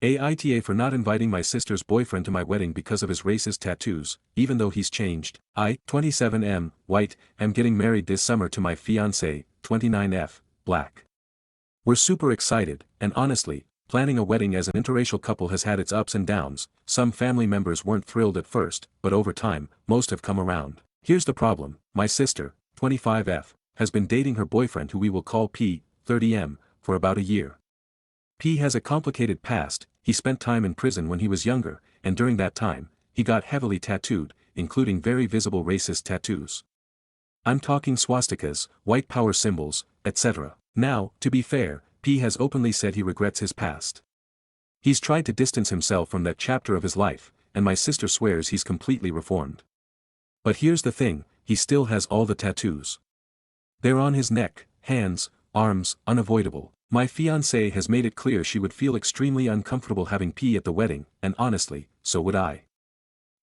Aita for not inviting my sister's boyfriend to my wedding because of his racist tattoos, even though he's changed. I, 27M, white, am getting married this summer to my fiancé, 29F, black. We're super excited, and honestly, planning a wedding as an interracial couple has had its ups and downs. Some family members weren't thrilled at first, but over time, most have come around. Here's the problem: my sister, 25F, has been dating her boyfriend, who we will call P, 30M, for about a year. P has a complicated past. He spent time in prison when he was younger, and during that time, he got heavily tattooed, including very visible racist tattoos. I'm talking swastikas, white power symbols, etc. Now, to be fair, P has openly said he regrets his past. He's tried to distance himself from that chapter of his life, and my sister swears he's completely reformed. But here's the thing: he still has all the tattoos. They're on his neck, hands, arms, unavoidable. My fiancée has made it clear she would feel extremely uncomfortable having P at the wedding, and honestly, so would I.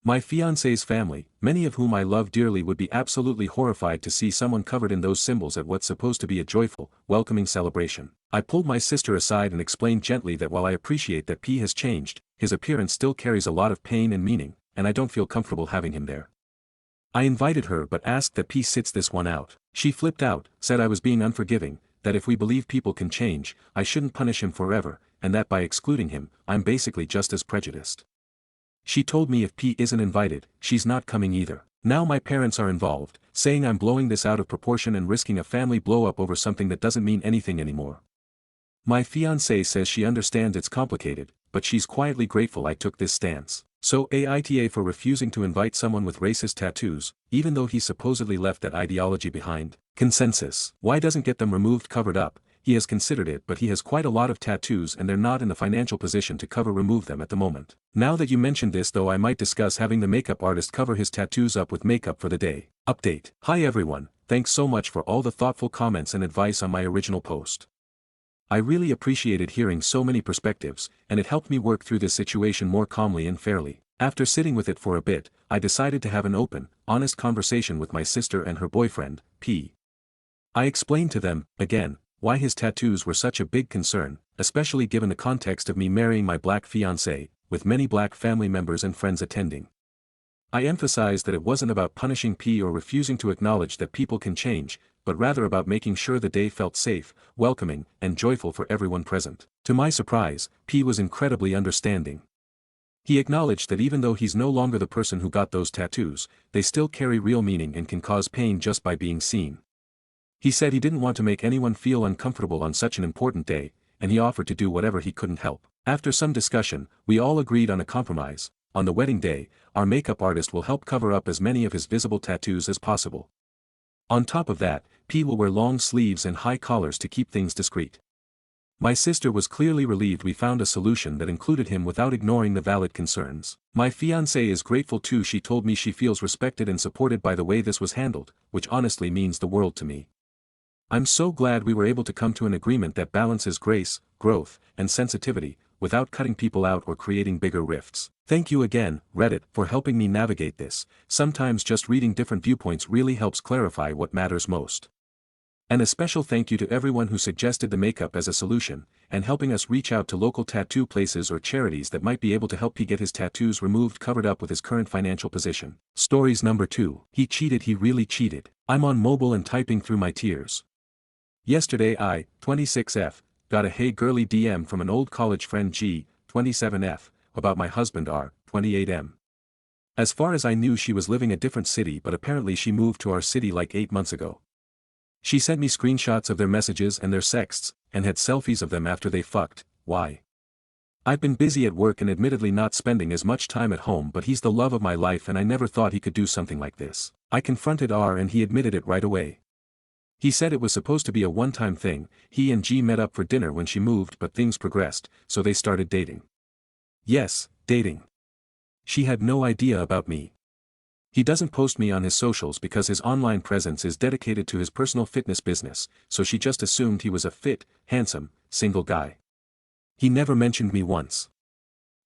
My fiancé's family, many of whom I love dearly, would be absolutely horrified to see someone covered in those symbols at what's supposed to be a joyful, welcoming celebration. I pulled my sister aside and explained gently that while I appreciate that P has changed, his appearance still carries a lot of pain and meaning, and I don't feel comfortable having him there. I invited her but asked that P sits this one out. She flipped out, said I was being unforgiving, that if we believe people can change, I shouldn't punish him forever, and that by excluding him, I'm basically just as prejudiced. She told me if P isn't invited, she's not coming either. Now my parents are involved, saying I'm blowing this out of proportion and risking a family blow-up over something that doesn't mean anything anymore. My fiancée says she understands it's complicated, but she's quietly grateful I took this stance. So Aita for refusing to invite someone with racist tattoos, even though he supposedly left that ideology behind. Consensus: why doesn't get them removed, covered up? He has considered it, but he has quite a lot of tattoos and they're not in the financial position to remove them at the moment. Now that you mentioned this though, I might discuss having the makeup artist cover his tattoos up with makeup for the day. Update: hi everyone, thanks so much for all the thoughtful comments and advice on my original post. I really appreciated hearing so many perspectives, and it helped me work through this situation more calmly and fairly. After sitting with it for a bit, I decided to have an open, honest conversation with my sister and her boyfriend, P. I explained to them, again, why his tattoos were such a big concern, especially given the context of me marrying my black fiancé, with many black family members and friends attending. I emphasized that it wasn't about punishing P or refusing to acknowledge that people can change, but rather about making sure the day felt safe, welcoming, and joyful for everyone present. To my surprise, P was incredibly understanding. He acknowledged that even though he's no longer the person who got those tattoos, they still carry real meaning and can cause pain just by being seen. He said he didn't want to make anyone feel uncomfortable on such an important day, and he offered to do whatever he couldn't help. After some discussion, we all agreed on a compromise. On the wedding day, our makeup artist will help cover up as many of his visible tattoos as possible. On top of that, P will wear long sleeves and high collars to keep things discreet. My sister was clearly relieved we found a solution that included him without ignoring the valid concerns. My fiancée is grateful too. She told me she feels respected and supported by the way this was handled, which honestly means the world to me. I'm so glad we were able to come to an agreement that balances grace, growth, and sensitivity, without cutting people out or creating bigger rifts. Thank you again, Reddit, for helping me navigate this. Sometimes just reading different viewpoints really helps clarify what matters most. And a special thank you to everyone who suggested the makeup as a solution, and helping us reach out to local tattoo places or charities that might be able to help P get his tattoos removed, covered up with his current financial position. Stories number 2. He cheated. He really cheated. I'm on mobile and typing through my tears. Yesterday I, 26F, got a "hey girly" DM from an old college friend G, 27F, about my husband R, 28M. As far as I knew, she was living a different city, but apparently she moved to our city like 8 months ago. She sent me screenshots of their messages and their sexts, and had selfies of them after they fucked. Why? I've been busy at work and admittedly not spending as much time at home, but he's the love of my life and I never thought he could do something like this. I confronted R and he admitted it right away. He said it was supposed to be a one-time thing. He and G met up for dinner when she moved, but things progressed, so they started dating. Yes, dating. She had no idea about me. He doesn't post me on his socials because his online presence is dedicated to his personal fitness business, so she just assumed he was a fit, handsome, single guy. He never mentioned me once.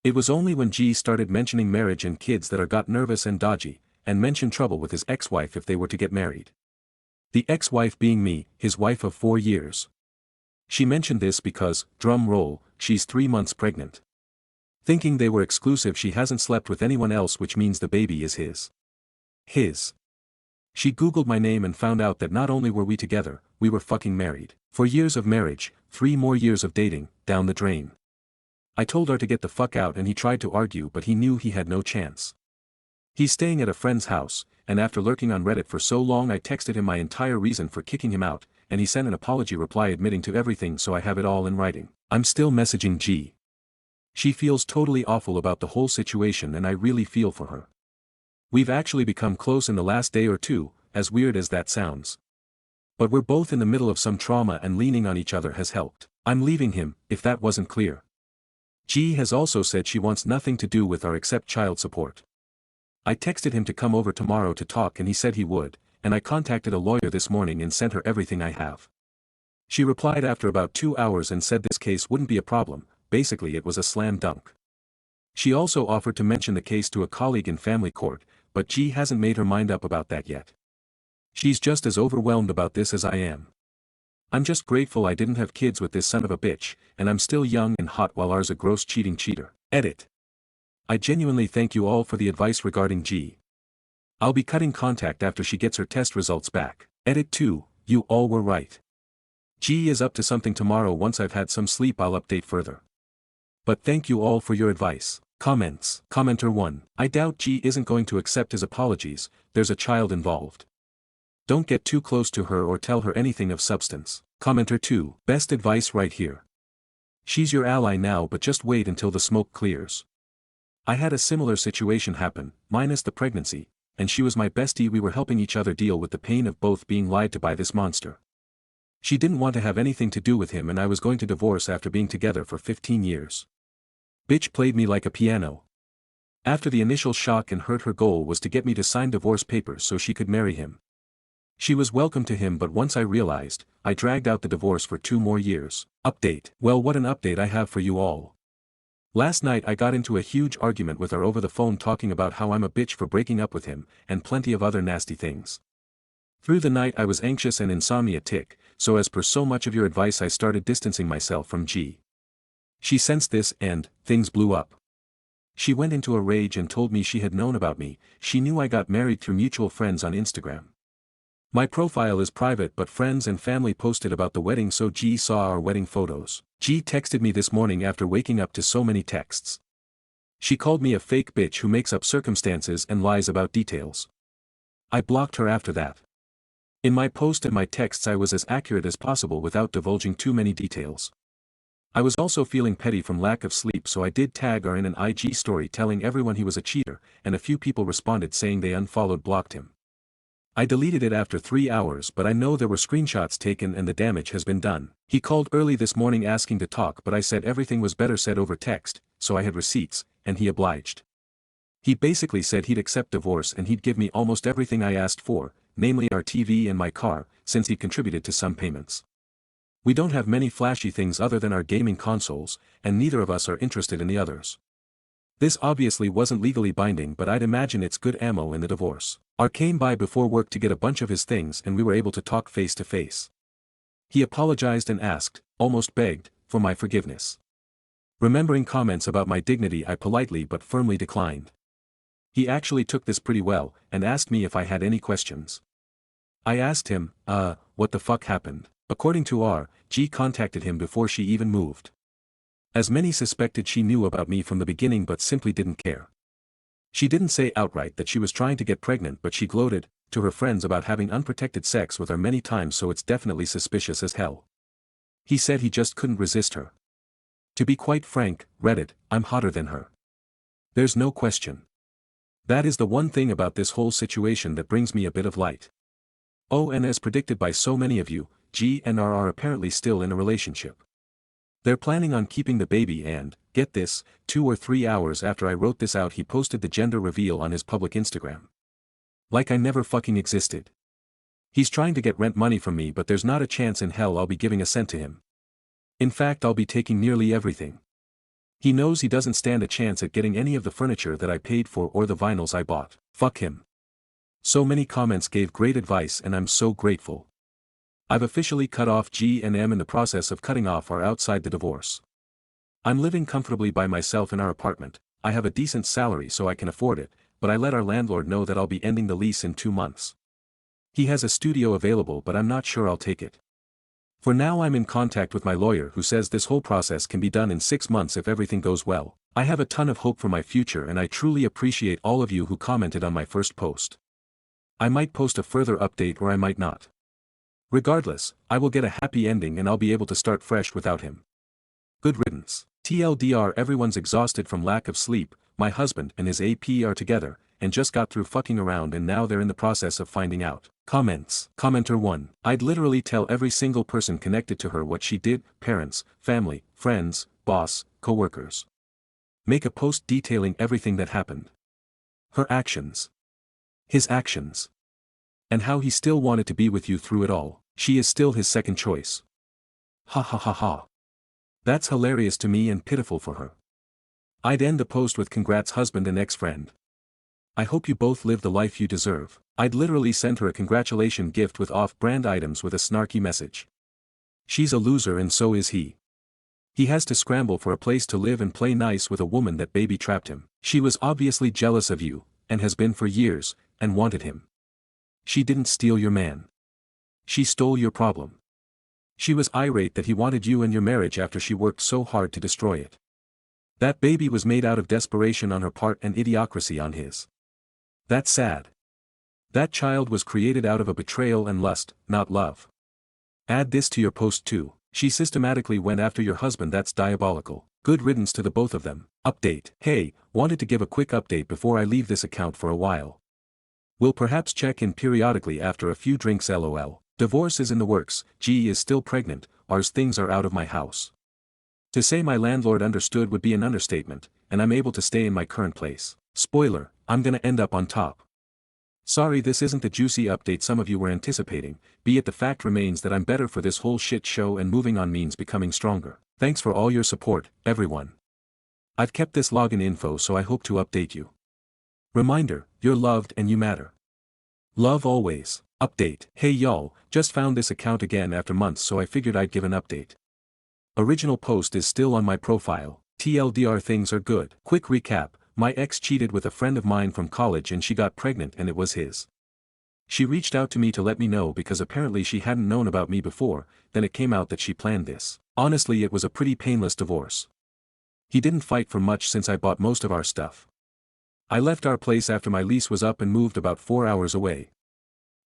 It was only when G started mentioning marriage and kids that I got nervous and dodgy, and mentioned trouble with his ex-wife if they were to get married. The ex-wife being me, his wife of 4 years. She mentioned this because, drum roll, she's 3 months pregnant. Thinking they were exclusive, she hasn't slept with anyone else, which means the baby is his. His. She googled my name and found out that not only were we together, we were fucking married. 4 years of marriage, 3 more years of dating, down the drain. I told her to get the fuck out and he tried to argue, but he knew he had no chance. He's staying at a friend's house, and after lurking on Reddit for so long I texted him my entire reason for kicking him out, and he sent an apology reply admitting to everything, so I have it all in writing. I'm still messaging G. She feels totally awful about the whole situation and I really feel for her. We've actually become close in the last day or two, as weird as that sounds. But we're both in the middle of some trauma and leaning on each other has helped. I'm leaving him, if that wasn't clear. G has also said she wants nothing to do with our except child support. I texted him to come over tomorrow to talk and he said he would, and I contacted a lawyer this morning and sent her everything I have. She replied after about 2 hours and said this case wouldn't be a problem, basically it was a slam dunk. She also offered to mention the case to a colleague in family court, but G hasn't made her mind up about that yet. She's just as overwhelmed about this as I am. I'm just grateful I didn't have kids with this son of a bitch, and I'm still young and hot while R's a gross cheating cheater. Edit. I genuinely thank you all for the advice regarding G. I'll be cutting contact after she gets her test results back. Edit 2, you all were right. G is up to something tomorrow. Once I've had some sleep I'll update further. But thank you all for your advice. Comments. Commenter 1. I doubt G isn't going to accept his apologies, there's a child involved. Don't get too close to her or tell her anything of substance. Commenter 2. Best advice right here. She's your ally now, but just wait until the smoke clears. I had a similar situation happen, minus the pregnancy, and she was my bestie. We were helping each other deal with the pain of both being lied to by this monster. She didn't want to have anything to do with him and I was going to divorce after being together for 15 years. Bitch played me like a piano. After the initial shock and hurt, her goal was to get me to sign divorce papers so she could marry him. She was welcome to him, but once I realized, I dragged out the divorce for 2 more years. Update. Well, what an update I have for you all. Last night I got into a huge argument with her over the phone, talking about how I'm a bitch for breaking up with him, and plenty of other nasty things. Through the night I was anxious and insomnia tick, so as per so much of your advice I started distancing myself from G. She sensed this and, things blew up. She went into a rage and told me she had known about me. She knew I got married through mutual friends on Instagram. My profile is private but friends and family posted about the wedding, so G saw our wedding photos. G texted me this morning after waking up to so many texts. She called me a fake bitch who makes up circumstances and lies about details. I blocked her after that. In my post and my texts I was as accurate as possible without divulging too many details. I was also feeling petty from lack of sleep, so I did tag her in an IG story telling everyone he was a cheater, and a few people responded saying they unfollowed, blocked him. I deleted it after 3 hours, but I know there were screenshots taken and the damage has been done. He called early this morning asking to talk, but I said everything was better said over text, so I had receipts, and he obliged. He basically said he'd accept divorce and he'd give me almost everything I asked for, namely our TV and my car, since he contributed to some payments. We don't have many flashy things other than our gaming consoles, and neither of us are interested in the others. This obviously wasn't legally binding, but I'd imagine it's good ammo in the divorce. R came by before work to get a bunch of his things and we were able to talk face to face. He apologized and asked, almost begged, for my forgiveness. Remembering comments about my dignity, I politely but firmly declined. He actually took this pretty well, and asked me if I had any questions. I asked him, what the fuck happened? According to R, G contacted him before she even moved. As many suspected, she knew about me from the beginning but simply didn't care. She didn't say outright that she was trying to get pregnant, but she gloated to her friends about having unprotected sex with her many times, so it's definitely suspicious as hell. He said he just couldn't resist her. To be quite frank, Reddit, I'm hotter than her. There's no question. That is the one thing about this whole situation that brings me a bit of light. Oh, and as predicted by so many of you, G and R are apparently still in a relationship. They're planning on keeping the baby and, get this, 2 or 3 hours after I wrote this out he posted the gender reveal on his public Instagram. Like I never fucking existed. He's trying to get rent money from me, but there's not a chance in hell I'll be giving a cent to him. In fact, I'll be taking nearly everything. He knows he doesn't stand a chance at getting any of the furniture that I paid for or the vinyls I bought. Fuck him. So many comments gave great advice and I'm so grateful. I've officially cut off G and am in the process of cutting off R outside the divorce. I'm living comfortably by myself in our apartment. I have a decent salary so I can afford it, but I let our landlord know that I'll be ending the lease in 2 months. He has a studio available but I'm not sure I'll take it. For now I'm in contact with my lawyer who says this whole process can be done in 6 months if everything goes well. I have a ton of hope for my future and I truly appreciate all of you who commented on my first post. I might post a further update or I might not. Regardless, I will get a happy ending and I'll be able to start fresh without him. Good riddance. TLDR, everyone's exhausted from lack of sleep. My husband and his AP are together, and just got through fucking around and now they're in the process of finding out. Comments. Commenter 1. I'd literally tell every single person connected to her what she did, parents, family, friends, boss, co-workers. Make a post detailing everything that happened. Her actions. His actions. And how he still wanted to be with you through it all. She is still his second choice. Ha ha ha ha. That's hilarious to me and pitiful for her. I'd end the post with congrats husband and ex-friend. I hope you both live the life you deserve. I'd literally send her a congratulation gift with off-brand items with a snarky message. She's a loser and so is he. He has to scramble for a place to live and play nice with a woman that baby trapped him. She was obviously jealous of you, and has been for years, and wanted him. She didn't steal your man. She stole your problem. She was irate that he wanted you and your marriage after she worked so hard to destroy it. That baby was made out of desperation on her part and idiocracy on his. That's sad. That child was created out of a betrayal and lust, not love. Add this to your post too. She systematically went after your husband. That's diabolical. Good riddance to the both of them. Update. Hey, wanted to give a quick update before I leave this account for a while. Will perhaps check in periodically after a few drinks lol. Divorce is in the works, G is still pregnant, ours things are out of my house. To say my landlord understood would be an understatement, and I'm able to stay in my current place. Spoiler, I'm gonna end up on top. Sorry this isn't the juicy update some of you were anticipating, be it the fact remains that I'm better for this whole shit show and moving on means becoming stronger. Thanks for all your support, everyone. I've kept this login info so I hope to update you. Reminder, you're loved and you matter. Love always. Update. Hey y'all, just found this account again after months so I figured I'd give an update. Original post is still on my profile. TLDR, things are good. Quick recap, my ex cheated with a friend of mine from college and she got pregnant and it was his. She reached out to me to let me know because apparently she hadn't known about me before, then it came out that she planned this. Honestly it was a pretty painless divorce. He didn't fight for much since I bought most of our stuff. I left our place after my lease was up and moved about 4 hours away.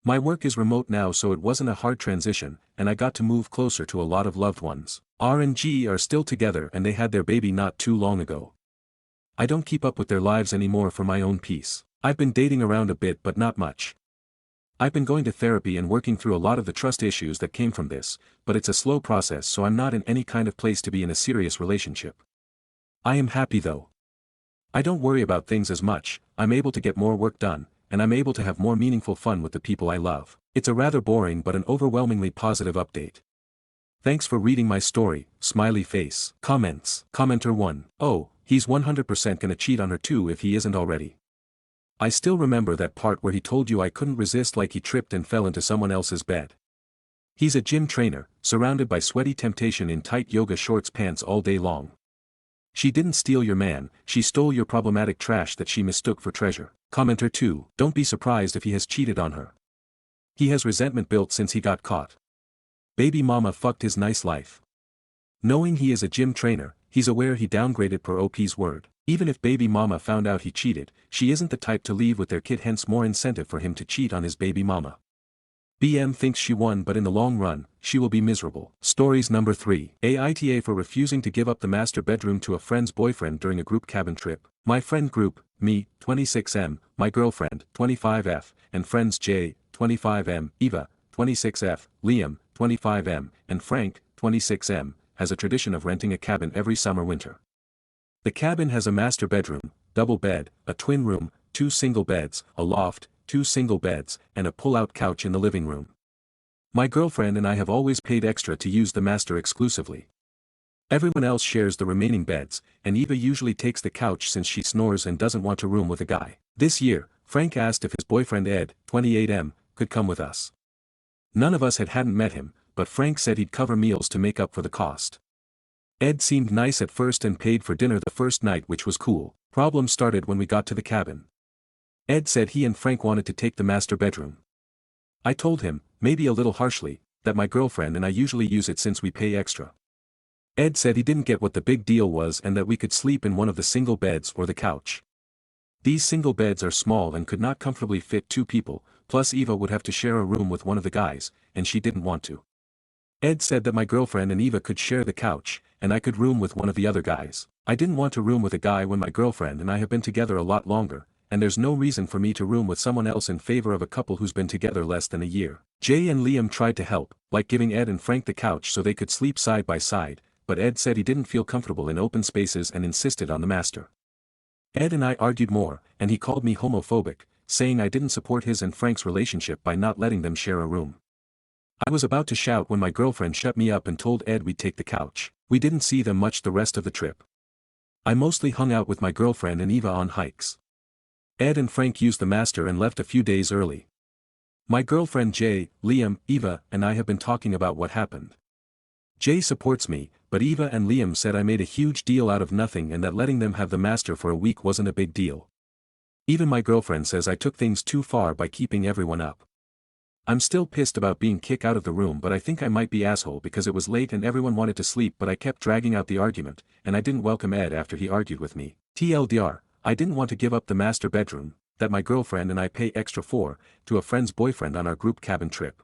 My work is remote now so it wasn't a hard transition, and I got to move closer to a lot of loved ones. R and G are still together and they had their baby not too long ago. I don't keep up with their lives anymore for my own peace. I've been dating around a bit but not much. I've been going to therapy and working through a lot of the trust issues that came from this, but it's a slow process so I'm not in any kind of place to be in a serious relationship. I am happy though. I don't worry about things as much, I'm able to get more work done, and I'm able to have more meaningful fun with the people I love. It's a rather boring but an overwhelmingly positive update. Thanks for reading my story, smiley face. Comments. Commenter 1. Oh, he's 100% gonna cheat on her too if he isn't already. I still remember that part where he told you I couldn't resist like he tripped and fell into someone else's bed. He's a gym trainer, surrounded by sweaty temptation in tight yoga shorts pants all day long. She didn't steal your man, she stole your problematic trash that she mistook for treasure. Commenter 2. Don't be surprised if he has cheated on her. He has resentment built since he got caught. Baby mama fucked his nice life. Knowing he is a gym trainer, he's aware he downgraded per OP's word. Even if baby mama found out he cheated, she isn't the type to leave with their kid, hence more incentive for him to cheat on his baby mama. BM thinks she won but in the long run, she will be miserable. Stories number 3. Aita for refusing to give up the master bedroom to a friend's boyfriend during a group cabin trip. My friend group, me, 26M, my girlfriend, 25F, and friends J, 25M, Eva, 26F, Liam, 25M, and Frank, 26M, has a tradition of renting a cabin every summer-winter. The cabin has a master bedroom, double bed, a twin room, 2 single beds, a loft, 2 single beds, and a pull-out couch in the living room. My girlfriend and I have always paid extra to use the master exclusively. Everyone else shares the remaining beds, and Eva usually takes the couch since she snores and doesn't want to room with a guy. This year, Frank asked if his boyfriend Ed, 28M, could come with us. None of us hadn't met him, but Frank said he'd cover meals to make up for the cost. Ed seemed nice at first and paid for dinner the first night, which was cool. Problems started when we got to the cabin. Ed said he and Frank wanted to take the master bedroom. I told him, maybe a little harshly, that my girlfriend and I usually use it since we pay extra. Ed said he didn't get what the big deal was and that we could sleep in one of the single beds or the couch. These single beds are small and could not comfortably fit 2 people, plus Eva would have to share a room with one of the guys, and she didn't want to. Ed said that my girlfriend and Eva could share the couch, and I could room with one of the other guys. I didn't want to room with a guy when my girlfriend and I have been together a lot longer, and there's no reason for me to room with someone else in favor of a couple who's been together less than a year. Jay and Liam tried to help, like giving Ed and Frank the couch so they could sleep side by side, but Ed said he didn't feel comfortable in open spaces and insisted on the master. Ed and I argued more, and he called me homophobic, saying I didn't support his and Frank's relationship by not letting them share a room. I was about to shout when my girlfriend shut me up and told Ed we'd take the couch. We didn't see them much the rest of the trip. I mostly hung out with my girlfriend and Eva on hikes. Ed and Frank used the master and left a few days early. My girlfriend Jay, Liam, Eva, and I have been talking about what happened. Jay supports me, but Eva and Liam said I made a huge deal out of nothing and that letting them have the master for a week wasn't a big deal. Even my girlfriend says I took things too far by keeping everyone up. I'm still pissed about being kicked out of the room, but I think I might be asshole because it was late and everyone wanted to sleep, but I kept dragging out the argument, and I didn't welcome Ed after he argued with me. TLDR, I didn't want to give up the master bedroom, that my girlfriend and I pay extra for, to a friend's boyfriend on our group cabin trip.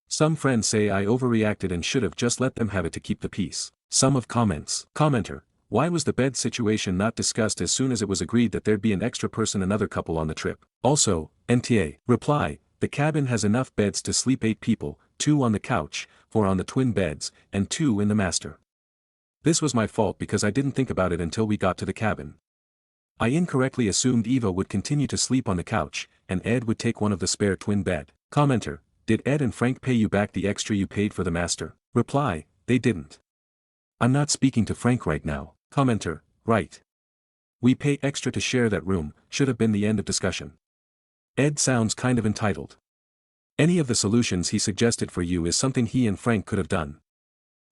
Some friends say I overreacted and should have just let them have it to keep the peace. Some of comments. Commenter, why was the bed situation not discussed as soon as it was agreed that there'd be an extra person, another couple on the trip? Also, NTA. Reply, the cabin has enough beds to sleep 8 people, 2 on the couch, 4 on the twin beds, and 2 in the master. This was my fault because I didn't think about it until we got to the cabin. I incorrectly assumed Eva would continue to sleep on the couch, and Ed would take one of the spare twin bed. Commenter, did Ed and Frank pay you back the extra you paid for the master? Reply, they didn't. I'm not speaking to Frank right now. Commenter, right. We pay extra to share that room, should have been the end of discussion. Ed sounds kind of entitled. Any of the solutions he suggested for you is something he and Frank could have done.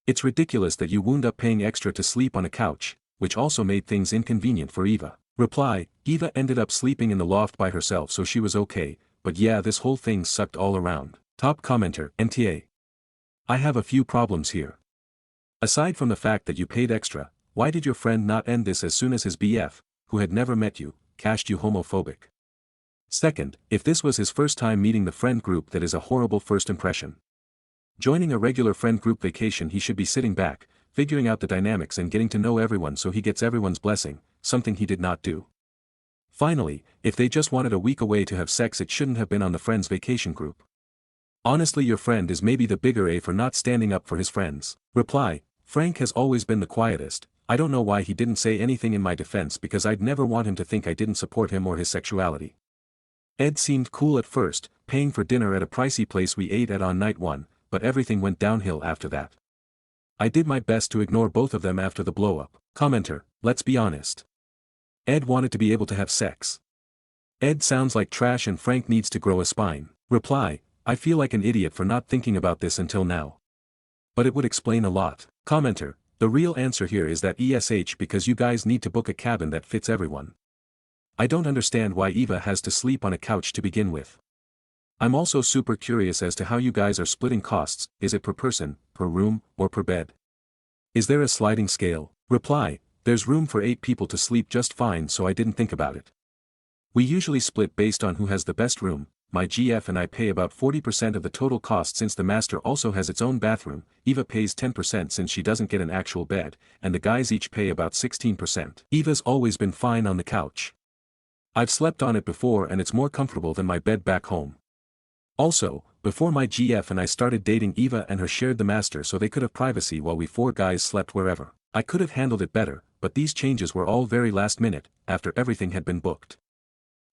It's ridiculous that you wound up paying extra to sleep on a couch, which also made things inconvenient for Eva. Reply, Eva ended up sleeping in the loft by herself so she was okay, but yeah, this whole thing sucked all around. Top commenter, NTA. I have a few problems here. Aside from the fact that you paid extra, why did your friend not end this as soon as his BF, who had never met you, cashed you homophobic? Second, if this was his first time meeting the friend group, that is a horrible first impression. Joining a regular friend group vacation, he should be sitting back, figuring out the dynamics and getting to know everyone so he gets everyone's blessing, something he did not do. Finally, if they just wanted a week away to have sex, it shouldn't have been on the friends vacation group. Honestly, your friend is maybe the bigger A for not standing up for his friends. Reply, Frank has always been the quietest. I don't know why he didn't say anything in my defense because I'd never want him to think I didn't support him or his sexuality. Ed seemed cool at first, paying for dinner at a pricey place we ate at on night 1, but everything went downhill after that. I did my best to ignore both of them after the blow-up. Commenter, let's be honest. Ed wanted to be able to have sex. Ed sounds like trash and Frank needs to grow a spine. Reply, I feel like an idiot for not thinking about this until now. But it would explain a lot. Commenter, the real answer here is that ESH because you guys need to book a cabin that fits everyone. I don't understand why Eva has to sleep on a couch to begin with. I'm also super curious as to how you guys are splitting costs, is it per person, per room, or per bed? Is there a sliding scale? Reply, there's room for 8 people to sleep just fine, so I didn't think about it. We usually split based on who has the best room. My GF and I pay about 40% of the total cost since the master also has its own bathroom. Eva pays 10% since she doesn't get an actual bed, and the guys each pay about 16%. Eva's always been fine on the couch. I've slept on it before and it's more comfortable than my bed back home. Also, before my GF and I started dating, Eva and her shared the master so they could have privacy while we 4 guys slept wherever. I could have handled it better, but these changes were all very last minute, after everything had been booked.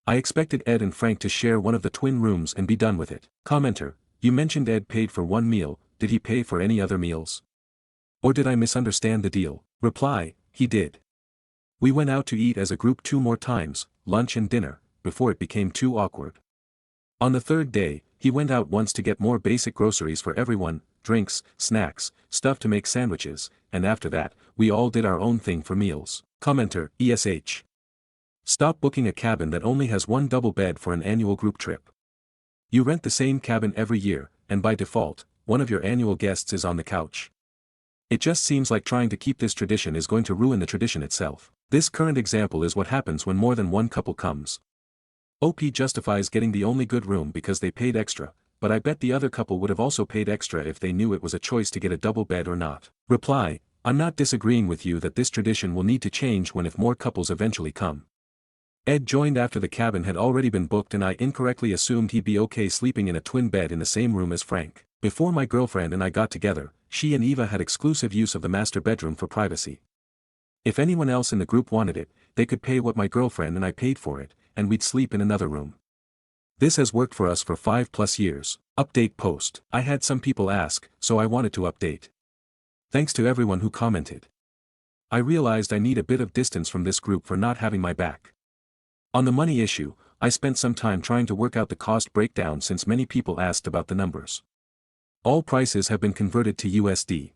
I expected Ed and Frank to share one of the twin rooms and be done with it. Commenter, you mentioned Ed paid for 1 meal, did he pay for any other meals? Or did I misunderstand the deal? Reply, he did. We went out to eat as a group 2 more times, lunch and dinner, before it became too awkward. On the 3rd day, he went out once to get more basic groceries for everyone, drinks, snacks, stuff to make sandwiches, and after that, we all did our own thing for meals. Commenter, ESH. Stop booking a cabin that only has one double bed for an annual group trip. You rent the same cabin every year, and by default, one of your annual guests is on the couch. It just seems like trying to keep this tradition is going to ruin the tradition itself. This current example is what happens when more than one couple comes. OP justifies getting the only good room because they paid extra, but I bet the other couple would have also paid extra if they knew it was a choice to get a double bed or not. Reply, I'm not disagreeing with you that this tradition will need to change when if more couples eventually come. Ed joined after the cabin had already been booked and I incorrectly assumed he'd be okay sleeping in a twin bed in the same room as Frank. Before my girlfriend and I got together, she and Eva had exclusive use of the master bedroom for privacy. If anyone else in the group wanted it, they could pay what my girlfriend and I paid for it, and we'd sleep in another room. This has worked for us for 5+ years. Update post. I had some people ask, so I wanted to update. Thanks to everyone who commented. I realized I need a bit of distance from this group for not having my back. On the money issue, I spent some time trying to work out the cost breakdown since many people asked about the numbers. All prices have been converted to USD.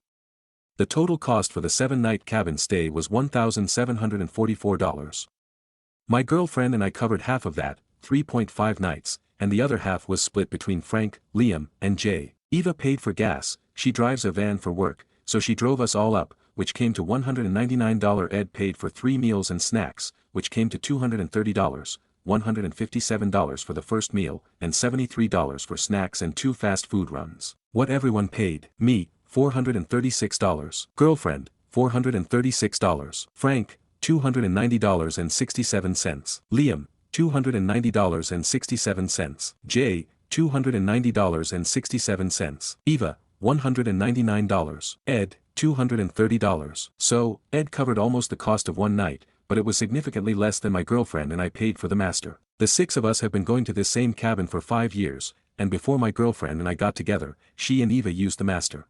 The total cost for the 7-night cabin stay was $1,744. My girlfriend and I covered half of that, 3.5 nights, and the other half was split between Frank, Liam, and Jay. Eva paid for gas, she drives a van for work, so she drove us all up, which came to $199. Ed paid for 3 meals and snacks, which came to $230, $157 for the first meal, and $73 for snacks and 2 fast food runs. What everyone paid: me, $436, girlfriend, $436, Frank, $290.67, Liam, $290.67, Jay, $290.67, Eva, $199, Ed, $230. So, Ed covered almost the cost of one night, but it was significantly less than my girlfriend and I paid for the master. The 6 of us have been going to this same cabin for 5 years, and before my girlfriend and I got together, she and Eva used the master.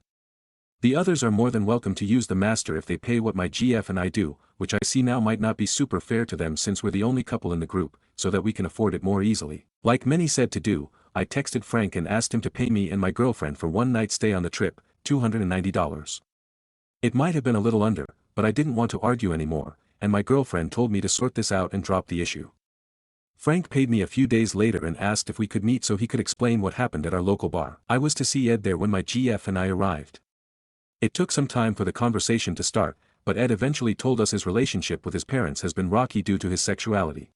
The others are more than welcome to use the master if they pay what my GF and I do, which I see now might not be super fair to them since we're the only couple in the group, so that we can afford it more easily. Like many said to do, I texted Frank and asked him to pay me and my girlfriend for one night stay on the trip, $290. It might have been a little under, but I didn't want to argue anymore, and my girlfriend told me to sort this out and drop the issue. Frank paid me a few days later and asked if we could meet so he could explain what happened at our local bar. I was to see Ed there when my GF and I arrived. It took some time for the conversation to start, but Ed eventually told us his relationship with his parents has been rocky due to his sexuality.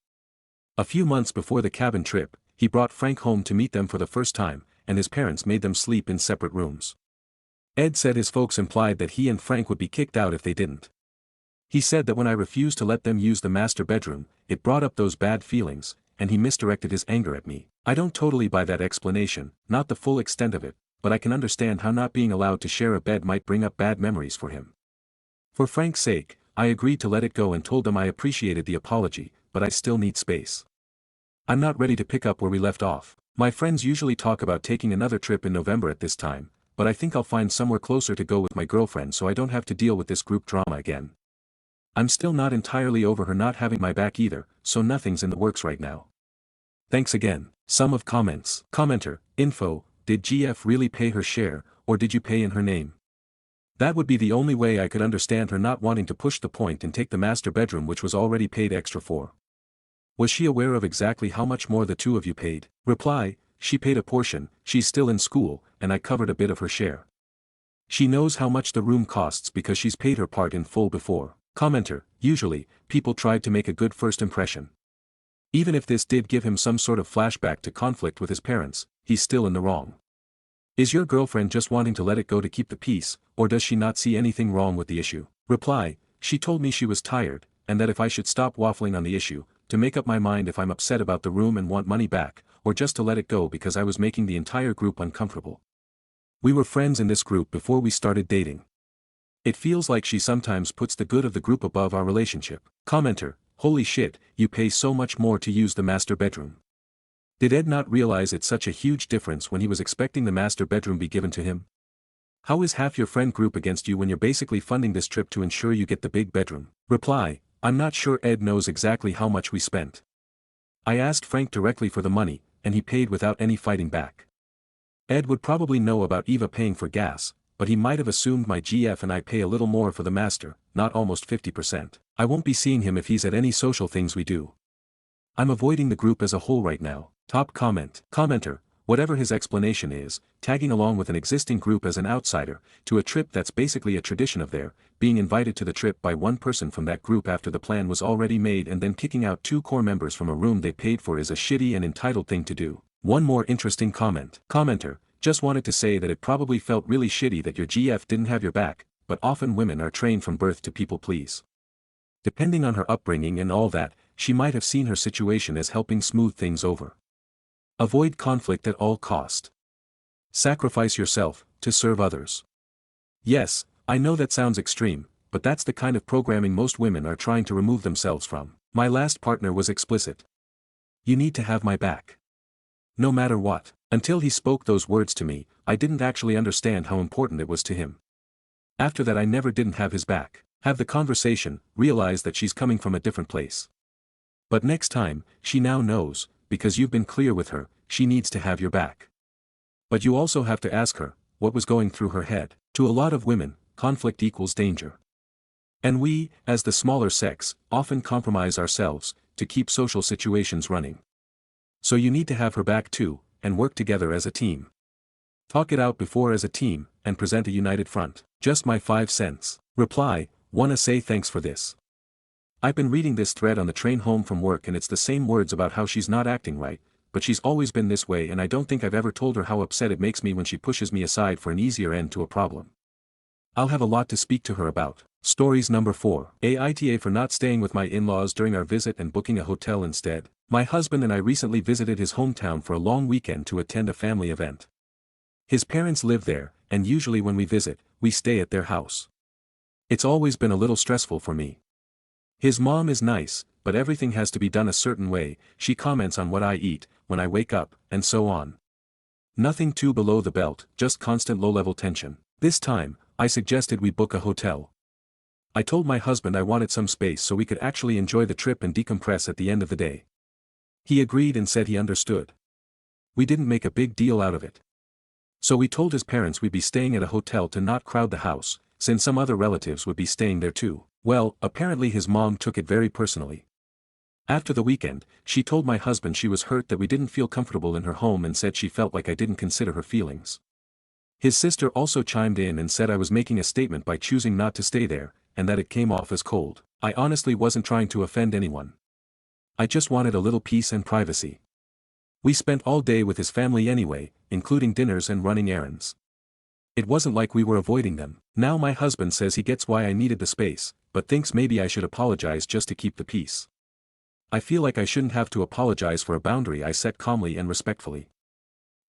A few months before the cabin trip, he brought Frank home to meet them for the first time, and his parents made them sleep in separate rooms. Ed said his folks implied that he and Frank would be kicked out if they didn't. He said that when I refused to let them use the master bedroom, it brought up those bad feelings, and he misdirected his anger at me. I don't totally buy that explanation, not the full extent of it, but I can understand how not being allowed to share a bed might bring up bad memories for him. For Frank's sake, I agreed to let it go and told them I appreciated the apology, but I still need space. I'm not ready to pick up where we left off. My friends usually talk about taking another trip in November at this time, but I think I'll find somewhere closer to go with my girlfriend so I don't have to deal with this group drama again. I'm still not entirely over her not having my back either, so nothing's in the works right now. Thanks again. Sum of comments. Commenter, info, did GF really pay her share, or did you pay in her name? That would be the only way I could understand her not wanting to push the point and take the master bedroom which was already paid extra for. Was she aware of exactly how much more the 2 of you paid? Reply, she paid a portion, she's still in school, and I covered a bit of her share. She knows how much the room costs because she's paid her part in full before. Commenter, usually, people tried to make a good first impression. Even if this did give him some sort of flashback to conflict with his parents, he's still in the wrong. Is your girlfriend just wanting to let it go to keep the peace, or does she not see anything wrong with the issue? Reply, she told me she was tired, and that if I should stop waffling on the issue, to make up my mind if I'm upset about the room and want money back, or just to let it go because I was making the entire group uncomfortable. We were friends in this group before we started dating. It feels like she sometimes puts the good of the group above our relationship. Commenter, holy shit, you pay so much more to use the master bedroom. Did Ed not realize it's such a huge difference when he was expecting the master bedroom be given to him? How is half your friend group against you when you're basically funding this trip to ensure you get the big bedroom? Reply, I'm not sure Ed knows exactly how much we spent. I asked Frank directly for the money, and he paid without any fighting back. Ed would probably know about Eva paying for gas, but he might have assumed my GF and I pay a little more for the master, not almost 50%. I won't be seeing him if he's at any social things we do. I'm avoiding the group as a whole right now. Top comment. Commenter, whatever his explanation is, tagging along with an existing group as an outsider, to a trip that's basically a tradition of their, being invited to the trip by one person from that group after the plan was already made and then kicking out 2 core members from a room they paid for is a shitty and entitled thing to do. One more interesting comment. Commenter, just wanted to say that it probably felt really shitty that your GF didn't have your back, but often women are trained from birth to people please. Depending on her upbringing and all that, she might have seen her situation as helping smooth things over. Avoid conflict at all cost. Sacrifice yourself, to serve others. Yes, I know that sounds extreme, but that's the kind of programming most women are trying to remove themselves from. My last partner was explicit. You need to have my back. No matter what. Until he spoke those words to me, I didn't actually understand how important it was to him. After that I never didn't have his back. Have the conversation, realize that she's coming from a different place. But next time, she now knows, because you've been clear with her, she needs to have your back. But you also have to ask her, what was going through her head. To a lot of women, conflict equals danger. And we, as the smaller sex, often compromise ourselves, to keep social situations running. So you need to have her back too, and work together as a team. Talk it out before as a team, and present a united front. Just my 5 cents. Reply, wanna say thanks for this. I've been reading this thread on the train home from work and it's the same words about how she's not acting right, but she's always been this way and I don't think I've ever told her how upset it makes me when she pushes me aside for an easier end to a problem. I'll have a lot to speak to her about. Stories number 4. Aita for not staying with my in-laws during our visit and booking a hotel instead. My husband and I recently visited his hometown for a long weekend to attend a family event. His parents live there, and usually when we visit, we stay at their house. It's always been a little stressful for me. His mom is nice, but everything has to be done a certain way, she comments on what I eat, when I wake up, and so on. Nothing too below the belt, just constant low-level tension. This time, I suggested we book a hotel. I told my husband I wanted some space so we could actually enjoy the trip and decompress at the end of the day. He agreed and said he understood. We didn't make a big deal out of it. So we told his parents we'd be staying at a hotel to not crowd the house, since some other relatives would be staying there too. Well, apparently his mom took it very personally. After the weekend, she told my husband she was hurt that we didn't feel comfortable in her home and said she felt like I didn't consider her feelings. His sister also chimed in and said I was making a statement by choosing not to stay there, and that it came off as cold. I honestly wasn't trying to offend anyone. I just wanted a little peace and privacy. We spent all day with his family anyway, including dinners and running errands. It wasn't like we were avoiding them. Now my husband says he gets why I needed the space, but thinks maybe I should apologize just to keep the peace. I feel like I shouldn't have to apologize for a boundary I set calmly and respectfully.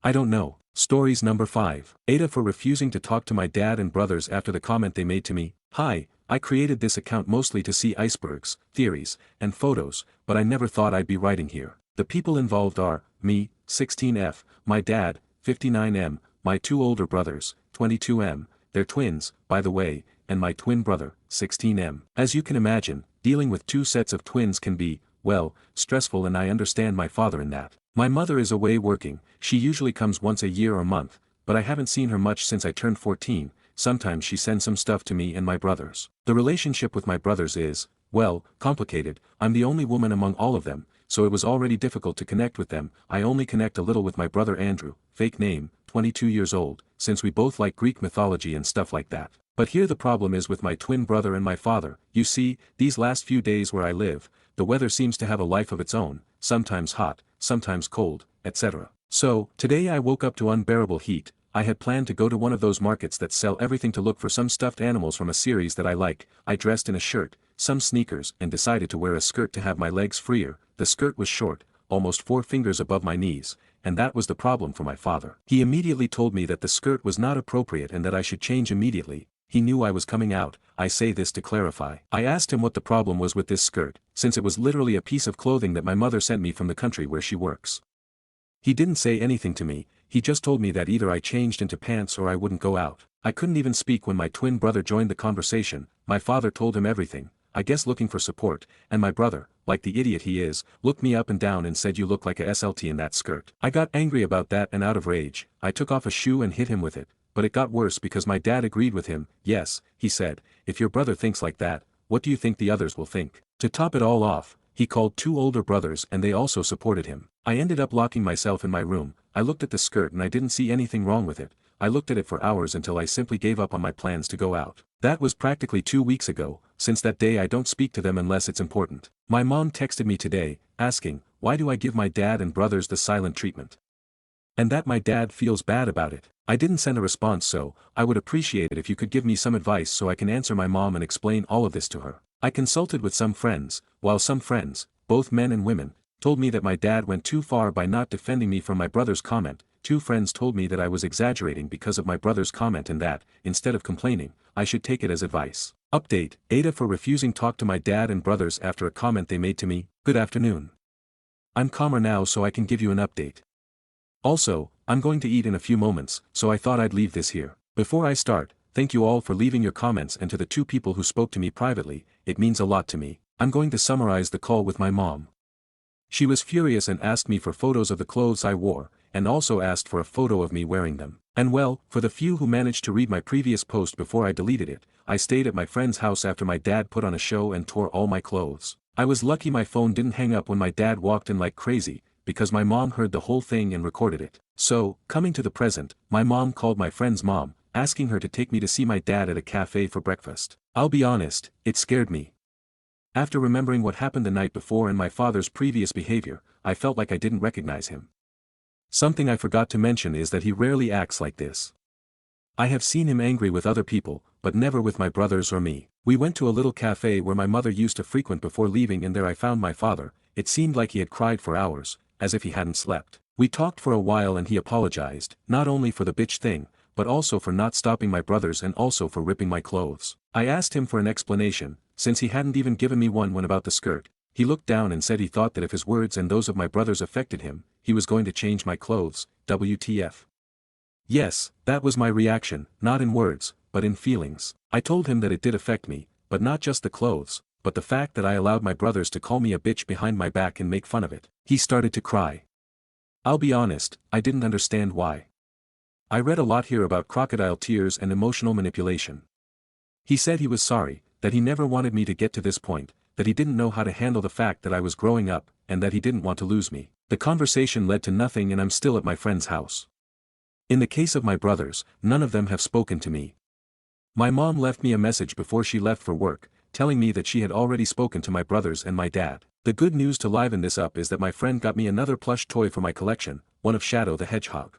I don't know. Stories number 5. Aita for refusing to talk to my dad and brothers after the comment they made to me. Hi, I created this account mostly to see icebergs, theories, and photos, but I never thought I'd be writing here. The people involved are, me, 16F, my dad, 59M, my 2 older brothers, 22M, they're twins, by the way, and my twin brother, 16M. As you can imagine, dealing with 2 sets of twins can be, well, stressful and I understand my father in that. My mother is away working, she usually comes once a year or month, but I haven't seen her much since I turned 14, sometimes she sends some stuff to me and my brothers. The relationship with my brothers is, well, complicated, I'm the only woman among all of them, so it was already difficult to connect with them. I only connect a little with my brother Andrew, fake name, 22 years old, since we both like Greek mythology and stuff like that. But here the problem is with my twin brother and my father. You see, these last few days where I live, the weather seems to have a life of its own, sometimes hot, sometimes cold, etc. So, today I woke up to unbearable heat. I had planned to go to one of those markets that sell everything to look for some stuffed animals from a series that I like. I dressed in a shirt, some sneakers and decided to wear a skirt to have my legs freer. The skirt was short, almost 4 fingers above my knees, and that was the problem for my father. He immediately told me that the skirt was not appropriate and that I should change immediately. He knew I was coming out. I say this to clarify. I asked him what the problem was with this skirt, since it was literally a piece of clothing that my mother sent me from the country where she works. He didn't say anything to me, he just told me that either I changed into pants or I wouldn't go out. I couldn't even speak when my twin brother joined the conversation. My father told him everything, I guess looking for support, and my brother, like the idiot he is, looked me up and down and said you look like a SLT in that skirt. I got angry about that and out of rage, I took off a shoe and hit him with it, but it got worse because my dad agreed with him. Yes, he said, if your brother thinks like that, what do you think the others will think? To top it all off, he called 2 older brothers and they also supported him. I ended up locking myself in my room. I looked at the skirt and I didn't see anything wrong with it. I looked at it for hours until I simply gave up on my plans to go out. That was practically 2 weeks ago. Since that day I don't speak to them unless it's important. My mom texted me today, asking, why do I give my dad and brothers the silent treatment? And that my dad feels bad about it. I didn't send a response, so I would appreciate it if you could give me some advice so I can answer my mom and explain all of this to her. I consulted with some friends, while some friends, both men and women, told me that my dad went too far by not defending me from my brother's comment. 2 friends told me that I was exaggerating because of my brother's comment and that, instead of complaining, I should take it as advice. Update, Aita for refusing talk to my dad and brothers after a comment they made to me. Good afternoon. I'm calmer now so I can give you an update. Also, I'm going to eat in a few moments, so I thought I'd leave this here. Before I start, thank you all for leaving your comments, and to the 2 people who spoke to me privately, it means a lot to me. I'm going to summarize the call with my mom. She was furious and asked me for photos of the clothes I wore, and also asked for a photo of me wearing them. And well, for the few who managed to read my previous post before I deleted it, I stayed at my friend's house after my dad put on a show and tore all my clothes. I was lucky my phone didn't hang up when my dad walked in like crazy, because my mom heard the whole thing and recorded it. So, coming to the present, my mom called my friend's mom, asking her to take me to see my dad at a cafe for breakfast. I'll be honest, it scared me. After remembering what happened the night before and my father's previous behavior, I felt like I didn't recognize him. Something I forgot to mention is that he rarely acts like this. I have seen him angry with other people, but never with my brothers or me. We went to a little cafe where my mother used to frequent before leaving, and there I found my father. It seemed like he had cried for hours, as if he hadn't slept. We talked for a while and he apologized, not only for the bitch thing, but also for not stopping my brothers and also for ripping my clothes. I asked him for an explanation, since he hadn't even given me one when about the skirt. He looked down and said he thought that if his words and those of my brothers affected him, he was going to change my clothes. WTF. Yes, that was my reaction, not in words, but in feelings. I told him that it did affect me, but not just the clothes, but the fact that I allowed my brothers to call me a bitch behind my back and make fun of it. He started to cry. I'll be honest, I didn't understand why. I read a lot here about crocodile tears and emotional manipulation. He said he was sorry, that he never wanted me to get to this point, that he didn't know how to handle the fact that I was growing up, and that he didn't want to lose me. The conversation led to nothing and I'm still at my friend's house. In the case of my brothers, none of them have spoken to me. My mom left me a message before she left for work, telling me that she had already spoken to my brothers and my dad. The good news to liven this up is that my friend got me another plush toy for my collection, one of Shadow the Hedgehog.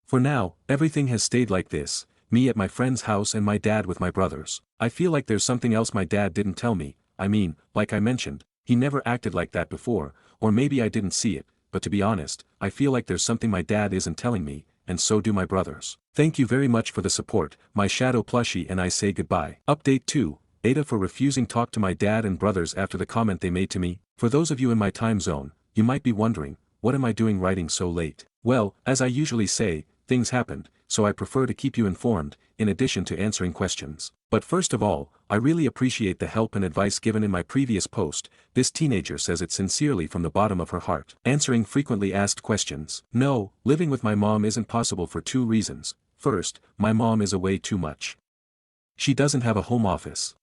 For now, everything has stayed like this, me at my friend's house and my dad with my brothers. I feel like there's something else my dad didn't tell me. I mean, like I mentioned, he never acted like that before, or maybe I didn't see it, but to be honest, I feel like there's something my dad isn't telling me, and so do my brothers. Thank you very much for the support, my Shadow plushie, and I say goodbye. Update 2, Aita for refusing talk to my dad and brothers after the comment they made to me. For those of you in my time zone, you might be wondering, what am I doing writing so late? Well, as I usually say, things happened, so I prefer to keep you informed, in addition to answering questions. But first of all, I really appreciate the help and advice given in my previous post. This teenager says it sincerely from the bottom of her heart. Answering frequently asked questions. No, living with my mom isn't possible for 2 reasons. First, my mom is away too much. She doesn't have a home office.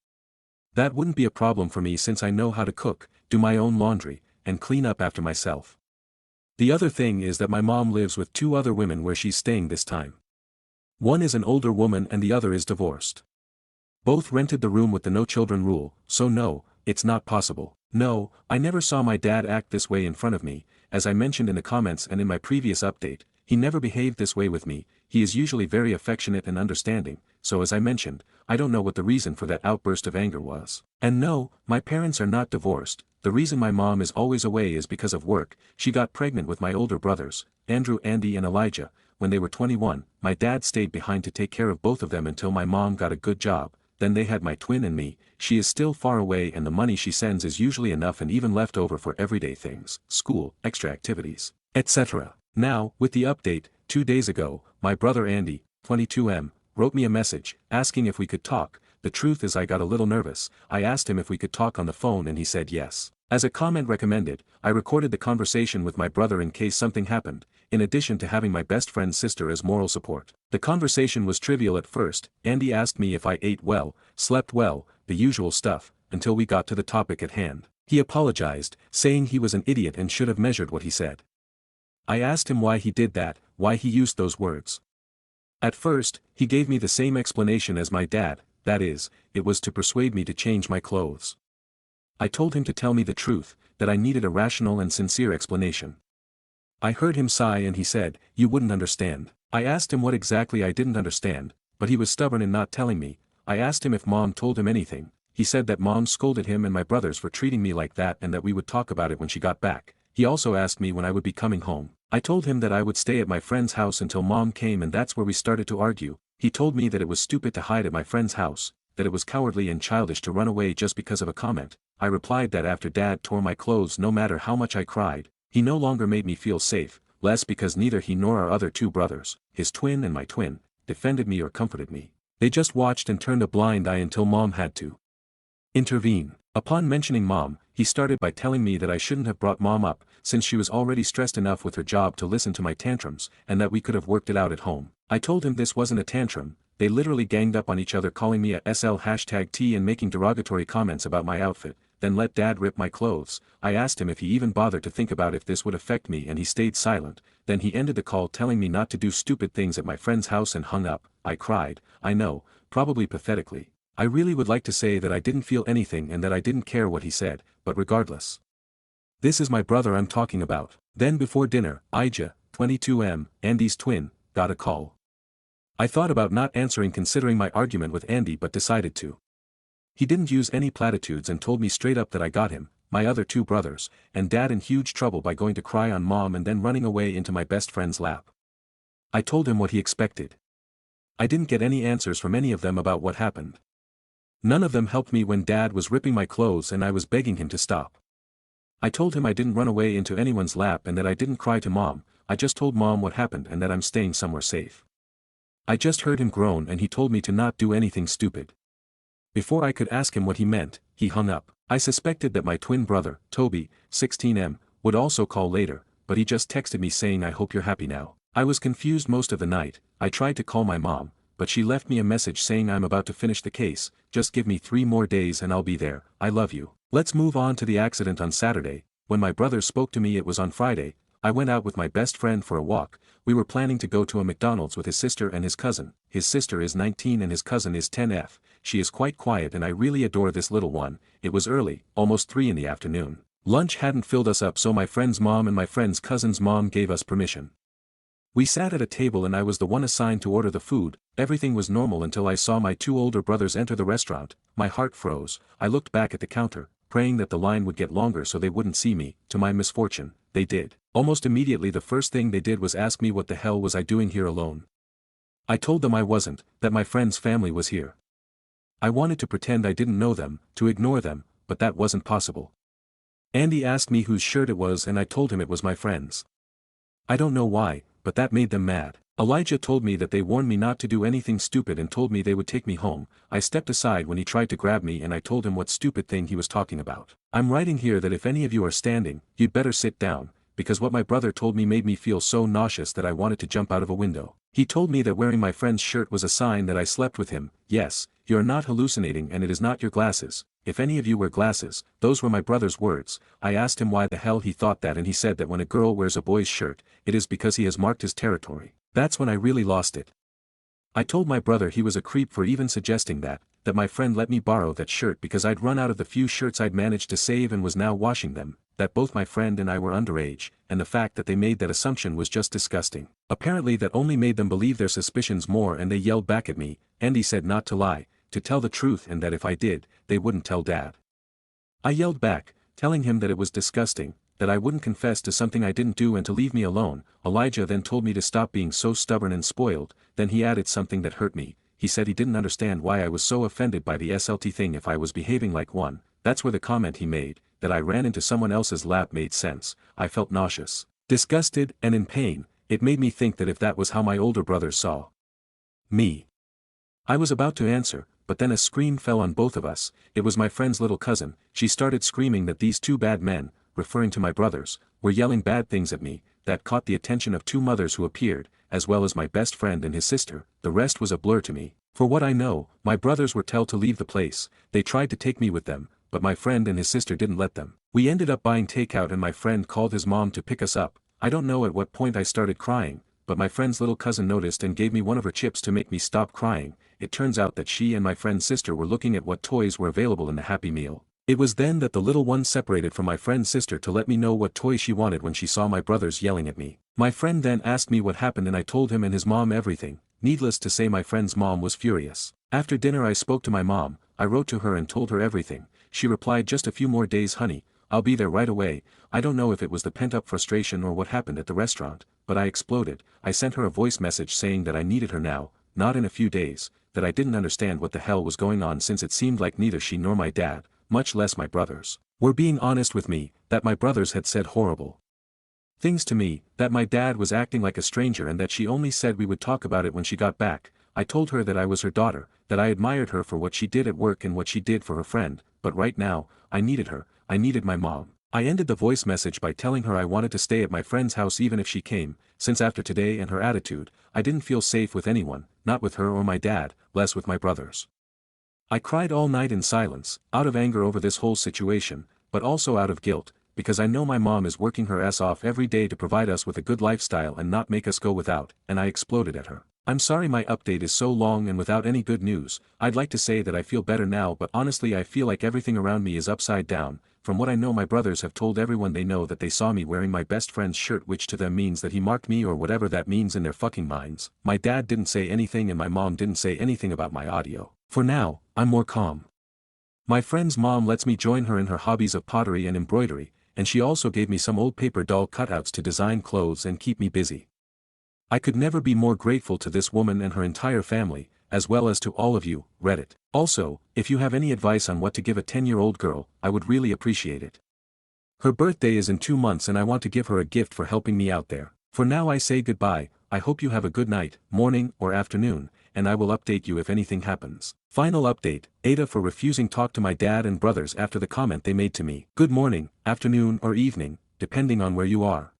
That wouldn't be a problem for me since I know how to cook, do my own laundry, and clean up after myself. The other thing is that my mom lives with 2 other women where she's staying this time. One is an older woman and the other is divorced. Both rented the room with the no children rule, so no, it's not possible. No, I never saw my dad act this way in front of me. As I mentioned in the comments and in my previous update, he never behaved this way with me. He is usually very affectionate and understanding, so as I mentioned, I don't know what the reason for that outburst of anger was. And no, my parents are not divorced. The reason my mom is always away is because of work. She got pregnant with my older brothers, Andrew, Andy and Elijah, when they were 21. My dad stayed behind to take care of both of them until my mom got a good job. Then they had my twin and me. She is still far away and the money she sends is usually enough and even left over for everyday things, school, extra activities, etc. Now, with the update, 2 days ago, my brother Andy, 22M, wrote me a message, asking if we could talk. The truth is I got a little nervous. I asked him if we could talk on the phone and he said yes. As a comment recommended, I recorded the conversation with my brother in case something happened, in addition to having my best friend's sister as moral support. The conversation was trivial at first. Andy asked me if I ate well, slept well, the usual stuff, until we got to the topic at hand. He apologized, saying he was an idiot and should have measured what he said. I asked him why he did that, why he used those words. At first, he gave me the same explanation as my dad, that is, it was to persuade me to change my clothes. I told him to tell me the truth, that I needed a rational and sincere explanation. I heard him sigh and he said, "You wouldn't understand." I asked him what exactly I didn't understand, but he was stubborn in not telling me. I asked him if Mom told him anything. He said that Mom scolded him and my brothers for treating me like that and that we would talk about it when she got back. He also asked me when I would be coming home. I told him that I would stay at my friend's house until Mom came, and that's where we started to argue. He told me that it was stupid to hide at my friend's house, that it was cowardly and childish to run away just because of a comment. I replied that after Dad tore my clothes, no matter how much I cried, he no longer made me feel safe, less because neither he nor our other two brothers, his twin and my twin, defended me or comforted me. They just watched and turned a blind eye until Mom had to intervene. Upon mentioning Mom, he started by telling me that I shouldn't have brought Mom up, since she was already stressed enough with her job to listen to my tantrums, and that we could have worked it out at home. I told him this wasn't a tantrum. They literally ganged up on each other, calling me a SL#T and making derogatory comments about my outfit, then let Dad rip my clothes. I asked him if he even bothered to think about if this would affect me, and he stayed silent. Then he ended the call telling me not to do stupid things at my friend's house and hung up. I cried, I know, probably pathetically. I really would like to say that I didn't feel anything and that I didn't care what he said, but regardless. This is my brother I'm talking about. Then before dinner, Aita, 22M, Andy's twin, got a call. I thought about not answering considering my argument with Andy, but decided to. He didn't use any platitudes and told me straight up that I got him, my other two brothers, and Dad in huge trouble by going to cry on Mom and then running away into my best friend's lap. I told him what he expected. I didn't get any answers from any of them about what happened. None of them helped me when Dad was ripping my clothes and I was begging him to stop. I told him I didn't run away into anyone's lap and that I didn't cry to Mom. I just told Mom what happened and that I'm staying somewhere safe. I just heard him groan and he told me to not do anything stupid. Before I could ask him what he meant, he hung up. I suspected that my twin brother, Toby, 16M, would also call later, but he just texted me saying I hope you're happy now. I was confused most of the night. I tried to call my mom, but she left me a message saying I'm about to finish the case, just give me 3 more days and I'll be there, I love you. Let's move on to the accident on Saturday. When my brother spoke to me it was on Friday. I went out with my best friend for a walk. We were planning to go to a McDonald's with his sister and his cousin. His sister is 19 and his cousin is 10F. She is quite quiet and I really adore this little one. It was early, almost 3 in the afternoon. Lunch hadn't filled us up, so my friend's mom and my friend's cousin's mom gave us permission. We sat at a table and I was the one assigned to order the food. Everything was normal until I saw my 2 older brothers enter the restaurant. My heart froze. I looked back at the counter, praying that the line would get longer so they wouldn't see me. To my misfortune, they did. Almost immediately the first thing they did was ask me what the hell was I doing here alone. I told them I wasn't, that my friend's family was here. I wanted to pretend I didn't know them, to ignore them, but that wasn't possible. Andy asked me whose shirt it was and I told him it was my friend's. I don't know why, but that made them mad. Elijah told me that they warned me not to do anything stupid and told me they would take me home. I stepped aside when he tried to grab me and I told him what stupid thing he was talking about. I'm writing here that if any of you are standing, you'd better sit down, because what my brother told me made me feel so nauseous that I wanted to jump out of a window. He told me that wearing my friend's shirt was a sign that I slept with him. Yes, you're not hallucinating and it is not your glasses. If any of you wear glasses, those were my brother's words. I asked him why the hell he thought that and he said that when a girl wears a boy's shirt, it is because he has marked his territory. That's when I really lost it. I told my brother he was a creep for even suggesting that my friend let me borrow that shirt because I'd run out of the few shirts I'd managed to save and was now washing them, that both my friend and I were underage, and the fact that they made that assumption was just disgusting. Apparently that only made them believe their suspicions more and they yelled back at me. Andy said not to lie, to tell the truth, and that if I did, they wouldn't tell Dad. I yelled back, telling him that it was disgusting, that I wouldn't confess to something I didn't do and to leave me alone. Elijah then told me to stop being so stubborn and spoiled. Then he added something that hurt me. He said he didn't understand why I was so offended by the SLT thing if I was behaving like one. That's where the comment he made, that I ran into someone else's lap, made sense. I felt nauseous, disgusted, and in pain. It made me think that if that was how my older brothers saw me. I was about to answer, but then a scream fell on both of us. It was my friend's little cousin. She started screaming that these two bad men, referring to my brothers, were yelling bad things at me. That caught the attention of two mothers who appeared, as well as my best friend and his sister. The rest was a blur to me. For what I know, my brothers were told to leave the place. They tried to take me with them, but my friend and his sister didn't let them. We ended up buying takeout and my friend called his mom to pick us up. I don't know at what point I started crying, but my friend's little cousin noticed and gave me one of her chips to make me stop crying. It turns out that she and my friend's sister were looking at what toys were available in the Happy Meal. It was then that the little one separated from my friend's sister to let me know what toy she wanted when she saw my brothers yelling at me. My friend then asked me what happened and I told him and his mom everything. Needless to say, my friend's mom was furious. After dinner I spoke to my mom. I wrote to her and told her everything. She replied, "Just a few more days, honey. I'll be there right away." I don't know if it was the pent-up frustration or what happened at the restaurant, but I exploded. I sent her a voice message saying that I needed her now, not in a few days, that I didn't understand what the hell was going on since it seemed like neither she nor my dad, much less my brothers, were being honest with me, that my brothers had said horrible things to me, that my dad was acting like a stranger and that she only said we would talk about it when she got back. I told her that I was her daughter, that I admired her for what she did at work and what she did for her friend, but right now, I needed her, I needed my mom. I ended the voice message by telling her I wanted to stay at my friend's house even if she came, since after today and her attitude, I didn't feel safe with anyone, not with her or my dad, less with my brothers. I cried all night in silence, out of anger over this whole situation, but also out of guilt, because I know my mom is working her ass off every day to provide us with a good lifestyle and not make us go without, and I exploded at her. I'm sorry my update is so long and without any good news. I'd like to say that I feel better now, but honestly I feel like everything around me is upside down. From what I know, my brothers have told everyone they know that they saw me wearing my best friend's shirt, which to them means that he marked me or whatever that means in their fucking minds. My dad didn't say anything and my mom didn't say anything about my audio. For now, I'm more calm. My friend's mom lets me join her in her hobbies of pottery and embroidery, and she also gave me some old paper doll cutouts to design clothes and keep me busy. I could never be more grateful to this woman and her entire family, as well as to all of you, Reddit. Also, if you have any advice on what to give a 10-year-old girl, I would really appreciate it. Her birthday is in 2 months and I want to give her a gift for helping me out there. For now I say goodbye. I hope you have a good night, morning, or afternoon, and I will update you if anything happens. Final update, Aita for refusing talk to my dad and brothers after the comment they made to me. Good morning, afternoon or evening, depending on where you are.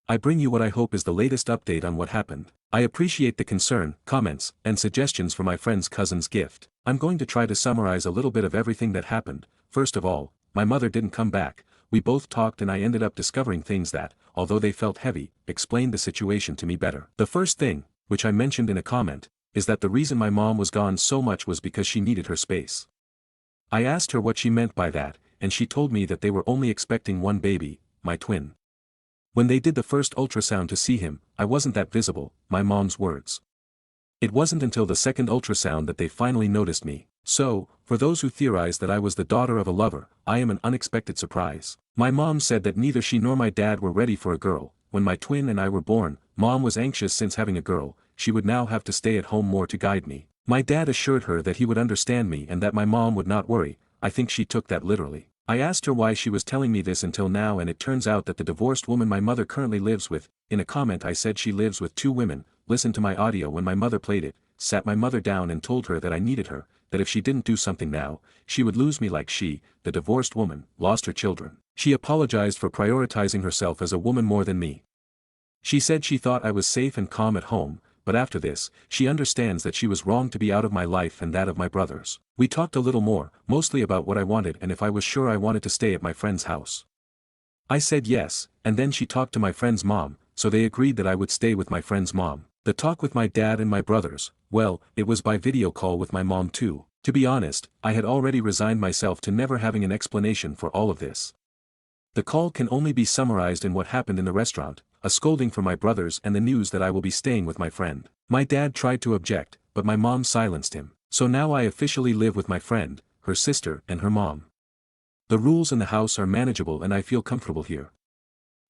I bring you what I hope is the latest update on what happened. I appreciate the concern, comments, and suggestions for my friend's cousin's gift. I'm going to try to summarize a little bit of everything that happened. First of all, my mother didn't come back. We both talked and I ended up discovering things that, although they felt heavy, explained the situation to me better. The first thing, which I mentioned in a comment, is that the reason my mom was gone so much was because she needed her space. I asked her what she meant by that, and she told me that they were only expecting one baby, my twin. When they did the first ultrasound to see him, I wasn't that visible, my mom's words. It wasn't until the second ultrasound that they finally noticed me. So, for those who theorize that I was the daughter of a lover, I am an unexpected surprise. My mom said that neither she nor my dad were ready for a girl. When my twin and I were born, mom was anxious since having a girl, she would now have to stay at home more to guide me. My dad assured her that he would understand me and that my mom would not worry. I think she took that literally. I asked her why she was telling me this until now, and it turns out that the divorced woman my mother currently lives with. In a comment I said she lives with 2 women, listened to my audio when my mother played it, sat my mother down and told her that I needed her, that if she didn't do something now, she would lose me like she, the divorced woman, lost her children. She apologized for prioritizing herself as a woman more than me. She said she thought I was safe and calm at home, but after this, she understands that she was wrong to be out of my life and that of my brothers. We talked a little more, mostly about what I wanted and if I was sure I wanted to stay at my friend's house. I said yes, and then she talked to my friend's mom, so they agreed that I would stay with my friend's mom. The talk with my dad and my brothers, well, it was by video call with my mom too. To be honest, I had already resigned myself to never having an explanation for all of this. The call can only be summarized in what happened in the restaurant, a scolding from my brothers and the news that I will be staying with my friend. My dad tried to object, but my mom silenced him. So now I officially live with my friend, her sister and her mom. The rules in the house are manageable and I feel comfortable here.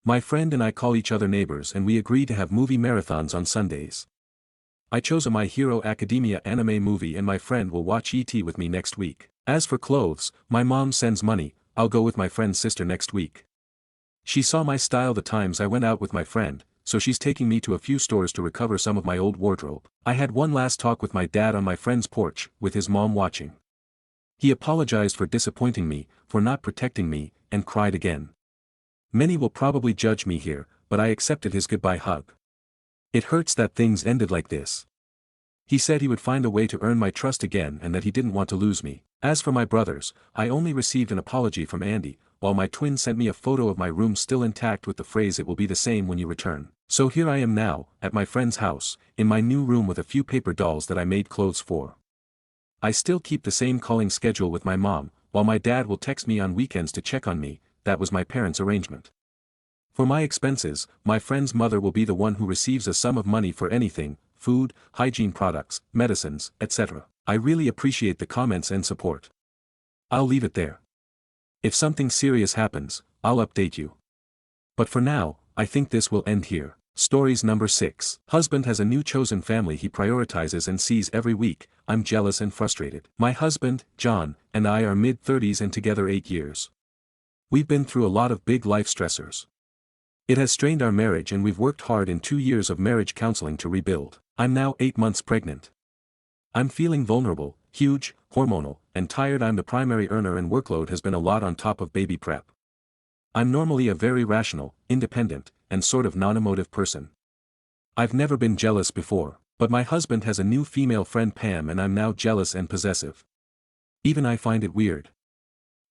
My friend and I call each other neighbors and we agree to have movie marathons on Sundays. I chose a My Hero Academia anime movie and my friend will watch ET with me next week. As for clothes, my mom sends money. I'll go with my friend's sister next week. She saw my style the times I went out with my friend, so she's taking me to a few stores to recover some of my old wardrobe. I had one last talk with my dad on my friend's porch, with his mom watching. He apologized for disappointing me, for not protecting me, and cried again. Many will probably judge me here, but I accepted his goodbye hug. It hurts that things ended like this. He said he would find a way to earn my trust again and that he didn't want to lose me. As for my brothers, I only received an apology from Andy, while my twin sent me a photo of my room still intact with the phrase "it will be the same when you return." So here I am now, at my friend's house, in my new room with a few paper dolls that I made clothes for. I still keep the same calling schedule with my mom, while my dad will text me on weekends to check on me. That was my parents' arrangement. For my expenses, my friend's mother will be the one who receives a sum of money for anything: food, hygiene products, medicines, etc. I really appreciate the comments and support. I'll leave it there. If something serious happens, I'll update you. But for now, I think this will end here. Stories number 6. Husband has a new chosen family he prioritizes and sees every week. I'm jealous and frustrated. My husband, John, and I are mid-30s and together 8 years. We've been through a lot of big life stressors. It has strained our marriage and we've worked hard in 2 years of marriage counseling to rebuild. I'm now 8 months pregnant. I'm feeling vulnerable, huge, hormonal, and tired. I'm the primary earner and workload has been a lot on top of baby prep. I'm normally a very rational, independent, and sort of non-emotive person. I've never been jealous before, but my husband has a new female friend Pam and I'm now jealous and possessive. Even I find it weird.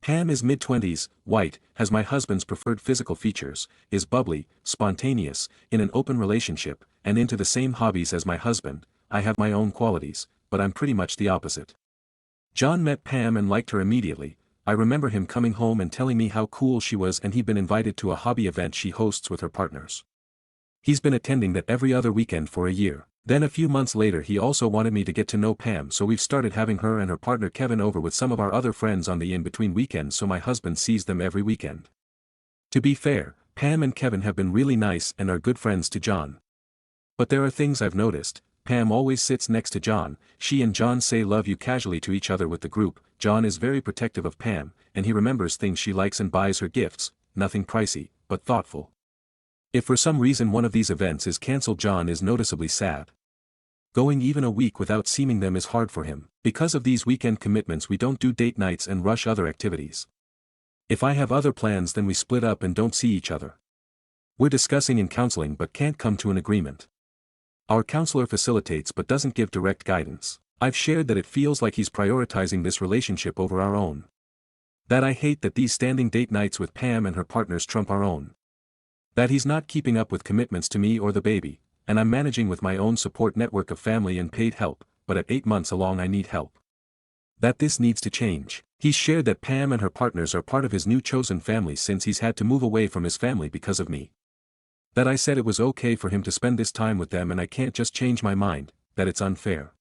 Pam is mid-20s, white, has my husband's preferred physical features, is bubbly, spontaneous, in an open relationship, and into the same hobbies as my husband. I have my own qualities, but I'm pretty much the opposite. John met Pam and liked her immediately. I remember him coming home and telling me how cool she was and he'd been invited to a hobby event she hosts with her partners. He's been attending that every other weekend for a year. Then a few months later he also wanted me to get to know Pam, so we've started having her and her partner Kevin over with some of our other friends on the in-between weekends so my husband sees them every weekend. To be fair, Pam and Kevin have been really nice and are good friends to John. But there are things I've noticed. Pam always sits next to John, she and John say love you casually to each other with the group. John is very protective of Pam, and he remembers things she likes and buys her gifts, nothing pricey, but thoughtful. If for some reason one of these events is cancelled, John is noticeably sad. Going even a week without seeing them is hard for him. Because of these weekend commitments we don't do date nights and rush other activities. If I have other plans then we split up and don't see each other. We're discussing in counseling but can't come to an agreement. Our counselor facilitates but doesn't give direct guidance. I've shared that it feels like he's prioritizing this relationship over our own. That I hate that these standing date nights with Pam and her partners trump our own. That he's not keeping up with commitments to me or the baby, and I'm managing with my own support network of family and paid help, but at 8 months along I need help. That this needs to change. He's shared that Pam and her partners are part of his new chosen family since he's had to move away from his family because of me. That I said it was okay for him to spend this time with them and I can't just change my mind, that it's unfair.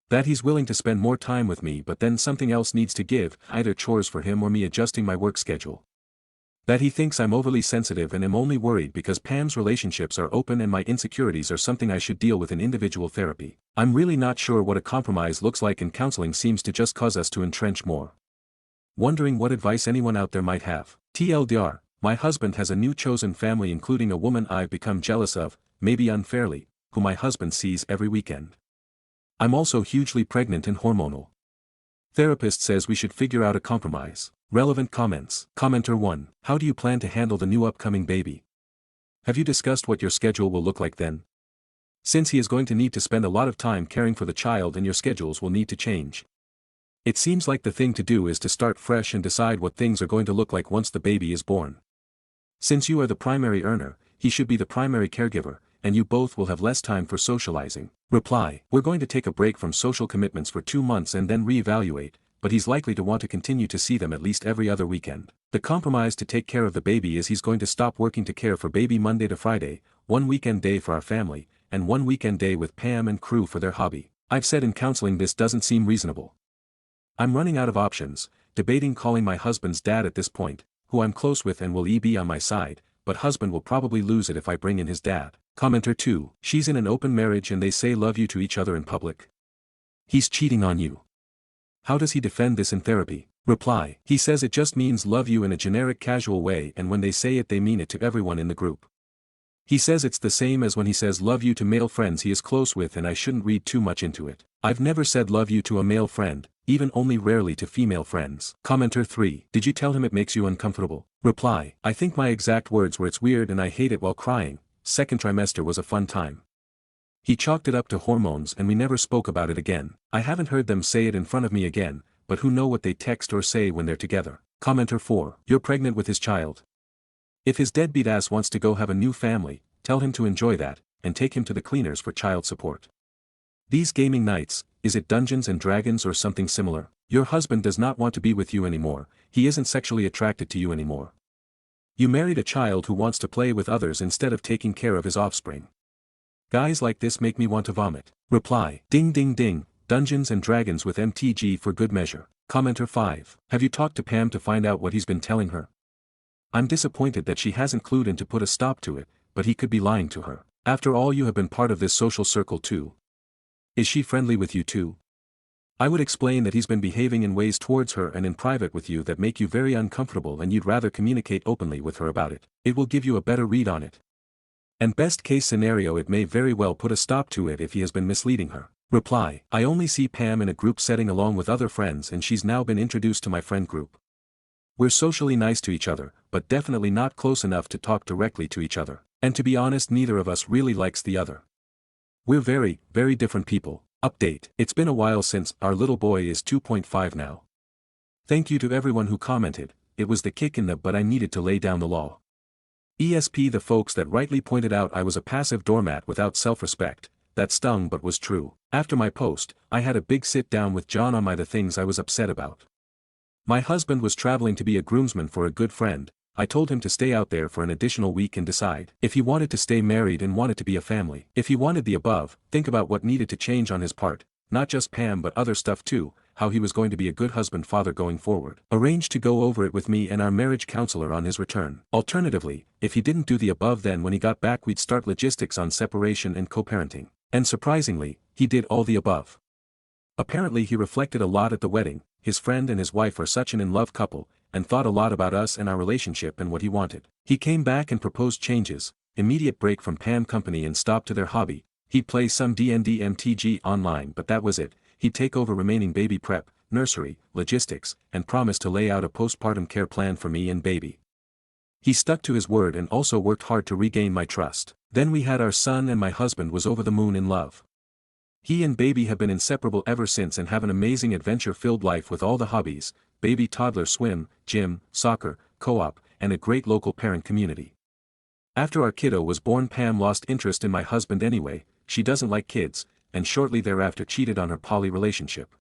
That he's willing to spend more time with me but then something else needs to give, either chores for him or me adjusting my work schedule. That he thinks I'm overly sensitive and am only worried because Pam's relationships are open and my insecurities are something I should deal with in individual therapy. I'm really not sure what a compromise looks like, and counseling seems to just cause us to entrench more. Wondering what advice anyone out there might have. TLDR, my husband has a new chosen family including a woman I've become jealous of, maybe unfairly, who my husband sees every weekend. I'm also hugely pregnant and hormonal. Therapist says we should figure out a compromise. Relevant comments. Commenter 1. How do you plan to handle the new upcoming baby? Have you discussed what your schedule will look like then? Since he is going to need to spend a lot of time caring for the child and your schedules will need to change. It seems like the thing to do is to start fresh and decide what things are going to look like once the baby is born. Since you are the primary earner, he should be the primary caregiver, and you both will have less time for socializing. Reply. We're going to take a break from social commitments for 2 months and then reevaluate, but he's likely to want to continue to see them at least every other weekend. The compromise to take care of the baby is he's going to stop working to care for baby Monday to Friday, 1 weekend day for our family, and 1 weekend day with Pam and crew for their hobby. I've said in counseling this doesn't seem reasonable. I'm running out of options, debating calling my husband's dad at this point, who I'm close with and will be on my side, but husband will probably lose it if I bring in his dad. Commenter 2. She's in an open marriage and they say love you to each other in public. He's cheating on you. How does he defend this in therapy? Reply. He says it just means love you in a generic casual way and when they say it they mean it to everyone in the group. He says it's the same as when he says love you to male friends he is close with, and I shouldn't read too much into it. I've never said love you to a male friend, even only rarely to female friends. Commenter 3. Did you tell him it makes you uncomfortable? Reply. I think my exact words were it's weird and I hate it while crying. Second trimester was a fun time. He chalked it up to hormones and we never spoke about it again. I haven't heard them say it in front of me again, but who know what they text or say when they're together. Commenter 4. You're pregnant with his child. If his deadbeat ass wants to go have a new family, tell him to enjoy that, and take him to the cleaners for child support. These gaming nights, is it Dungeons and Dragons or something similar? Your husband does not want to be with you anymore, he isn't sexually attracted to you anymore. You married a child who wants to play with others instead of taking care of his offspring. Guys like this make me want to vomit. Reply. Ding ding ding, Dungeons and Dragons with MTG for good measure. Commenter 5. Have you talked to Pam to find out what he's been telling her? I'm disappointed that she hasn't clued in to put a stop to it, but he could be lying to her. After all, you have been part of this social circle too. Is she friendly with you too? I would explain that he's been behaving in ways towards her and in private with you that make you very uncomfortable and you'd rather communicate openly with her about it. It will give you a better read on it. And best case scenario, it may very well put a stop to it if he has been misleading her. Reply. I only see Pam in a group setting along with other friends and she's now been introduced to my friend group. We're socially nice to each other, but definitely not close enough to talk directly to each other. And to be honest, neither of us really likes the other. We're very, very different people. Update. It's been a while since our little boy is 2.5 now. Thank you to everyone who commented. It was the kick in the butt I needed to lay down the law. ESP, the folks that rightly pointed out I was a passive doormat without self-respect. That stung but was true. After my post, I had a big sit down with John on the things I was upset about. My husband was traveling to be a groomsman for a good friend. I told him to stay out there for an additional week and decide if he wanted to stay married and wanted to be a family. If he wanted the above, think about what needed to change on his part, not just Pam but other stuff too, how he was going to be a good husband father going forward. Arrange to go over it with me and our marriage counselor on his return. Alternatively, if he didn't do the above, then when he got back we'd start logistics on separation and co-parenting. And surprisingly, he did all the above. Apparently he reflected a lot at the wedding. His friend and his wife are such an in-love couple, and thought a lot about us and our relationship and what he wanted. He came back and proposed changes, immediate break from Pam company and stop to their hobby. He'd play some D&D MTG online, but that was it. He'd take over remaining baby prep, nursery, logistics, and promise to lay out a postpartum care plan for me and baby. He stuck to his word and also worked hard to regain my trust. Then we had our son and my husband was over the moon in love. He and baby have been inseparable ever since and have an amazing adventure-filled life with all the hobbies, baby toddler swim, gym, soccer, co-op, and a great local parent community. After our kiddo was born, Pam lost interest in my husband anyway. She doesn't like kids, and shortly thereafter cheated on her poly relationship.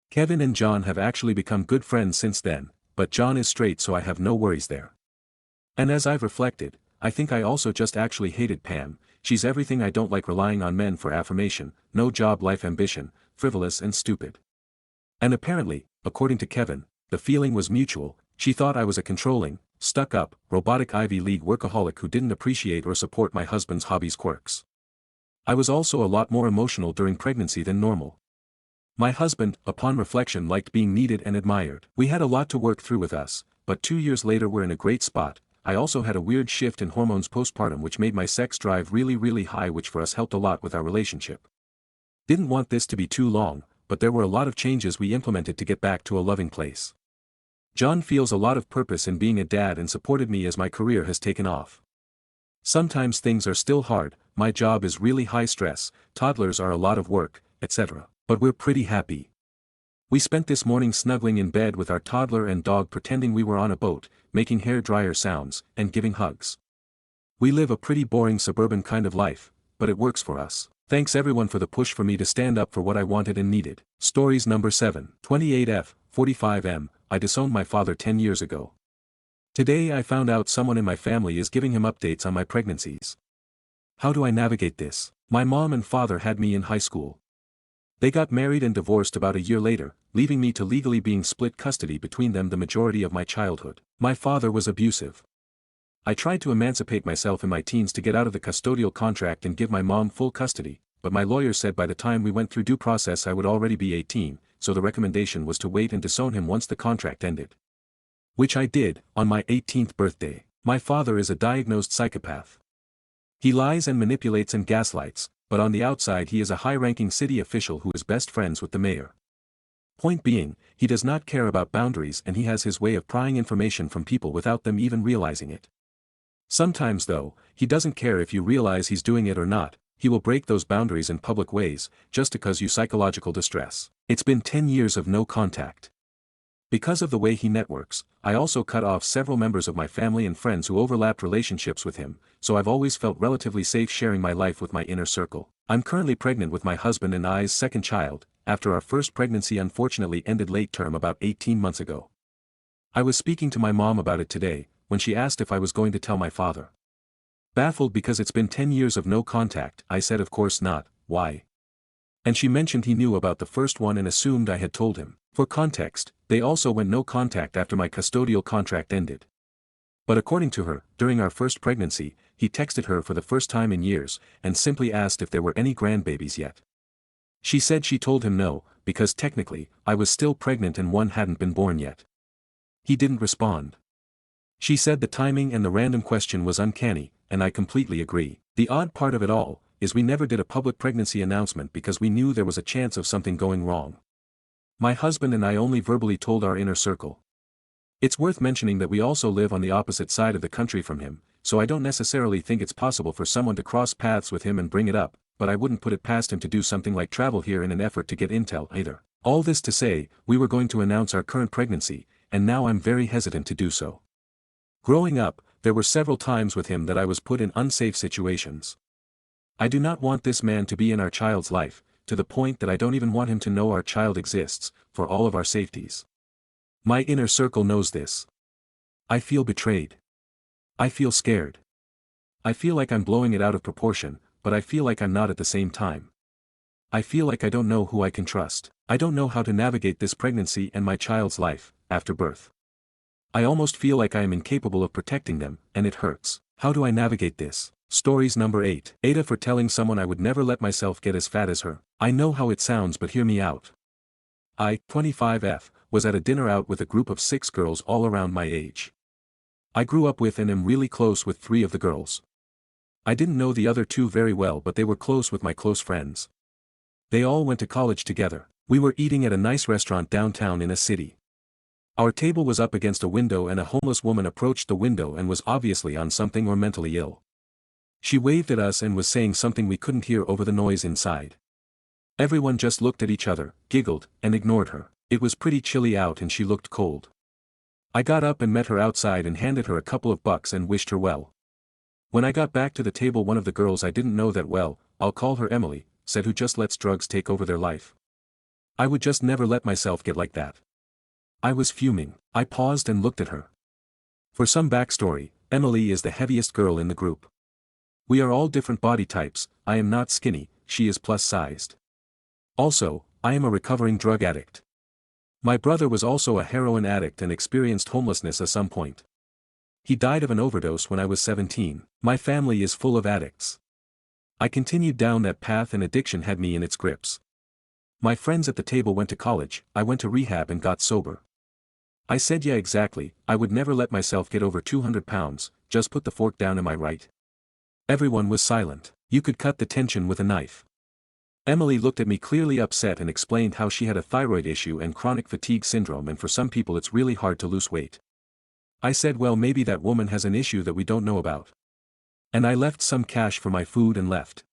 Kevin and John have actually become good friends since then, but John is straight so I have no worries there. And as I've reflected, I think I also just actually hated Pam. She's everything I don't like, relying on men for affirmation, no job life ambition, frivolous and stupid. And apparently, according to Kevin, the feeling was mutual. She thought I was a controlling, stuck-up, robotic Ivy League workaholic who didn't appreciate or support my husband's hobbies quirks. I was also a lot more emotional during pregnancy than normal. My husband, upon reflection, liked being needed and admired. We had a lot to work through with us, but 2 years later we're in a great spot. I also had a weird shift in hormones postpartum which made my sex drive really high, which for us helped a lot with our relationship. Didn't want this to be too long, but there were a lot of changes we implemented to get back to a loving place. John feels a lot of purpose in being a dad and supported me as my career has taken off. Sometimes things are still hard, my job is really high stress, toddlers are a lot of work, etc. But we're pretty happy. We spent this morning snuggling in bed with our toddler and dog, pretending we were on a boat, making hair dryer sounds, and giving hugs. We live a pretty boring suburban kind of life, but it works for us. Thanks everyone for the push for me to stand up for what I wanted and needed. Stories number 7. 28F, 45M, I disowned my father 10 years ago. Today I found out someone in my family is giving him updates on my pregnancies. How do I navigate this? My mom and father had me in high school. They got married and divorced about a year later, leaving me to legally being split custody between them the majority of my childhood. My father was abusive. I tried to emancipate myself in my teens to get out of the custodial contract and give my mom full custody, but my lawyer said by the time we went through due process I would already be 18, so the recommendation was to wait and disown him once the contract ended. Which I did, on my 18th birthday. My father is a diagnosed psychopath. He lies and manipulates and gaslights, but on the outside he is a high-ranking city official who is best friends with the mayor. Point being, he does not care about boundaries and he has his way of prying information from people without them even realizing it. Sometimes though, he doesn't care if you realize he's doing it or not, he will break those boundaries in public ways, just to cause you psychological distress. It's been 10 years of no contact. Because of the way he networks, I also cut off several members of my family and friends who overlapped relationships with him, so I've always felt relatively safe sharing my life with my inner circle. I'm currently pregnant with my husband and I's second child, after our first pregnancy unfortunately ended late term about 18 months ago. I was speaking to my mom about it today, when she asked if I was going to tell my father. Baffled because it's been 10 years of no contact, I said of course not. Why? And she mentioned he knew about the first one and assumed I had told him. For context, they also went no contact after my custodial contract ended. But according to her, during our first pregnancy, he texted her for the first time in years, and simply asked if there were any grandbabies yet. She said she told him no, because technically, I was still pregnant and one hadn't been born yet. He didn't respond. She said the timing and the random question was uncanny, and I completely agree. The odd part of it all, is we never did a public pregnancy announcement because we knew there was a chance of something going wrong. My husband and I only verbally told our inner circle. It's worth mentioning that we also live on the opposite side of the country from him, so I don't necessarily think it's possible for someone to cross paths with him and bring it up, but I wouldn't put it past him to do something like travel here in an effort to get intel either. All this to say, we were going to announce our current pregnancy, and now I'm very hesitant to do so. Growing up, there were several times with him that I was put in unsafe situations. I do not want this man to be in our child's life, to the point that I don't even want him to know our child exists, for all of our safeties. My inner circle knows this. I feel betrayed. I feel scared. I feel like I'm blowing it out of proportion, but I feel like I'm not at the same time. I feel like I don't know who I can trust. I don't know how to navigate this pregnancy and my child's life, after birth. I almost feel like I am incapable of protecting them, and it hurts. How do I navigate this? Stories number 8. Aita for telling someone I would never let myself get as fat as her. I know how it sounds but hear me out. I, 25F, was at a dinner out with a group of 6 girls all around my age. I grew up with and am really close with 3 of the girls. I didn't know the other 2 very well but they were close with my close friends. They all went to college together. We were eating at a nice restaurant downtown in a city. Our table was up against a window and a homeless woman approached the window and was obviously on something or mentally ill. She waved at us and was saying something we couldn't hear over the noise inside. Everyone just looked at each other, giggled, and ignored her. It was pretty chilly out and she looked cold. I got up and met her outside and handed her a couple of bucks and wished her well. When I got back to the table one of the girls I didn't know that well, I'll call her Emily, said who just lets drugs take over their life. I would just never let myself get like that. I was fuming. I paused and looked at her. For some backstory, Emily is the heaviest girl in the group. We are all different body types, I am not skinny, she is plus-sized. Also, I am a recovering drug addict. My brother was also a heroin addict and experienced homelessness at some point. He died of an overdose when I was 17. My family is full of addicts. I continued down that path and addiction had me in its grips. My friends at the table went to college, I went to rehab and got sober. I said yeah exactly, I would never let myself get over 200 pounds, just put the fork down, am I right? Everyone was silent. You could cut the tension with a knife. Emily looked at me clearly upset and explained how she had a thyroid issue and chronic fatigue syndrome and for some people it's really hard to lose weight. I said well maybe that woman has an issue that we don't know about. And I left some cash for my food and left.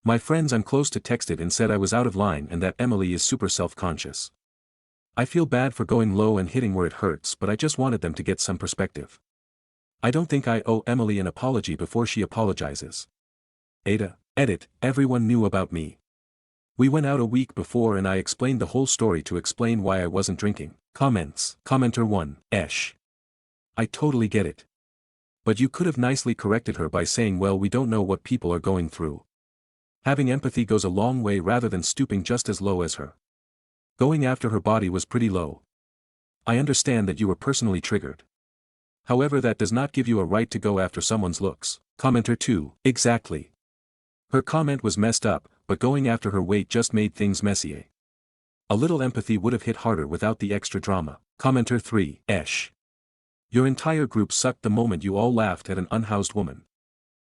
My friends I'm close to texted and said I was out of line and that Emily is super self-conscious. I feel bad for going low and hitting where it hurts but I just wanted them to get some perspective. I don't think I owe Emily an apology before she apologizes. Aita, edit, everyone knew about me. We went out a week before and I explained the whole story to explain why I wasn't drinking. Comments. Commenter 1, Esh. I totally get it. But you could have nicely corrected her by saying well we don't know what people are going through. Having empathy goes a long way rather than stooping just as low as her. Going after her body was pretty low. I understand that you were personally triggered. However that does not give you a right to go after someone's looks. Commenter 2, exactly. Her comment was messed up, but going after her weight just made things messier. A little empathy would have hit harder without the extra drama. Commenter 3, Esh. Your entire group sucked the moment you all laughed at an unhoused woman.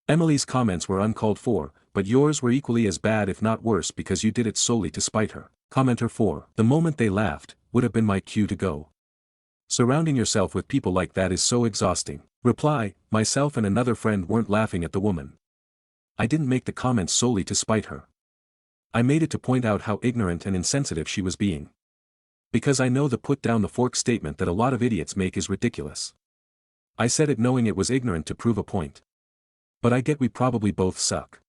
Emily's comments were uncalled for, but yours were equally as bad if not worse because you did it solely to spite her. Commenter 4. The moment they laughed, would have been my cue to go. Surrounding yourself with people like that is so exhausting. Reply, myself and another friend weren't laughing at the woman. I didn't make the comments solely to spite her. I made it to point out how ignorant and insensitive she was being. Because I know the put down the fork statement that a lot of idiots make is ridiculous. I said it knowing it was ignorant to prove a point. But I get we probably both suck.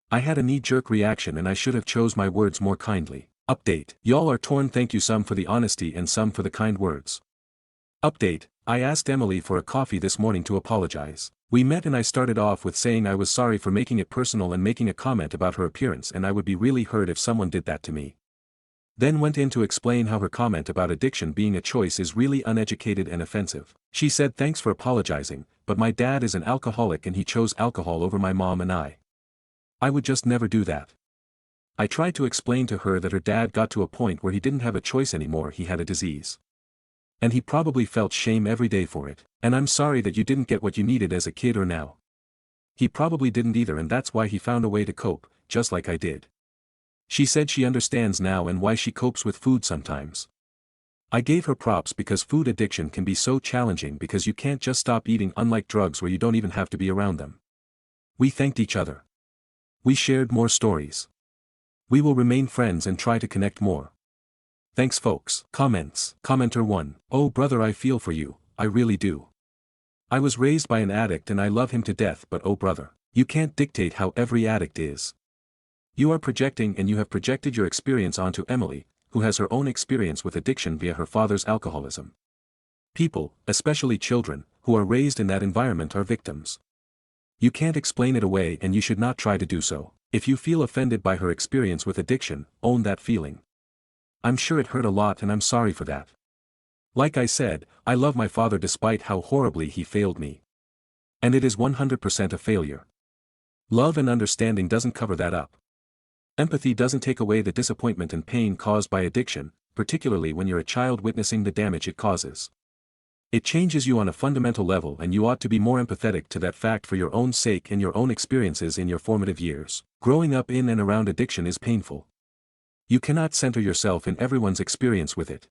I had a knee-jerk reaction and I should have chose my words more kindly. Update. Y'all are torn. Thank you some for the honesty and some for the kind words. Update. I asked Emily for a coffee this morning to apologize. We met and I started off with saying I was sorry for making it personal and making a comment about her appearance and I would be really hurt if someone did that to me. Then went in to explain how her comment about addiction being a choice is really uneducated and offensive. She said thanks for apologizing, but my dad is an alcoholic and he chose alcohol over my mom and I. I would just never do that. I tried to explain to her that her dad got to a point where he didn't have a choice anymore, he had a disease. And he probably felt shame every day for it. And I'm sorry that you didn't get what you needed as a kid or now. He probably didn't either and that's why he found a way to cope, just like I did. She said she understands now and why she copes with food sometimes. I gave her props because food addiction can be so challenging because you can't just stop eating, unlike drugs where you don't even have to be around them. We thanked each other. We shared more stories. We will remain friends and try to connect more. Thanks folks. Comments. Commenter 1. Oh brother, I feel for you, I really do. I was raised by an addict and I love him to death, but oh brother, you can't dictate how every addict is. You are projecting and you have projected your experience onto Emily, who has her own experience with addiction via her father's alcoholism. People, especially children, who are raised in that environment are victims. You can't explain it away and you should not try to do so. If you feel offended by her experience with addiction, own that feeling. I'm sure it hurt a lot and I'm sorry for that. Like I said, I love my father despite how horribly he failed me. And it is 100% a failure. Love and understanding doesn't cover that up. Empathy doesn't take away the disappointment and pain caused by addiction, particularly when you're a child witnessing the damage it causes. It changes you on a fundamental level and you ought to be more empathetic to that fact for your own sake and your own experiences in your formative years. Growing up in and around addiction is painful. You cannot center yourself in everyone's experience with it.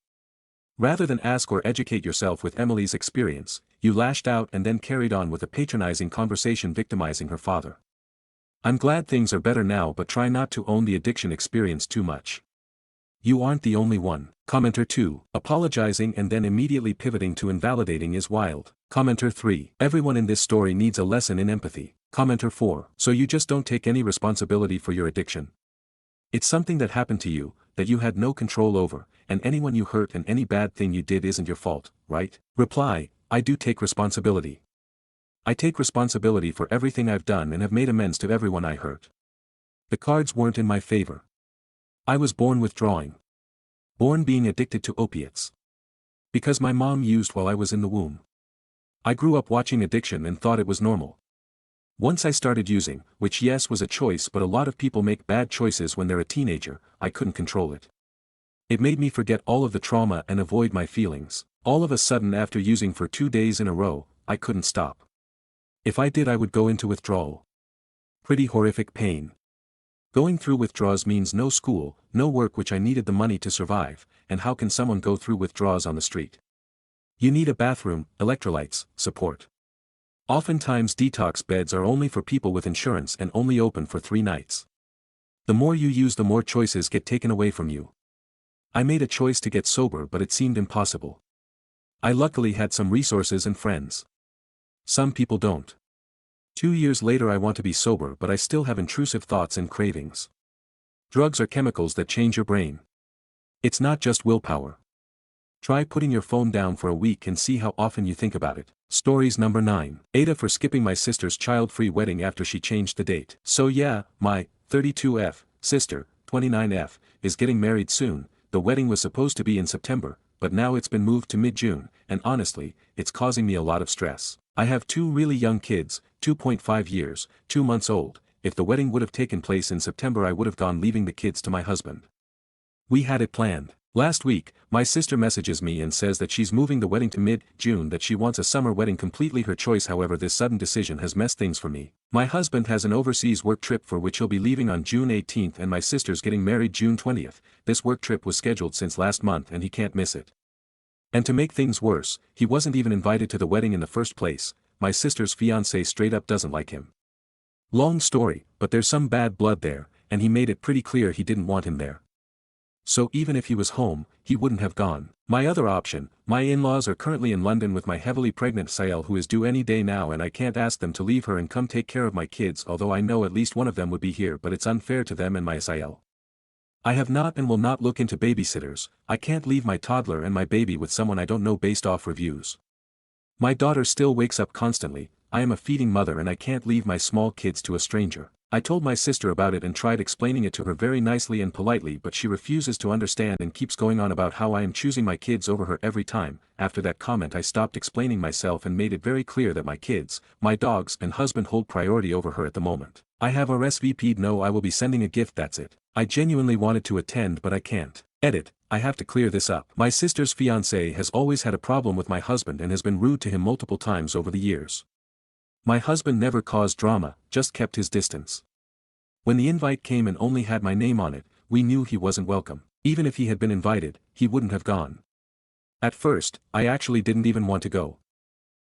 Rather than ask or educate yourself with Emily's experience, you lashed out and then carried on with a patronizing conversation victimizing her father. I'm glad things are better now, but try not to own the addiction experience too much. You aren't the only one. Commenter 2. Apologizing and then immediately pivoting to invalidating is wild. Commenter 3. Everyone in this story needs a lesson in empathy. Commenter 4. So you just don't take any responsibility for your addiction? It's something that happened to you, that you had no control over, and anyone you hurt and any bad thing you did isn't your fault, right? Reply, I do take responsibility. I take responsibility for everything I've done and have made amends to everyone I hurt. The cards weren't in my favor. I was born withdrawing. Born being addicted to opiates. Because my mom used while I was in the womb. I grew up watching addiction and thought it was normal. Once I started using, which yes was a choice, but a lot of people make bad choices when they're a teenager, I couldn't control it. It made me forget all of the trauma and avoid my feelings. All of a sudden after using for 2 days in a row, I couldn't stop. If I did I would go into withdrawal. Pretty horrific pain. Going through withdrawals means no school, no work, which I needed the money to survive, and how can someone go through withdrawals on the street? You need a bathroom, electrolytes, support. Oftentimes detox beds are only for people with insurance and only open for 3 nights. The more you use the more choices get taken away from you. I made a choice to get sober but it seemed impossible. I luckily had some resources and friends. Some people don't. 2 years later I want to be sober but I still have intrusive thoughts and cravings. Drugs are chemicals that change your brain. It's not just willpower. Try putting your phone down for a week and see how often you think about it. Stories number 9. Aita for skipping my sister's child-free wedding after she changed the date. So yeah, my 32F sister, 29F, is getting married soon. The wedding was supposed to be in September, but now it's been moved to mid-June, and honestly, it's causing me a lot of stress. I have 2 really young kids, 2.5 years, 2 months old. If the wedding would have taken place in September I would have gone leaving the kids to my husband. We had it planned. Last week, my sister messages me and says that she's moving the wedding to mid-June, that she wants a summer wedding, completely her choice. However, this sudden decision has messed things for me. My husband has an overseas work trip for which he'll be leaving on June 18th, and my sister's getting married June 20th. This work trip was scheduled since last month and he can't miss it. And to make things worse, he wasn't even invited to the wedding in the first place. My sister's fiancé straight up doesn't like him. Long story, but there's some bad blood there, and he made it pretty clear he didn't want him there. So even if he was home, he wouldn't have gone. My other option, my in-laws are currently in London with my heavily pregnant Sael, who is due any day now, and I can't ask them to leave her and come take care of my kids, although I know at least one of them would be here, but it's unfair to them and my Sael. I have not and will not look into babysitters. I can't leave my toddler and my baby with someone I don't know based off reviews. My daughter still wakes up constantly. I am a feeding mother and I can't leave my small kids to a stranger. I told my sister about it and tried explaining it to her very nicely and politely, but she refuses to understand and keeps going on about how I am choosing my kids over her every time. After that comment, I stopped explaining myself and made it very clear that my kids, my dogs and husband hold priority over her at the moment. I have RSVP'd. No, I will be sending a gift, that's it. I genuinely wanted to attend but I can't. Edit. I have to clear this up. My sister's fiancé has always had a problem with my husband and has been rude to him multiple times over the years. My husband never caused drama, just kept his distance. When the invite came and only had my name on it, we knew he wasn't welcome. Even if he had been invited, he wouldn't have gone. At first, I actually didn't even want to go.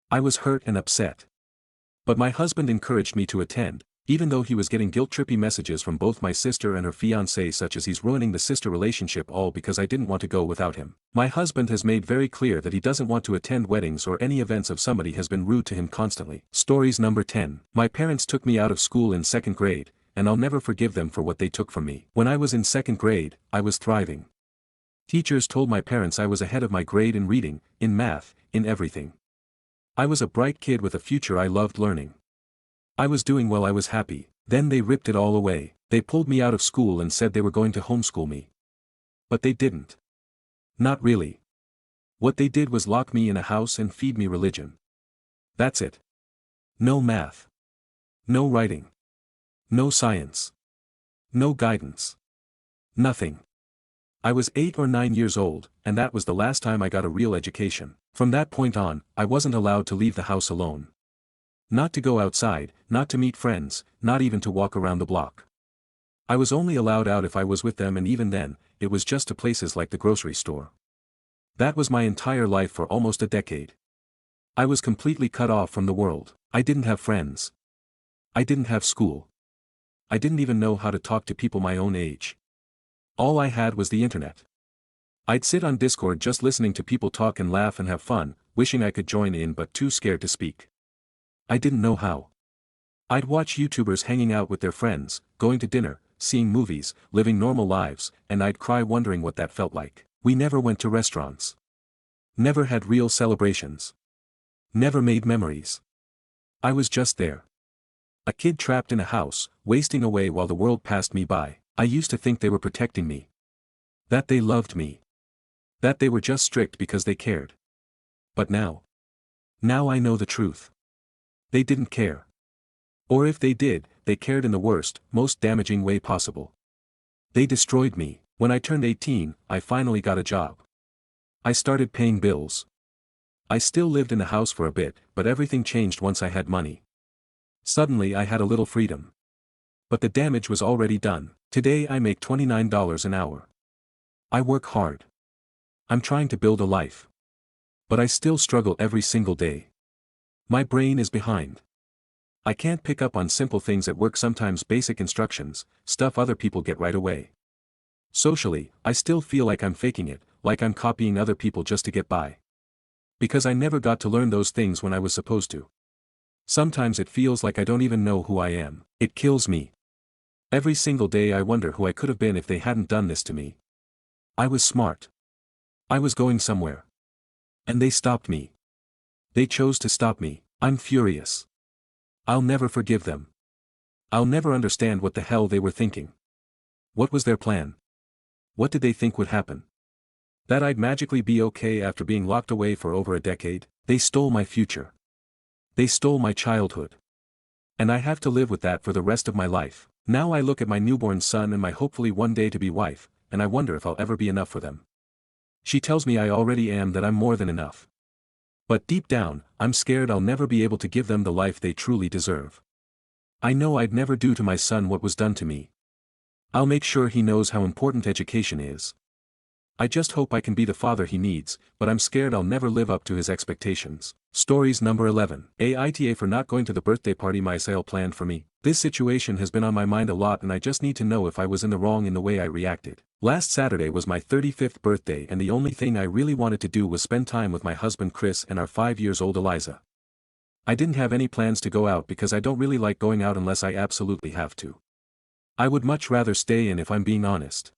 I was hurt and upset. But my husband encouraged me to attend, even though he was getting guilt-trippy messages from both my sister and her fiancé, such as he's ruining the sister relationship, all because I didn't want to go without him. My husband has made very clear that he doesn't want to attend weddings or any events if somebody has been rude to him constantly. Stories number 10. My parents took me out of school in 2nd grade, and I'll never forgive them for what they took from me. When I was in 2nd grade, I was thriving. Teachers told my parents I was ahead of my grade in reading, in math, in everything. I was a bright kid with a future. I loved learning. I was doing well, I was happy. Then they ripped it all away. They pulled me out of school and said they were going to homeschool me. But they didn't. Not really. What they did was lock me in a house and feed me religion. That's it. No math. No writing. No science. No guidance. Nothing. I was 8 or 9 years old, and that was the last time I got a real education. From that point on, I wasn't allowed to leave the house alone. Not to go outside, not to meet friends, not even to walk around the block. I was only allowed out if I was with them, and even then, it was just to places like the grocery store. That was my entire life for almost a decade. I was completely cut off from the world. I didn't have friends. I didn't have school. I didn't even know how to talk to people my own age. All I had was the internet. I'd sit on Discord just listening to people talk and laugh and have fun, wishing I could join in but too scared to speak. I didn't know how. I'd watch YouTubers hanging out with their friends, going to dinner, seeing movies, living normal lives, and I'd cry wondering what that felt like. We never went to restaurants. Never had real celebrations. Never made memories. I was just there. A kid trapped in a house, wasting away while the world passed me by. I used to think they were protecting me. That they loved me. That they were just strict because they cared. But now I know the truth. They didn't care. Or if they did, they cared in the worst, most damaging way possible. They destroyed me. When I turned 18, I finally got a job. I started paying bills. I still lived in the house for a bit, but everything changed once I had money. Suddenly I had a little freedom. But the damage was already done. Today I make $29 an hour. I work hard. I'm trying to build a life. But I still struggle every single day. My brain is behind. I can't pick up on simple things at work, sometimes basic instructions, stuff other people get right away. Socially, I still feel like I'm faking it, like I'm copying other people just to get by. Because I never got to learn those things when I was supposed to. Sometimes it feels like I don't even know who I am. It kills me. Every single day I wonder who I could have been if they hadn't done this to me. I was smart. I was going somewhere. And they stopped me. They chose to stop me. I'm furious. I'll never forgive them. I'll never understand what the hell they were thinking. What was their plan? What did they think would happen? That I'd magically be okay after being locked away for over a decade? They stole my future. They stole my childhood. And I have to live with that for the rest of my life. Now I look at my newborn son and my hopefully one day to be wife, and I wonder if I'll ever be enough for them. She tells me I already am, that I'm more than enough. But deep down, I'm scared I'll never be able to give them the life they truly deserve. I know I'd never do to my son what was done to me. I'll make sure he knows how important education is. I just hope I can be the father he needs, but I'm scared I'll never live up to his expectations. Stories number 11. Aita for not going to the birthday party my sale planned for me. This situation has been on my mind a lot and I just need to know if I was in the wrong in the way I reacted. Last Saturday was my 35th birthday and the only thing I really wanted to do was spend time with my husband Chris and our 5-year-old Eliza. I didn't have any plans to go out because I don't really like going out unless I absolutely have to. I would much rather stay in if I'm being honest.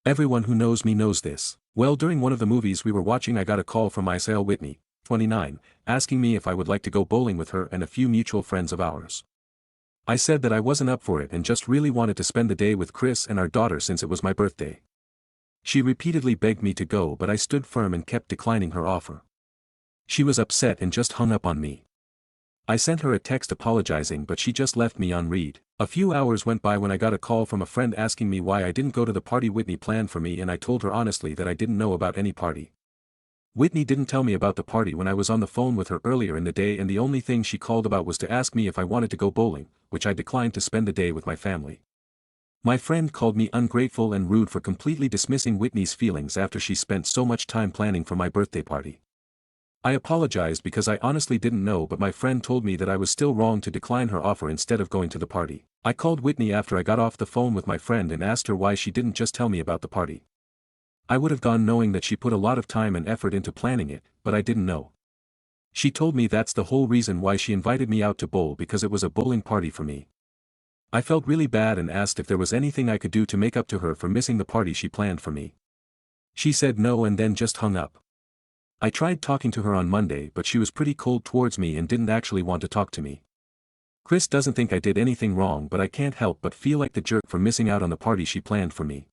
Everyone who knows me knows this. Well, during one of the movies we were watching I got a call from my sale Whitney, 29, asking me if I would like to go bowling with her and a few mutual friends of ours. I said that I wasn't up for it and just really wanted to spend the day with Chris and our daughter since it was my birthday. She repeatedly begged me to go but I stood firm and kept declining her offer. She was upset and just hung up on me. I sent her a text apologizing but she just left me on read. A few hours went by when I got a call from a friend asking me why I didn't go to the party Whitney planned for me and I told her honestly that I didn't know about any party. Whitney didn't tell me about the party when I was on the phone with her earlier in the day and the only thing she called about was to ask me if I wanted to go bowling, which I declined to spend the day with my family. My friend called me ungrateful and rude for completely dismissing Whitney's feelings after she spent so much time planning for my birthday party. I apologized because I honestly didn't know but my friend told me that I was still wrong to decline her offer instead of going to the party. I called Whitney after I got off the phone with my friend and asked her why she didn't just tell me about the party. I would have gone knowing that she put a lot of time and effort into planning it, but I didn't know. She told me that's the whole reason why she invited me out to bowl because it was a bowling party for me. I felt really bad and asked if there was anything I could do to make up to her for missing the party she planned for me. She said no and then just hung up. I tried talking to her on Monday but she was pretty cold towards me and didn't actually want to talk to me. Chris doesn't think I did anything wrong but I can't help but feel like the jerk for missing out on the party she planned for me.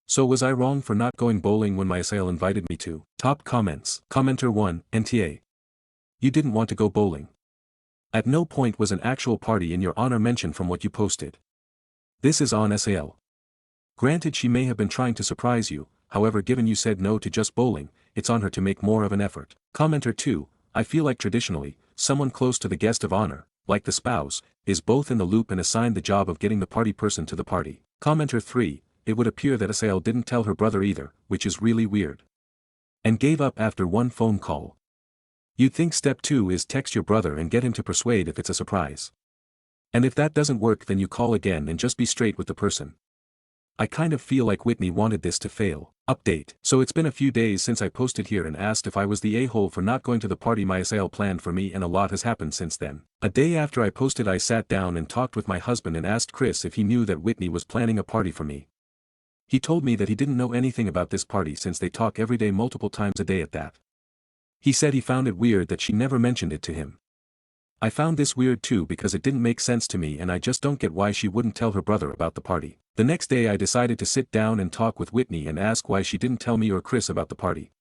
So was I wrong for not going bowling when my sale invited me to? Top comments. Commenter 1, NTA. You didn't want to go bowling. At no point was an actual party in your honor mentioned from what you posted. This is on SAL. Granted she may have been trying to surprise you, however given you said no to just bowling, it's on her to make more of an effort. Commenter 2, I feel like traditionally, someone close to the guest of honor, like the spouse, is both in the loop and assigned the job of getting the party person to the party. Commenter 3, it would appear that Asael didn't tell her brother either, which is really weird. And gave up after one phone call. You'd think step 2 is text your brother and get him to persuade if it's a surprise. And if that doesn't work then you call again and just be straight with the person. I kind of feel like Whitney wanted this to fail. Update. So it's been a few days since I posted here and asked if I was the a-hole for not going to the party my Asael planned for me and a lot has happened since then. A day after I posted I sat down and talked with my husband and asked Chris if he knew that Whitney was planning a party for me. He told me that he didn't know anything about this party since they talk every day multiple times a day at that. He said he found it weird that she never mentioned it to him. I found this weird too because it didn't make sense to me and I just don't get why she wouldn't tell her brother about the party. The next day I decided to sit down and talk with Whitney and ask why she didn't tell me or Chris about the party.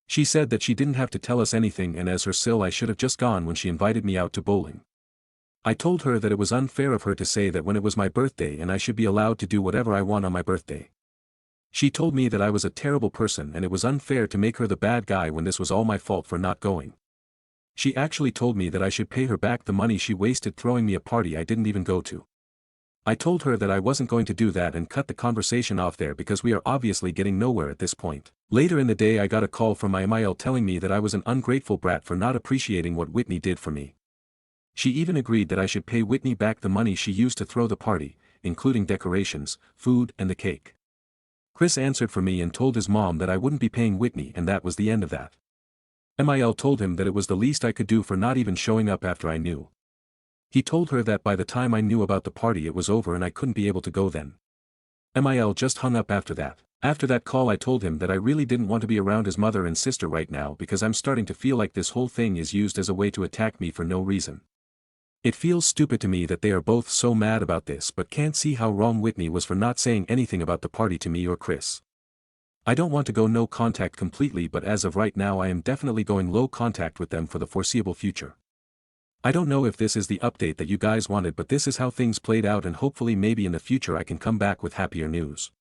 She said that she didn't have to tell us anything and as her sil I should have just gone when she invited me out to bowling. I told her that it was unfair of her to say that when it was my birthday and I should be allowed to do whatever I want on my birthday. She told me that I was a terrible person and it was unfair to make her the bad guy when this was all my fault for not going. She actually told me that I should pay her back the money she wasted throwing me a party I didn't even go to. I told her that I wasn't going to do that and cut the conversation off there because we are obviously getting nowhere at this point. Later in the day I got a call from my MIL telling me that I was an ungrateful brat for not appreciating what Whitney did for me. She even agreed that I should pay Whitney back the money she used to throw the party, including decorations, food and the cake. Chris answered for me and told his mom that I wouldn't be paying Whitney and that was the end of that. MIL told him that it was the least I could do for not even showing up after I knew. He told her that by the time I knew about the party it was over and I couldn't be able to go then. MIL just hung up after that. After that call I told him that I really didn't want to be around his mother and sister right now because I'm starting to feel like this whole thing is used as a way to attack me for no reason. It feels stupid to me that they are both so mad about this but can't see how wrong Whitney was for not saying anything about the party to me or Chris. I don't want to go no contact completely but as of right now I am definitely going low contact with them for the foreseeable future. I don't know if this is the update that you guys wanted but this is how things played out and hopefully maybe in the future I can come back with happier news.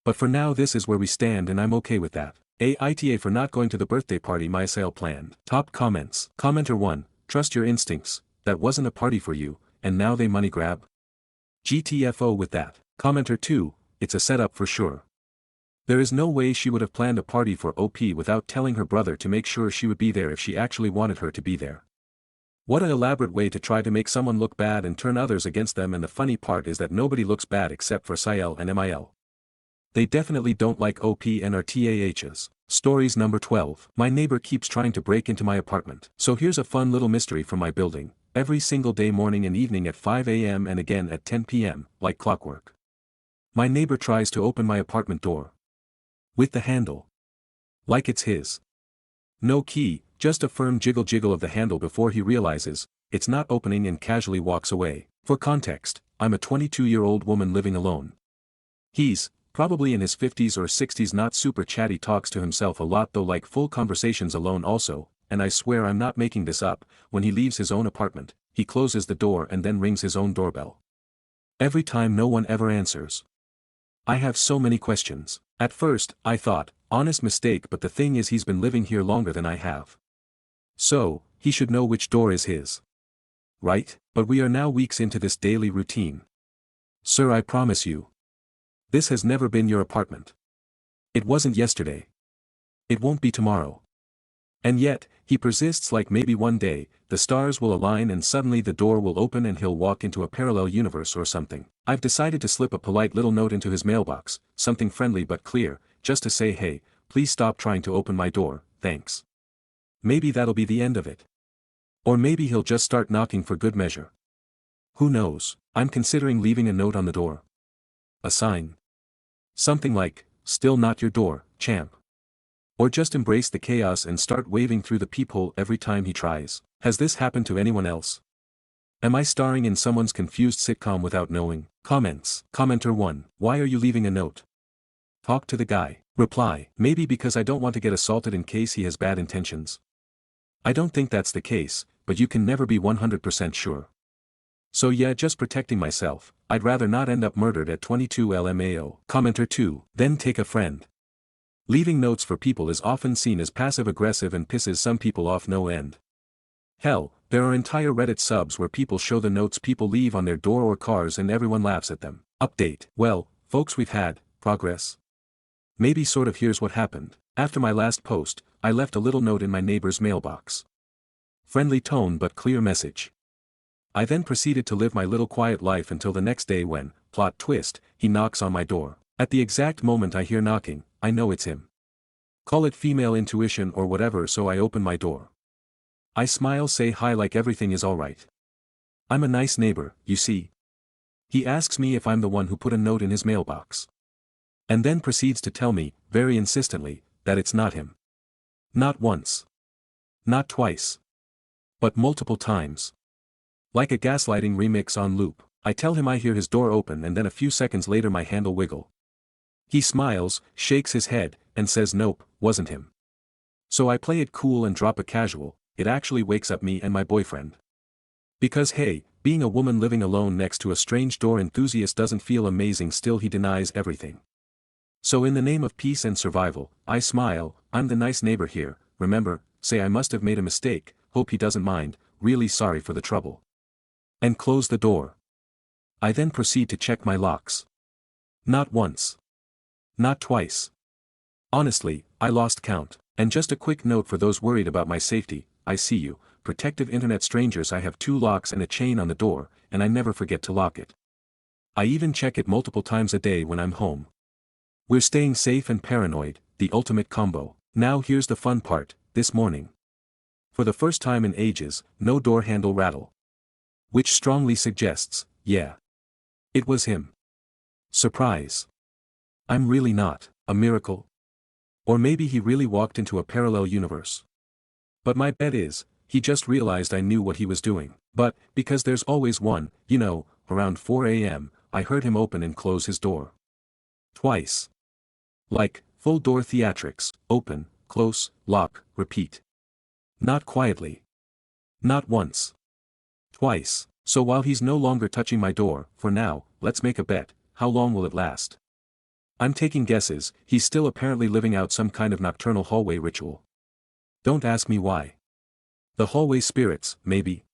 But for now this is where we stand and I'm okay with that. Aita for not going to the birthday party Mysail planned. Top comments. Commenter 1, trust your instincts, that wasn't a party for you, and now they money grab? GTFO with that. Commenter 2, it's a setup for sure. There is no way she would have planned a party for OP without telling her brother to make sure she would be there if she actually wanted her to be there. What an elaborate way to try to make someone look bad and turn others against them, and the funny part is that nobody looks bad except for Sael and Mil. They definitely don't like OP and are TAHs. Stories number 12. My neighbor keeps trying to break into my apartment. So here's a fun little mystery from my building. Every single day, morning and evening at 5 a.m. and again at 10 p.m., like clockwork. My neighbor tries to open my apartment door. With the handle. Like it's his. No key, just a firm jiggle of the handle before he realizes it's not opening and casually walks away. For context, I'm a 22-year-old woman living alone. He's probably in his 50s or 60s, not super chatty, talks to himself a lot though, like full conversations alone also, and I swear I'm not making this up, when he leaves his own apartment, he closes the door and then rings his own doorbell. Every time no one ever answers. I have so many questions. At first, I thought, honest mistake, but the thing is he's been living here longer than I have. So, he should know which door is his. Right? But we are now weeks into this daily routine. Sir, I promise you. This has never been your apartment. It wasn't yesterday. It won't be tomorrow. And yet, he persists, like maybe one day, the stars will align and suddenly the door will open and he'll walk into a parallel universe or something. I've decided to slip a polite little note into his mailbox, something friendly but clear, just to say, hey, please stop trying to open my door, thanks. Maybe that'll be the end of it. Or maybe he'll just start knocking for good measure. Who knows? I'm considering leaving a note on the door. A sign. Something like, still not your door, champ. Or just embrace the chaos and start waving through the peephole every time he tries. Has this happened to anyone else? Am I starring in someone's confused sitcom without knowing? Comments. Commenter 1, why are you leaving a note? Talk to the guy. Reply, maybe because I don't want to get assaulted in case he has bad intentions. I don't think that's the case, but you can never be 100% sure. So yeah, just protecting myself, I'd rather not end up murdered at 22 LMAO. Commenter 2, then take a friend. Leaving notes for people is often seen as passive-aggressive and pisses some people off no end. Hell, there are entire Reddit subs where people show the notes people leave on their door or cars and everyone laughs at them. Update. Well, folks, we've had progress. Maybe sort of. Here's what happened. After my last post, I left a little note in my neighbor's mailbox. Friendly tone but clear message. I then proceeded to live my little quiet life until the next day when, plot twist, he knocks on my door. At the exact moment I hear knocking, I know it's him. Call it female intuition or whatever, so I open my door. I smile, say hi like everything is alright. I'm a nice neighbor, you see. He asks me if I'm the one who put a note in his mailbox. And then proceeds to tell me, very insistently, that it's not him. Not once. Not twice. But multiple times. Like a gaslighting remix on loop. I tell him I hear his door open and then a few seconds later my handle wiggle. He smiles, shakes his head, and says nope, wasn't him. So I play it cool and drop a casual, it actually wakes up me and my boyfriend. Because hey, being a woman living alone next to a strange door enthusiast doesn't feel amazing, still he denies everything. So in the name of peace and survival, I smile, I'm the nice neighbor here, remember, say I must have made a mistake, hope he doesn't mind, really sorry for the trouble. And close the door. I then proceed to check my locks. Not once. Not twice. Honestly, I lost count. And just a quick note for those worried about my safety, I see you, protective internet strangers. I have 2 locks and a chain on the door, and I never forget to lock it. I even check it multiple times a day when I'm home. We're staying safe and paranoid, the ultimate combo. Now here's the fun part, this morning. For the first time in ages, no door handle rattle. Which strongly suggests, yeah. It was him. Surprise. I'm really not, a miracle. Or maybe he really walked into a parallel universe. But my bet is, he just realized I knew what he was doing. But, because there's always one, you know, around 4 a.m., I heard him open and close his door. Twice. Like, full door theatrics, open, close, lock, repeat. Not quietly. Not once. Twice. So while he's no longer touching my door, for now, let's make a bet, how long will it last? I'm taking guesses, he's still apparently living out some kind of nocturnal hallway ritual. Don't ask me why. The hallway spirits, maybe.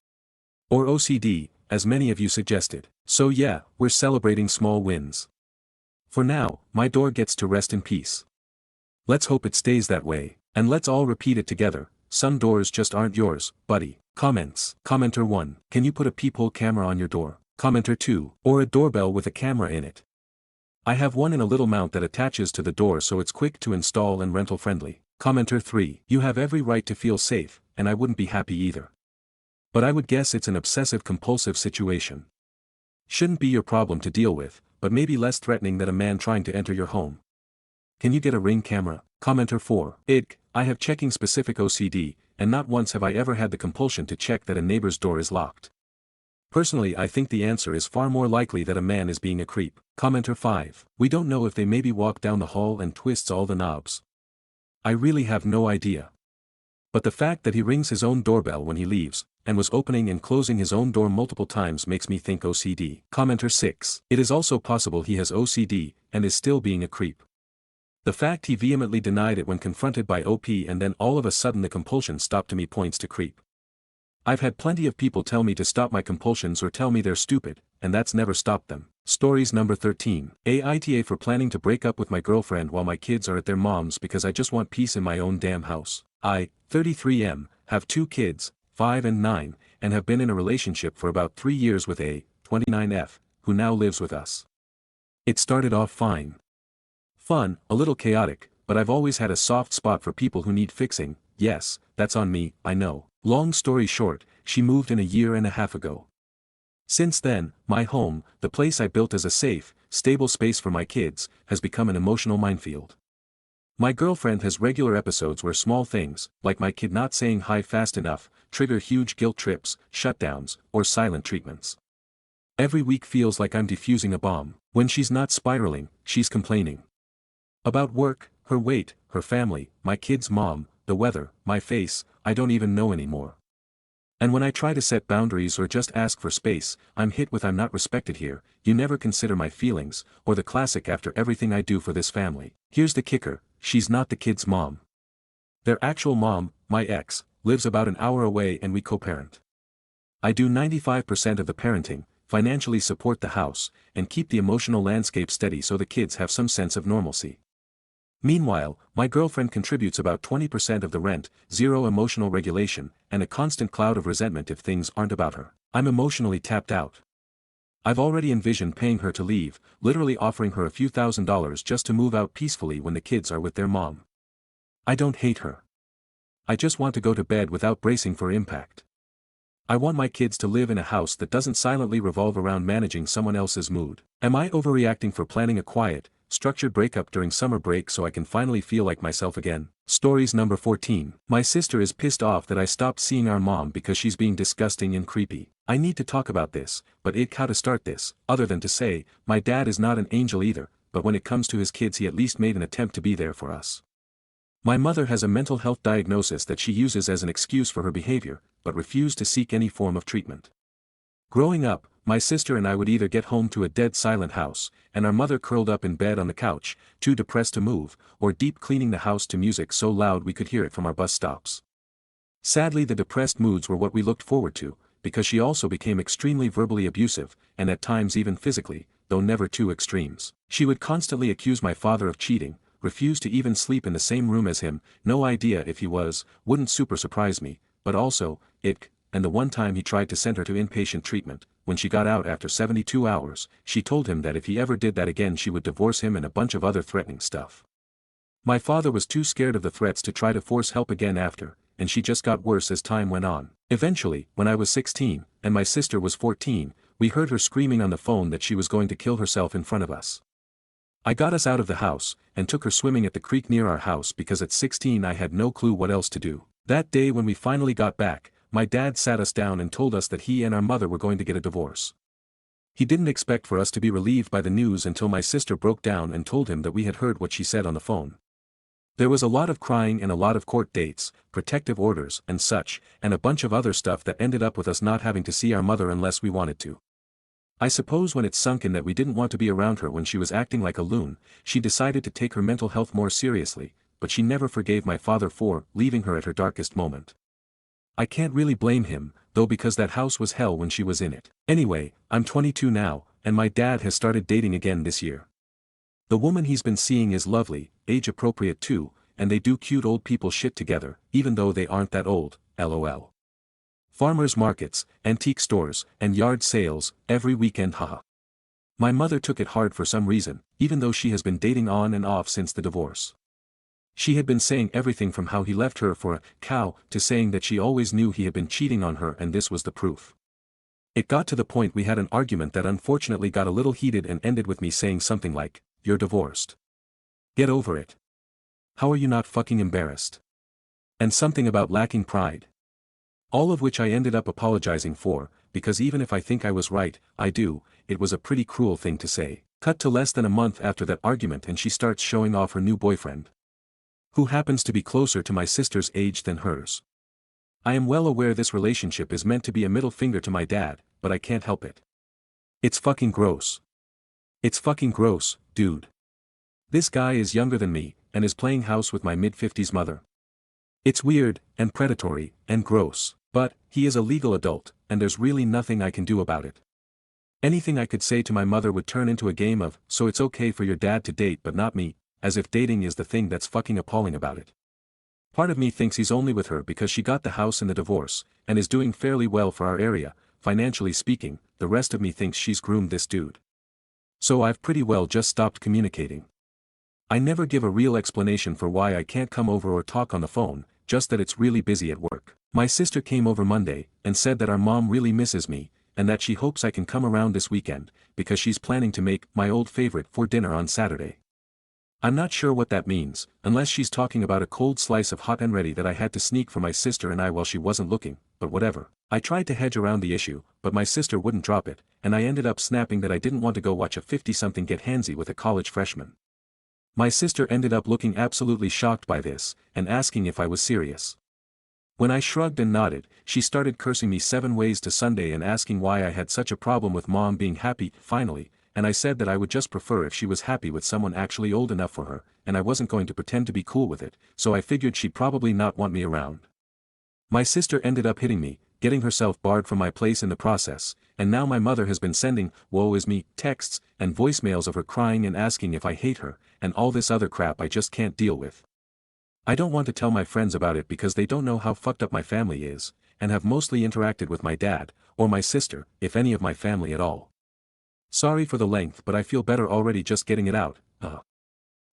Or OCD, as many of you suggested. So yeah, we're celebrating small wins. For now, my door gets to rest in peace. Let's hope it stays that way, and let's all repeat it together. Some doors just aren't yours, buddy. Comments. Commenter 1. Can you put a peephole camera on your door? Commenter 2. Or a doorbell with a camera in it? I have one in a little mount that attaches to the door so it's quick to install and rental friendly. Commenter 3. You have every right to feel safe, and I wouldn't be happy either. But I would guess it's an obsessive-compulsive situation. Shouldn't be your problem to deal with, but maybe less threatening than a man trying to enter your home. Can you get a Ring camera? Commenter 4. I have checking specific OCD, and not once have I ever had the compulsion to check that a neighbor's door is locked. Personally, I think the answer is far more likely that a man is being a creep. Commenter 5. We don't know if they maybe walk down the hall and twists all the knobs. I really have no idea. But the fact that he rings his own doorbell when he leaves, and was opening and closing his own door multiple times makes me think OCD. Commenter 6. It is also possible he has OCD, and is still being a creep. The fact he vehemently denied it when confronted by OP and then all of a sudden the compulsion stopped to me points to creep. I've had plenty of people tell me to stop my compulsions or tell me they're stupid, and that's never stopped them. Stories number 13. Aita for planning to break up with my girlfriend while my kids are at their mom's because I just want peace in my own damn house. I, 33M, have 2 kids, 5 and 9, and have been in a relationship for about 3 years with a, 29F, who now lives with us. It started off fine. Fun, a little chaotic, but I've always had a soft spot for people who need fixing. Yes, that's on me, I know. Long story short, she moved in a year and a half ago. Since then, my home, the place I built as a safe, stable space for my kids, has become an emotional minefield. My girlfriend has regular episodes where small things, like my kid not saying hi fast enough, trigger huge guilt trips, shutdowns, or silent treatments. Every week feels like I'm defusing a bomb. When she's not spiraling, she's complaining. About work, her weight, her family, my kid's mom, the weather, my face, I don't even know anymore. And when I try to set boundaries or just ask for space, I'm hit with "I'm not respected here, you never consider my feelings," or the classic "after everything I do for this family." Here's the kicker, she's not the kid's mom. Their actual mom, my ex, lives about an hour away and we co-parent. I do 95% of the parenting, financially support the house, and keep the emotional landscape steady so the kids have some sense of normalcy. Meanwhile, my girlfriend contributes about 20% of the rent, zero emotional regulation, and a constant cloud of resentment if things aren't about her. I'm emotionally tapped out. I've already envisioned paying her to leave, literally offering her a few $1,000s just to move out peacefully when the kids are with their mom. I don't hate her. I just want to go to bed without bracing for impact. I want my kids to live in a house that doesn't silently revolve around managing someone else's mood. Am I overreacting for planning a quiet, structured breakup during summer break so I can finally feel like myself again? Stories number 14. My sister is pissed off that I stopped seeing our mom because she's being disgusting and creepy. I need to talk about this, but how to start this, other than to say, my dad is not an angel either, but when it comes to his kids he at least made an attempt to be there for us. My mother has a mental health diagnosis that she uses as an excuse for her behavior, but refused to seek any form of treatment. Growing up, my sister and I would either get home to a dead silent house, and our mother curled up in bed on the couch, too depressed to move, or deep cleaning the house to music so loud we could hear it from our bus stops. Sadly, the depressed moods were what we looked forward to, because she also became extremely verbally abusive, and at times even physically, though never to extremes. She would constantly accuse my father of cheating, refuse to even sleep in the same room as him, no idea if he was, wouldn't super surprise me, but also, and the one time he tried to send her to inpatient treatment, when she got out after 72 hours, she told him that if he ever did that again she would divorce him and a bunch of other threatening stuff. My father was too scared of the threats to try to force help again after, and she just got worse as time went on. Eventually, when I was 16, and my sister was 14, we heard her screaming on the phone that she was going to kill herself in front of us. I got us out of the house, and took her swimming at the creek near our house because at 16 I had no clue what else to do. That day when we finally got back, my dad sat us down and told us that he and our mother were going to get a divorce. He didn't expect for us to be relieved by the news until my sister broke down and told him that we had heard what she said on the phone. There was a lot of crying and a lot of court dates, protective orders and such, and a bunch of other stuff that ended up with us not having to see our mother unless we wanted to. I suppose when it sunk in that we didn't want to be around her when she was acting like a loon, she decided to take her mental health more seriously, but she never forgave my father for leaving her at her darkest moment. I can't really blame him, though, because that house was hell when she was in it. Anyway, I'm 22 now, and my dad has started dating again this year. The woman he's been seeing is lovely, age appropriate too, and they do cute old people shit together, even though they aren't that old, lol. Farmers markets, antique stores, and yard sales, every weekend, haha. My mother took it hard for some reason, even though she has been dating on and off since the divorce. She had been saying everything from how he left her for a cow to saying that she always knew he had been cheating on her, and this was the proof. It got to the point we had an argument that unfortunately got a little heated and ended with me saying something like, "You're divorced. Get over it. How are you not fucking embarrassed?" And something about lacking pride. All of which I ended up apologizing for, because even if I think I was right, it was a pretty cruel thing to say. Cut to less than a month after that argument and she starts showing off her new boyfriend, who happens to be closer to my sister's age than hers. I am well aware this relationship is meant to be a middle finger to my dad, but I can't help it. It's fucking gross. It's fucking gross, dude. This guy is younger than me, and is playing house with my mid-50s mother. It's weird, and predatory, and gross, but he is a legal adult, and there's really nothing I can do about it. Anything I could say to my mother would turn into a game of, "So it's okay for your dad to date but not me," as if dating is the thing that's fucking appalling about it. Part of me thinks he's only with her because she got the house in the divorce, and is doing fairly well for our area, financially speaking. The rest of me thinks she's groomed this dude. So I've pretty well just stopped communicating. I never give a real explanation for why I can't come over or talk on the phone, just that it's really busy at work. My sister came over Monday, and said that our mom really misses me, and that she hopes I can come around this weekend, because she's planning to make my old favorite for dinner on Saturday. I'm not sure what that means, unless she's talking about a cold slice of hot and ready that I had to sneak for my sister and I while she wasn't looking, but whatever. I tried to hedge around the issue, but my sister wouldn't drop it, and I ended up snapping that I didn't want to go watch a 50-something get handsy with a college freshman. My sister ended up looking absolutely shocked by this, and asking if I was serious. When I shrugged and nodded, she started cursing me 7 ways to Sunday and asking why I had such a problem with mom being happy, finally, and I said that I would just prefer if she was happy with someone actually old enough for her, and I wasn't going to pretend to be cool with it, so I figured she'd probably not want me around. My sister ended up hitting me, getting herself barred from my place in the process, and now my mother has been sending "woe is me" texts and voicemails of her crying and asking if I hate her, and all this other crap I just can't deal with. I don't want to tell my friends about it because they don't know how fucked up my family is, and have mostly interacted with my dad, or my sister, if any of my family at all. Sorry for the length, but I feel better already just getting it out.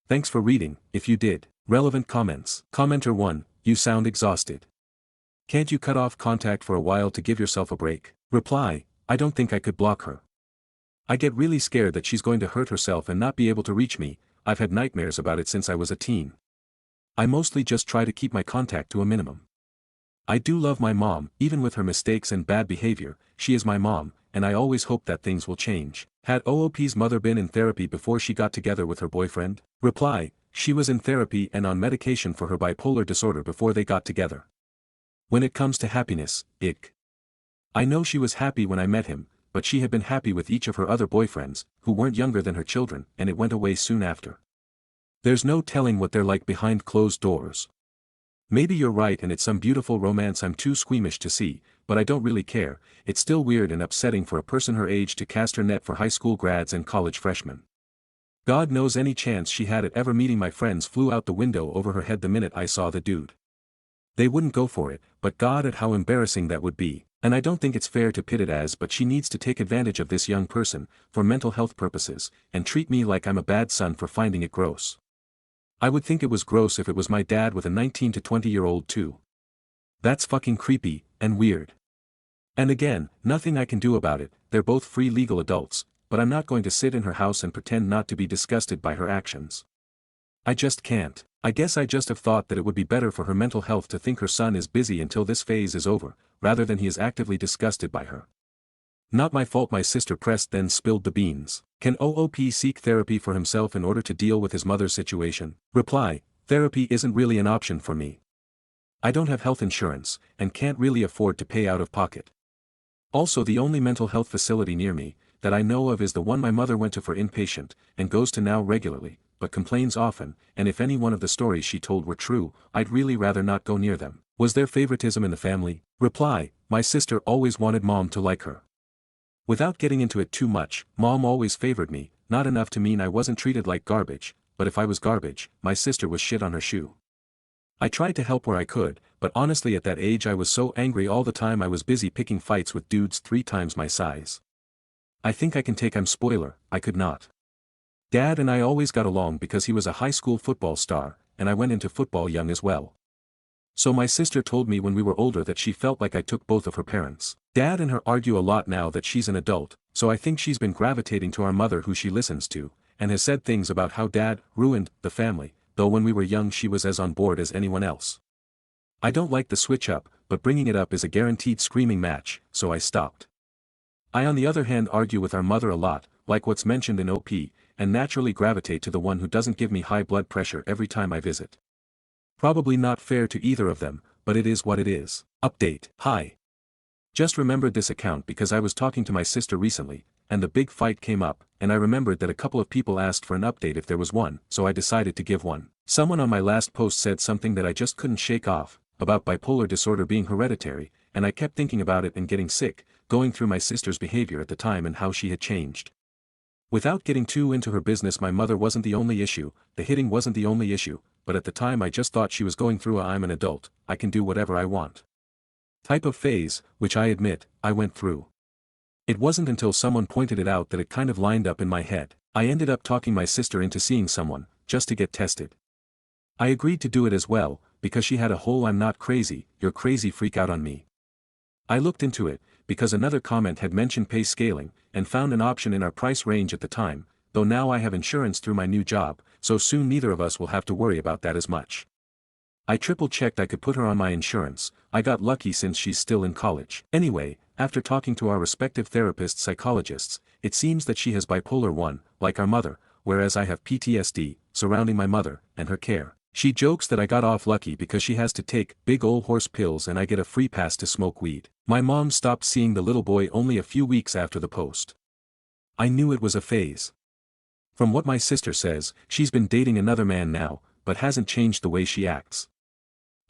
Thanks for reading, if you did. Relevant comments. Commenter 1, you sound exhausted. Can't you cut off contact for a while to give yourself a break? Reply, I don't think I could block her. I get really scared that she's going to hurt herself and not be able to reach me. I've had nightmares about it since I was a teen. I mostly just try to keep my contact to a minimum. I do love my mom, even with her mistakes and bad behavior. She is my mom, and I always hope that things will change. Had OOP's mother been in therapy before she got together with her boyfriend? Reply, she was in therapy and on medication for her bipolar disorder before they got together. When it comes to happiness, I know she was happy when I met him, but she had been happy with each of her other boyfriends, who weren't younger than her children, and it went away soon after. There's no telling what they're like behind closed doors. Maybe you're right and it's some beautiful romance I'm too squeamish to see, but I don't really care. It's still weird and upsetting for a person her age to cast her net for high school grads and college freshmen. God knows any chance she had at ever meeting my friends flew out the window over her head the minute I saw the dude. They wouldn't go for it, but God, at how embarrassing that would be. And I don't think it's fair to pit it as, but she needs to take advantage of this young person, for mental health purposes, and treat me like I'm a bad son for finding it gross. I would think it was gross if it was my dad with a 19 to 20-year-old too. That's fucking creepy, and weird. And again, nothing I can do about it. They're both free legal adults, but I'm not going to sit in her house and pretend not to be disgusted by her actions. I just can't. I guess I just have thought that it would be better for her mental health to think her son is busy until this phase is over, rather than he is actively disgusted by her. Not my fault my sister pressed then spilled the beans. Can OOP seek therapy for himself in order to deal with his mother's situation? Reply, therapy isn't really an option for me. I don't have health insurance, and can't really afford to pay out of pocket. Also, the only mental health facility near me that I know of is the one my mother went to for inpatient, and goes to now regularly, but complains often, and if any one of the stories she told were true, I'd really rather not go near them. Was there favoritism in the family? Reply, my sister always wanted mom to like her. Without getting into it too much, mom always favored me, not enough to mean I wasn't treated like garbage, but if I was garbage, my sister was shit on her shoe. I tried to help where I could, but honestly at that age I was so angry all the time I was busy picking fights with dudes 3 times my size. I think I can take I'm spoiler, I could not. Dad and I always got along because he was a high school football star, and I went into football young as well. So my sister told me when we were older that she felt like I took both of her parents. Dad and her argue a lot now that she's an adult, so I think she's been gravitating to our mother who she listens to, and has said things about how Dad ruined the family, though when we were young she was as on board as anyone else. I don't like the switch up, but bringing it up is a guaranteed screaming match, so I stopped. I on the other hand argue with our mother a lot, like what's mentioned in OP, and naturally gravitate to the one who doesn't give me high blood pressure every time I visit. Probably not fair to either of them, but it is what it is. Update. Hi. Just remembered this account because I was talking to my sister recently, and the big fight came up, and I remembered that a couple of people asked for an update if there was one, so I decided to give one. Someone on my last post said something that I just couldn't shake off, about bipolar disorder being hereditary, and I kept thinking about it and getting sick, going through my sister's behavior at the time and how she had changed. Without getting too into her business, my mother wasn't the only issue, the hitting wasn't the only issue, but at the time I just thought she was going through a I'm an adult, I can do whatever I want type of phase, which I admit, I went through. It wasn't until someone pointed it out that it kind of lined up in my head. I ended up talking my sister into seeing someone, just to get tested. I agreed to do it as well, because she had a whole I'm not crazy, you're crazy freak out on me. I looked into it, because another comment had mentioned pay scaling, and found an option in our price range at the time, though now I have insurance through my new job, so soon neither of us will have to worry about that as much. I triple-checked I could put her on my insurance. I got lucky since she's still in college. Anyway, after talking to our respective therapists psychologists, it seems that she has bipolar 1, like our mother, whereas I have PTSD, surrounding my mother, and her care. She jokes that I got off lucky because she has to take big ol' horse pills and I get a free pass to smoke weed. My mom stopped seeing the little boy only a few weeks after the post. I knew it was a phase. From what my sister says, she's been dating another man now, but hasn't changed the way she acts.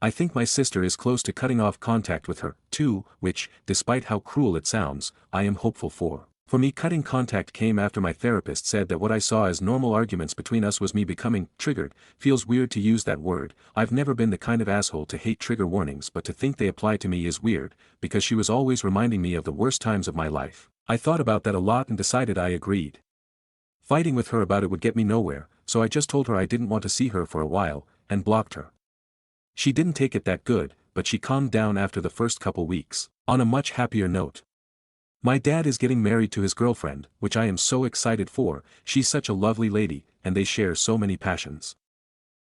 I think my sister is close to cutting off contact with her, too, which, despite how cruel it sounds, I am hopeful for. For me, cutting contact came after my therapist said that what I saw as normal arguments between us was me becoming triggered. Feels weird to use that word. I've never been the kind of asshole to hate trigger warnings, but to think they apply to me is weird, because she was always reminding me of the worst times of my life. I thought about that a lot and decided I agreed. Fighting with her about it would get me nowhere, so I just told her I didn't want to see her for a while, and blocked her. She didn't take it that good, but she calmed down after the first couple weeks. On a much happier note. My dad is getting married to his girlfriend, which I am so excited for. She's such a lovely lady, and they share so many passions.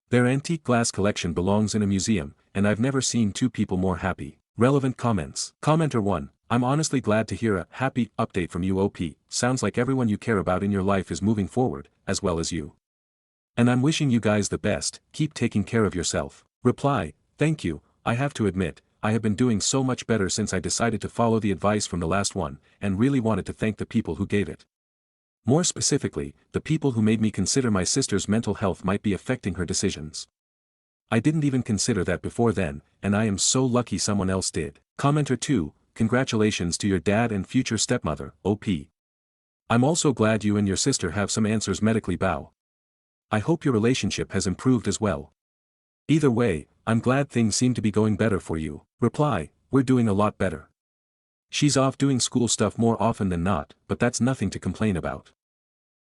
Their antique glass collection belongs in a museum, and I've never seen two people more happy. Relevant comments. Commenter 1. I'm honestly glad to hear a happy update from you OP. Sounds like everyone you care about in your life is moving forward, as well as you. And I'm wishing you guys the best. Keep taking care of yourself. Reply. Thank you. I have to admit, I have been doing so much better since I decided to follow the advice from the last one, and really wanted to thank the people who gave it. More specifically, the people who made me consider my sister's mental health might be affecting her decisions. I didn't even consider that before then, and I am so lucky someone else did. Commenter 2, congratulations to your dad and future stepmother, OP. I'm also glad you and your sister have some answers medically bow. I hope your relationship has improved as well. Either way, I'm glad things seem to be going better for you. Reply, we're doing a lot better. She's off doing school stuff more often than not, but that's nothing to complain about.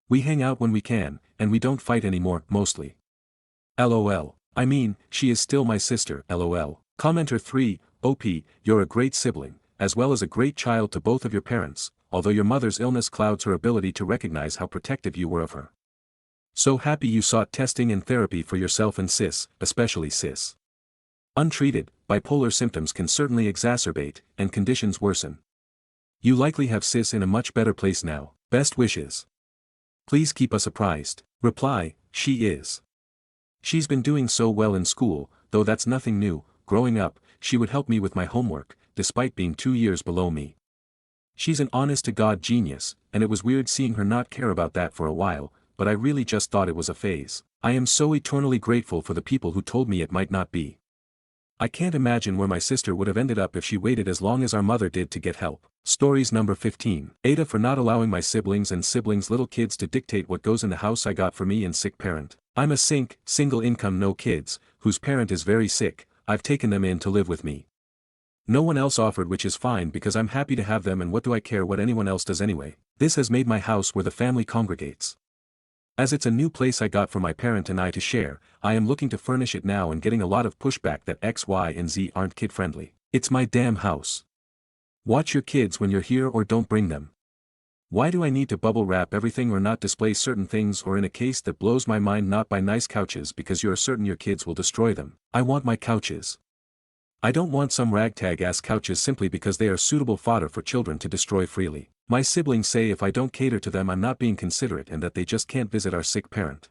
We hang out when we can, and we don't fight anymore, mostly. LOL. I mean, she is still my sister, LOL. Commenter 3, OP, you're a great sibling, as well as a great child to both of your parents, although your mother's illness clouds her ability to recognize how protective you were of her. So happy you sought testing and therapy for yourself and sis, especially sis. Untreated, bipolar symptoms can certainly exacerbate, and conditions worsen. You likely have sis in a much better place now. Best wishes. Please keep us apprised. Reply, she is. She's been doing so well in school, though that's nothing new. Growing up, she would help me with my homework, despite being 2 years below me. She's an honest-to-God genius, and it was weird seeing her not care about that for a while, but I really just thought it was a phase. I am so eternally grateful for the people who told me it might not be. I can't imagine where my sister would have ended up if she waited as long as our mother did to get help. Stories number 15. Aita for not allowing my siblings and siblings' little kids to dictate what goes in the house I got for me and sick parent. I'm a single income no kids, whose parent is very sick. I've taken them in to live with me. No one else offered, which is fine because I'm happy to have them, and what do I care what anyone else does anyway. This has made my house where the family congregates. As it's a new place I got for my parent and I to share, I am looking to furnish it now and getting a lot of pushback that X, Y, and Z aren't kid-friendly. It's my damn house. Watch your kids when you're here or don't bring them. Why do I need to bubble wrap everything or not display certain things, or in a case that blows my mind not buy nice couches because you're certain your kids will destroy them? I want my couches. I don't want some ragtag-ass couches simply because they are suitable fodder for children to destroy freely. My siblings say if I don't cater to them I'm not being considerate and that they just can't visit our sick parent.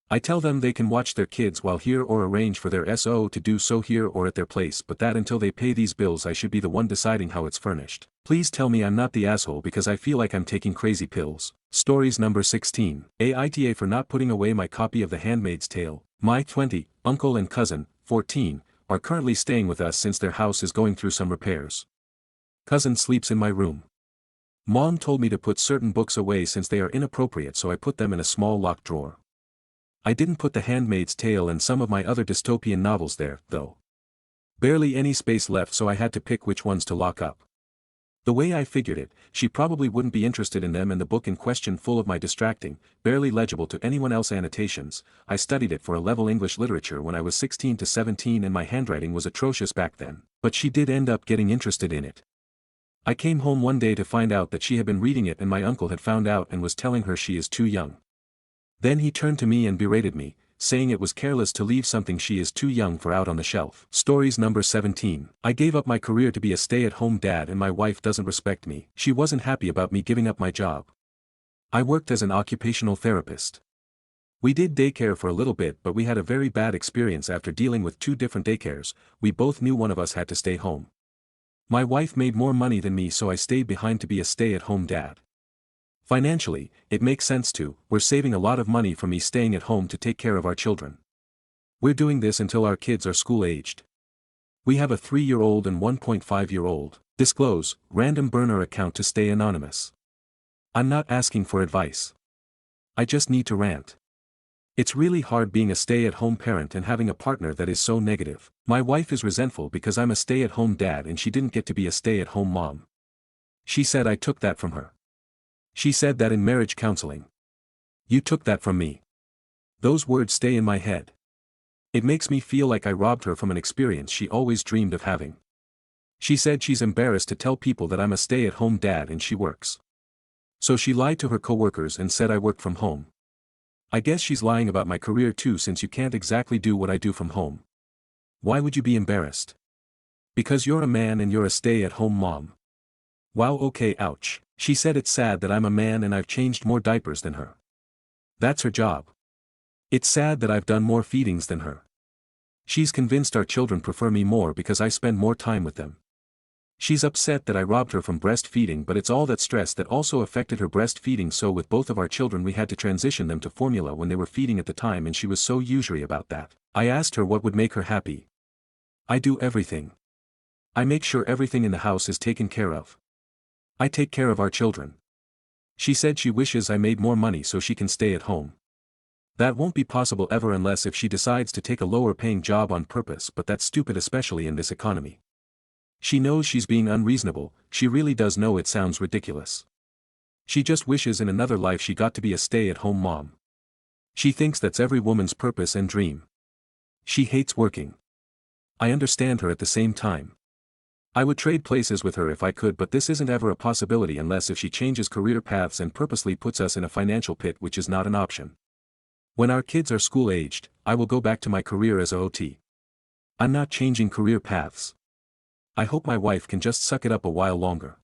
I tell them they can watch their kids while here or arrange for their SO to do so here or at their place, but that until they pay these bills I should be the one deciding how it's furnished. Please tell me I'm not the asshole because I feel like I'm taking crazy pills. Stories number 16. Aita for not putting away my copy of The Handmaid's Tale. My 20, uncle and cousin, 14, are currently staying with us since their house is going through some repairs. Cousin sleeps in my room. Mom told me to put certain books away since they are inappropriate, so I put them in a small locked drawer. I didn't put The Handmaid's Tale and some of my other dystopian novels there, though. Barely any space left, so I had to pick which ones to lock up. The way I figured it, she probably wouldn't be interested in them, and the book in question full of my distracting, barely legible to anyone else annotations. I studied it for a level English literature when I was 16 to 17 and my handwriting was atrocious back then, but she did end up getting interested in it. I came home one day to find out that she had been reading it and my uncle had found out and was telling her she is too young. Then he turned to me and berated me, saying it was careless to leave something she is too young for out on the shelf. Stories number 17. I gave up my career to be a stay-at-home dad and my wife doesn't respect me. She wasn't happy about me giving up my job. I worked as an occupational therapist. We did daycare for a little bit, but we had a very bad experience after dealing with 2 different daycares. We both knew one of us had to stay home. My wife made more money than me, so I stayed behind to be a stay-at-home dad. Financially, it makes sense too. We're saving a lot of money from me staying at home to take care of our children. We're doing this until our kids are school-aged. We have a 3-year-old and 1.5-year-old. Disclose, random burner account to stay anonymous. I'm not asking for advice. I just need to rant. It's really hard being a stay-at-home parent and having a partner that is so negative. My wife is resentful because I'm a stay-at-home dad and she didn't get to be a stay-at-home mom. She said I took that from her. She said that in marriage counseling. You took that from me. Those words stay in my head. It makes me feel like I robbed her from an experience she always dreamed of having. She said she's embarrassed to tell people that I'm a stay-at-home dad and she works. So she lied to her coworkers and said I work from home. I guess she's lying about my career too, since you can't exactly do what I do from home. Why would you be embarrassed? Because you're a man and you're a stay-at-home mom. Wow, okay, ouch. She said it's sad that I'm a man and I've changed more diapers than her. That's her job. It's sad that I've done more feedings than her. She's convinced our children prefer me more because I spend more time with them. She's upset that I robbed her from breastfeeding, but it's all that stress that also affected her breastfeeding, so with both of our children we had to transition them to formula when they were feeding at the time, and she was so usury about that. I asked her what would make her happy. I do everything. I make sure everything in the house is taken care of. I take care of our children. She said she wishes I made more money so she can stay at home. That won't be possible ever unless if she decides to take a lower paying job on purpose, but that's stupid, especially in this economy. She knows she's being unreasonable, she really does know it sounds ridiculous. She just wishes in another life she got to be a stay-at-home mom. She thinks that's every woman's purpose and dream. She hates working. I understand her at the same time. I would trade places with her if I could, but this isn't ever a possibility unless if she changes career paths and purposely puts us in a financial pit, which is not an option. When our kids are school-aged, I will go back to my career as a OT. I'm not changing career paths. I hope my wife can just suck it up a while longer.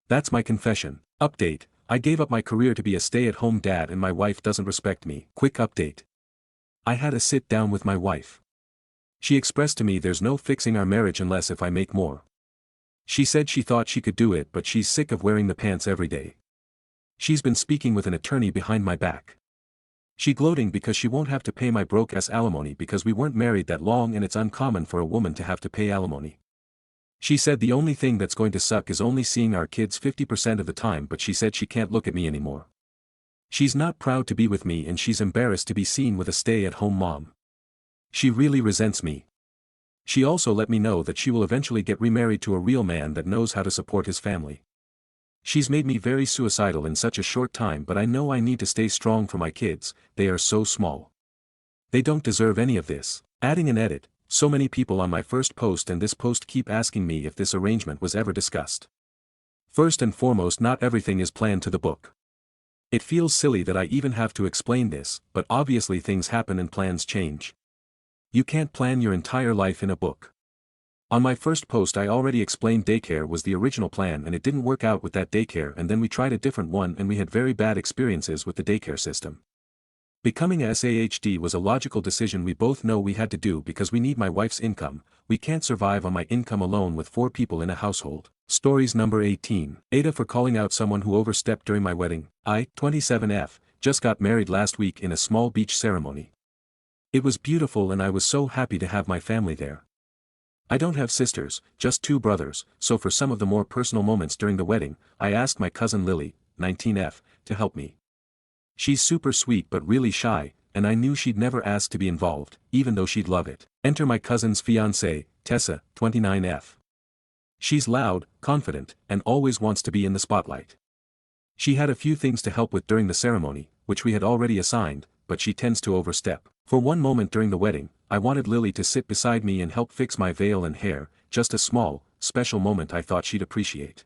That's my confession. Update: I gave up my career to be a stay-at-home dad and my wife doesn't respect me. Quick update. I had a sit down with my wife. She expressed to me there's no fixing our marriage unless if I make more. She said she thought she could do it but she's sick of wearing the pants every day. She's been speaking with an attorney behind my back. She gloating because she won't have to pay my broke-ass alimony because we weren't married that long and it's uncommon for a woman to have to pay alimony. She said the only thing that's going to suck is only seeing our kids 50% of the time, but she said she can't look at me anymore. She's not proud to be with me and she's embarrassed to be seen with a stay-at-home mom. She really resents me. She also let me know that she will eventually get remarried to a real man that knows how to support his family. She's made me very suicidal in such a short time, but I know I need to stay strong for my kids, they are so small. They don't deserve any of this. Adding an edit, so many people on my first post and this post keep asking me if this arrangement was ever discussed. First and foremost, not everything is planned to the book. It feels silly that I even have to explain this, but obviously things happen and plans change. You can't plan your entire life in a book. On my first post I already explained daycare was the original plan and it didn't work out with that daycare, and then we tried a different one and we had very bad experiences with the daycare system. Becoming a SAHD was a logical decision we both know we had to do because we need my wife's income. We can't survive on my income alone with 4 people in a household. Stories number 18. Aita for calling out someone who overstepped during my wedding. I, 27F, just got married last week in a small beach ceremony. It was beautiful and I was so happy to have my family there. I don't have sisters, just 2 brothers, so for some of the more personal moments during the wedding, I asked my cousin Lily, 19F, to help me. She's super sweet but really shy, and I knew she'd never ask to be involved, even though she'd love it. Enter my cousin's fiancée, Tessa, 29F. She's loud, confident, and always wants to be in the spotlight. She had a few things to help with during the ceremony, which we had already assigned, but she tends to overstep. For one moment during the wedding, I wanted Lily to sit beside me and help fix my veil and hair, just a small, special moment I thought she'd appreciate.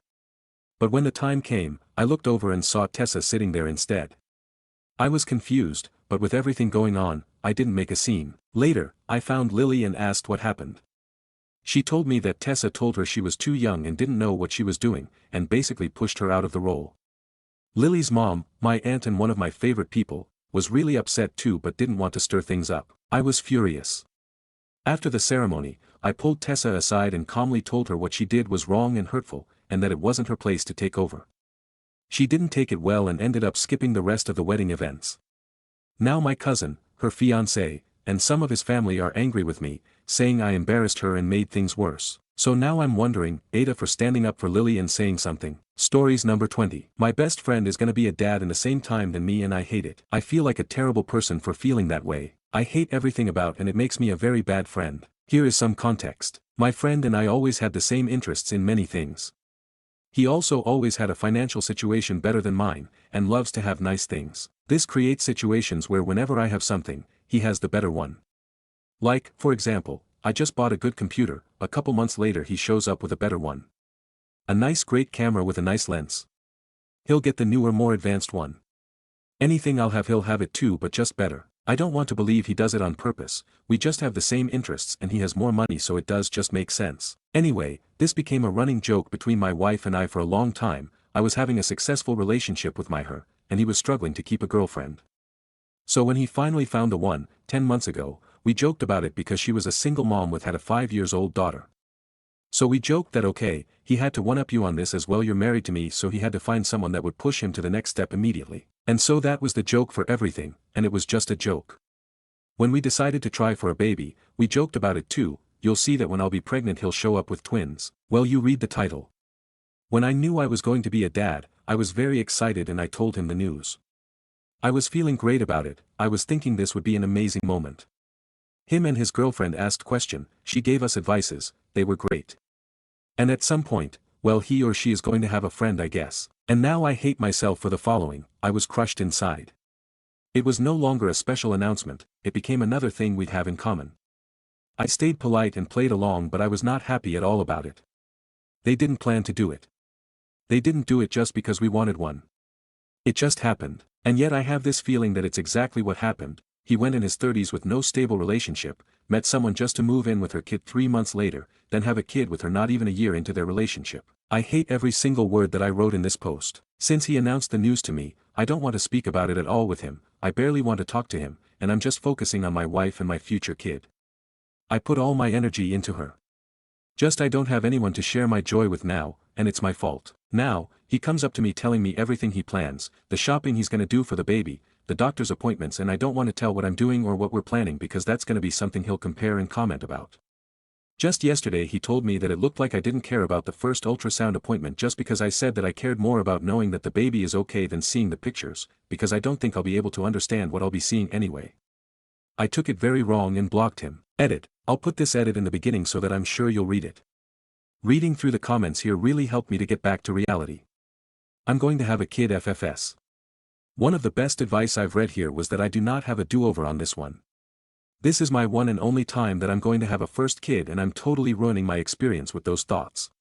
But when the time came, I looked over and saw Tessa sitting there instead. I was confused, but with everything going on, I didn't make a scene. Later, I found Lily and asked what happened. She told me that Tessa told her she was too young and didn't know what she was doing, and basically pushed her out of the role. Lily's mom, my aunt and one of my favorite people, was really upset too but didn't want to stir things up. I was furious. After the ceremony, I pulled Tessa aside and calmly told her what she did was wrong and hurtful, and that it wasn't her place to take over. She didn't take it well and ended up skipping the rest of the wedding events. Now my cousin, her fiancé, and some of his family are angry with me, saying I embarrassed her and made things worse. So now I'm wondering, Aita for standing up for Lily and saying something. Stories number 20. My best friend is gonna be a dad in the same time than me and I hate it. I feel like a terrible person for feeling that way. I hate everything about and it makes me a very bad friend. Here is some context. My friend and I always had the same interests in many things. He also always had a financial situation better than mine, and loves to have nice things. This creates situations where whenever I have something, he has the better one. Like, for example, I just bought a good computer, a couple months later he shows up with a better one. A nice great camera with a nice lens. He'll get the newer more advanced one. Anything I'll have he'll have it too but just better. I don't want to believe he does it on purpose, we just have the same interests and he has more money so it does just make sense. Anyway, this became a running joke between my wife and I for a long time. I was having a successful relationship with her, and he was struggling to keep a girlfriend. So when he finally found the one, 10 months ago, we joked about it because she was a single mom with had a 5-year-old daughter. So we joked that okay, he had to one-up you on this as well, you're married to me, so he had to find someone that would push him to the next step immediately. And so that was the joke for everything, and it was just a joke. When we decided to try for a baby, we joked about it too. You'll see that when I'll be pregnant he'll show up with twins. Well, you read the title. When I knew I was going to be a dad, I was very excited and I told him the news. I was feeling great about it, I was thinking this would be an amazing moment. Him and his girlfriend asked question, she gave us advices, they were great. And at some point, well, he or she is going to have a friend, I guess. And now I hate myself for the following, I was crushed inside. It was no longer a special announcement, it became another thing we'd have in common. I stayed polite and played along, but I was not happy at all about it. They didn't plan to do it. They didn't do it just because we wanted one. It just happened, and yet I have this feeling that it's exactly what happened. He went in his 30s with no stable relationship, met someone just to move in with her kid 3 months later, then have a kid with her not even a year into their relationship. I hate every single word that I wrote in this post. Since he announced the news to me, I don't want to speak about it at all with him, I barely want to talk to him, and I'm just focusing on my wife and my future kid. I put all my energy into her. Just I don't have anyone to share my joy with now, and it's my fault. Now, he comes up to me telling me everything he plans, the shopping he's gonna do for the baby, the doctor's appointments, and I don't want to tell what I'm doing or what we're planning because that's gonna be something he'll compare and comment about. Just yesterday he told me that it looked like I didn't care about the first ultrasound appointment just because I said that I cared more about knowing that the baby is okay than seeing the pictures, because I don't think I'll be able to understand what I'll be seeing anyway. I took it very wrong and blocked him. Edit. I'll put this edit in the beginning so that I'm sure you'll read it. Reading through the comments here really helped me to get back to reality. I'm going to have a kid FFS. One of the best advice I've read here was that I do not have a do-over on this one. This is my one and only time that I'm going to have a first kid and I'm totally ruining my experience with those thoughts.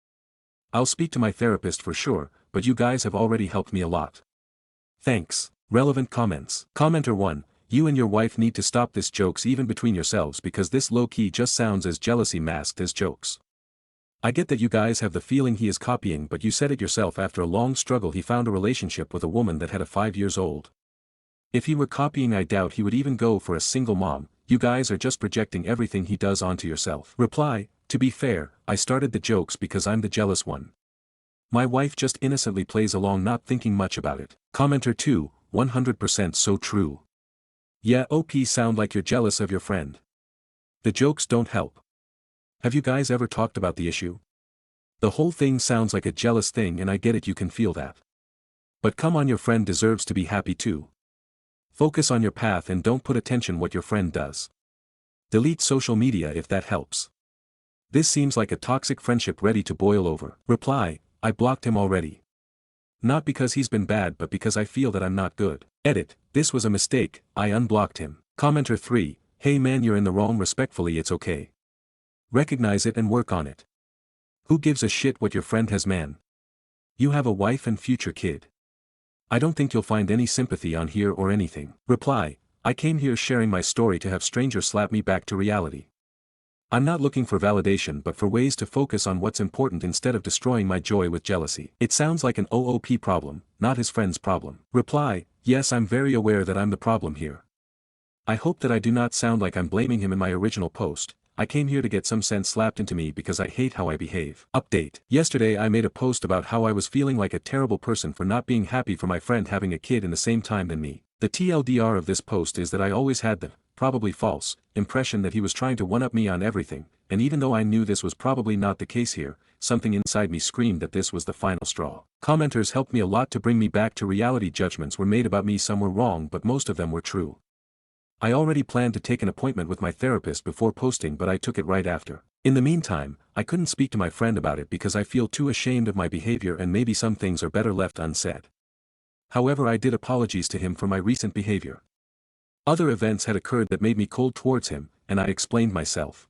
I'll speak to my therapist for sure, but you guys have already helped me a lot. Thanks. Relevant comments. Commenter 1, you and your wife need to stop this jokes even between yourselves because this low-key just sounds as jealousy masked as jokes. I get that you guys have the feeling he is copying, but you said it yourself, after a long struggle he found a relationship with a woman that had a 5-year-old. If he were copying, I doubt he would even go for a single mom. You guys are just projecting everything he does onto yourself. Reply, to be fair, I started the jokes because I'm the jealous one. My wife just innocently plays along not thinking much about it. Commenter 2, 100% so true. Yeah, OP sound like you're jealous of your friend. The jokes don't help. Have you guys ever talked about the issue? The whole thing sounds like a jealous thing and I get it, you can feel that. But come on, your friend deserves to be happy too. Focus on your path and don't put attention what your friend does. Delete social media if that helps. This seems like a toxic friendship ready to boil over. Reply, I blocked him already. Not because he's been bad but because I feel that I'm not good. Edit, this was a mistake, I unblocked him. Commenter 3, hey man, you're in the wrong, respectfully it's okay. Recognize it and work on it. Who gives a shit what your friend has, man? You have a wife and future kid. I don't think you'll find any sympathy on here or anything. Reply, I came here sharing my story to have strangers slap me back to reality. I'm not looking for validation but for ways to focus on what's important instead of destroying my joy with jealousy. It sounds like an OOP problem, not his friend's problem. Reply, yes, I'm very aware that I'm the problem here. I hope that I do not sound like I'm blaming him in my original post. I came here to get some sense slapped into me because I hate how I behave. Update. Yesterday I made a post about how I was feeling like a terrible person for not being happy for my friend having a kid in the same time than me. The TLDR of this post is that I always had the, probably false, impression that he was trying to one-up me on everything, and even though I knew this was probably not the case here, something inside me screamed that this was the final straw. Commenters helped me a lot to bring me back to reality. Judgments were made about me, some were wrong but most of them were true. I already planned to take an appointment with my therapist before posting, but I took it right after. In the meantime, I couldn't speak to my friend about it because I feel too ashamed of my behavior and maybe some things are better left unsaid. However, I did apologize to him for my recent behavior. Other events had occurred that made me cold towards him, and I explained myself.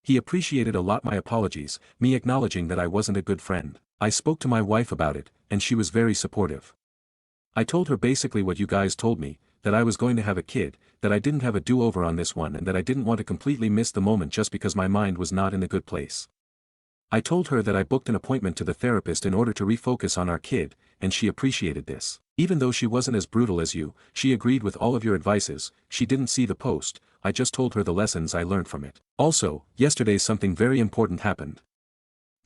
He appreciated a lot my apologies, me acknowledging that I wasn't a good friend. I spoke to my wife about it, and she was very supportive. I told her basically what you guys told me, that I was going to have a kid, that I didn't have a do-over on this one, and that I didn't want to completely miss the moment just because my mind was not in a good place. I told her that I booked an appointment to the therapist in order to refocus on our kid, and she appreciated this. Even though she wasn't as brutal as you, she agreed with all of your advices. She didn't see the post, I just told her the lessons I learned from it. Also, yesterday something very important happened.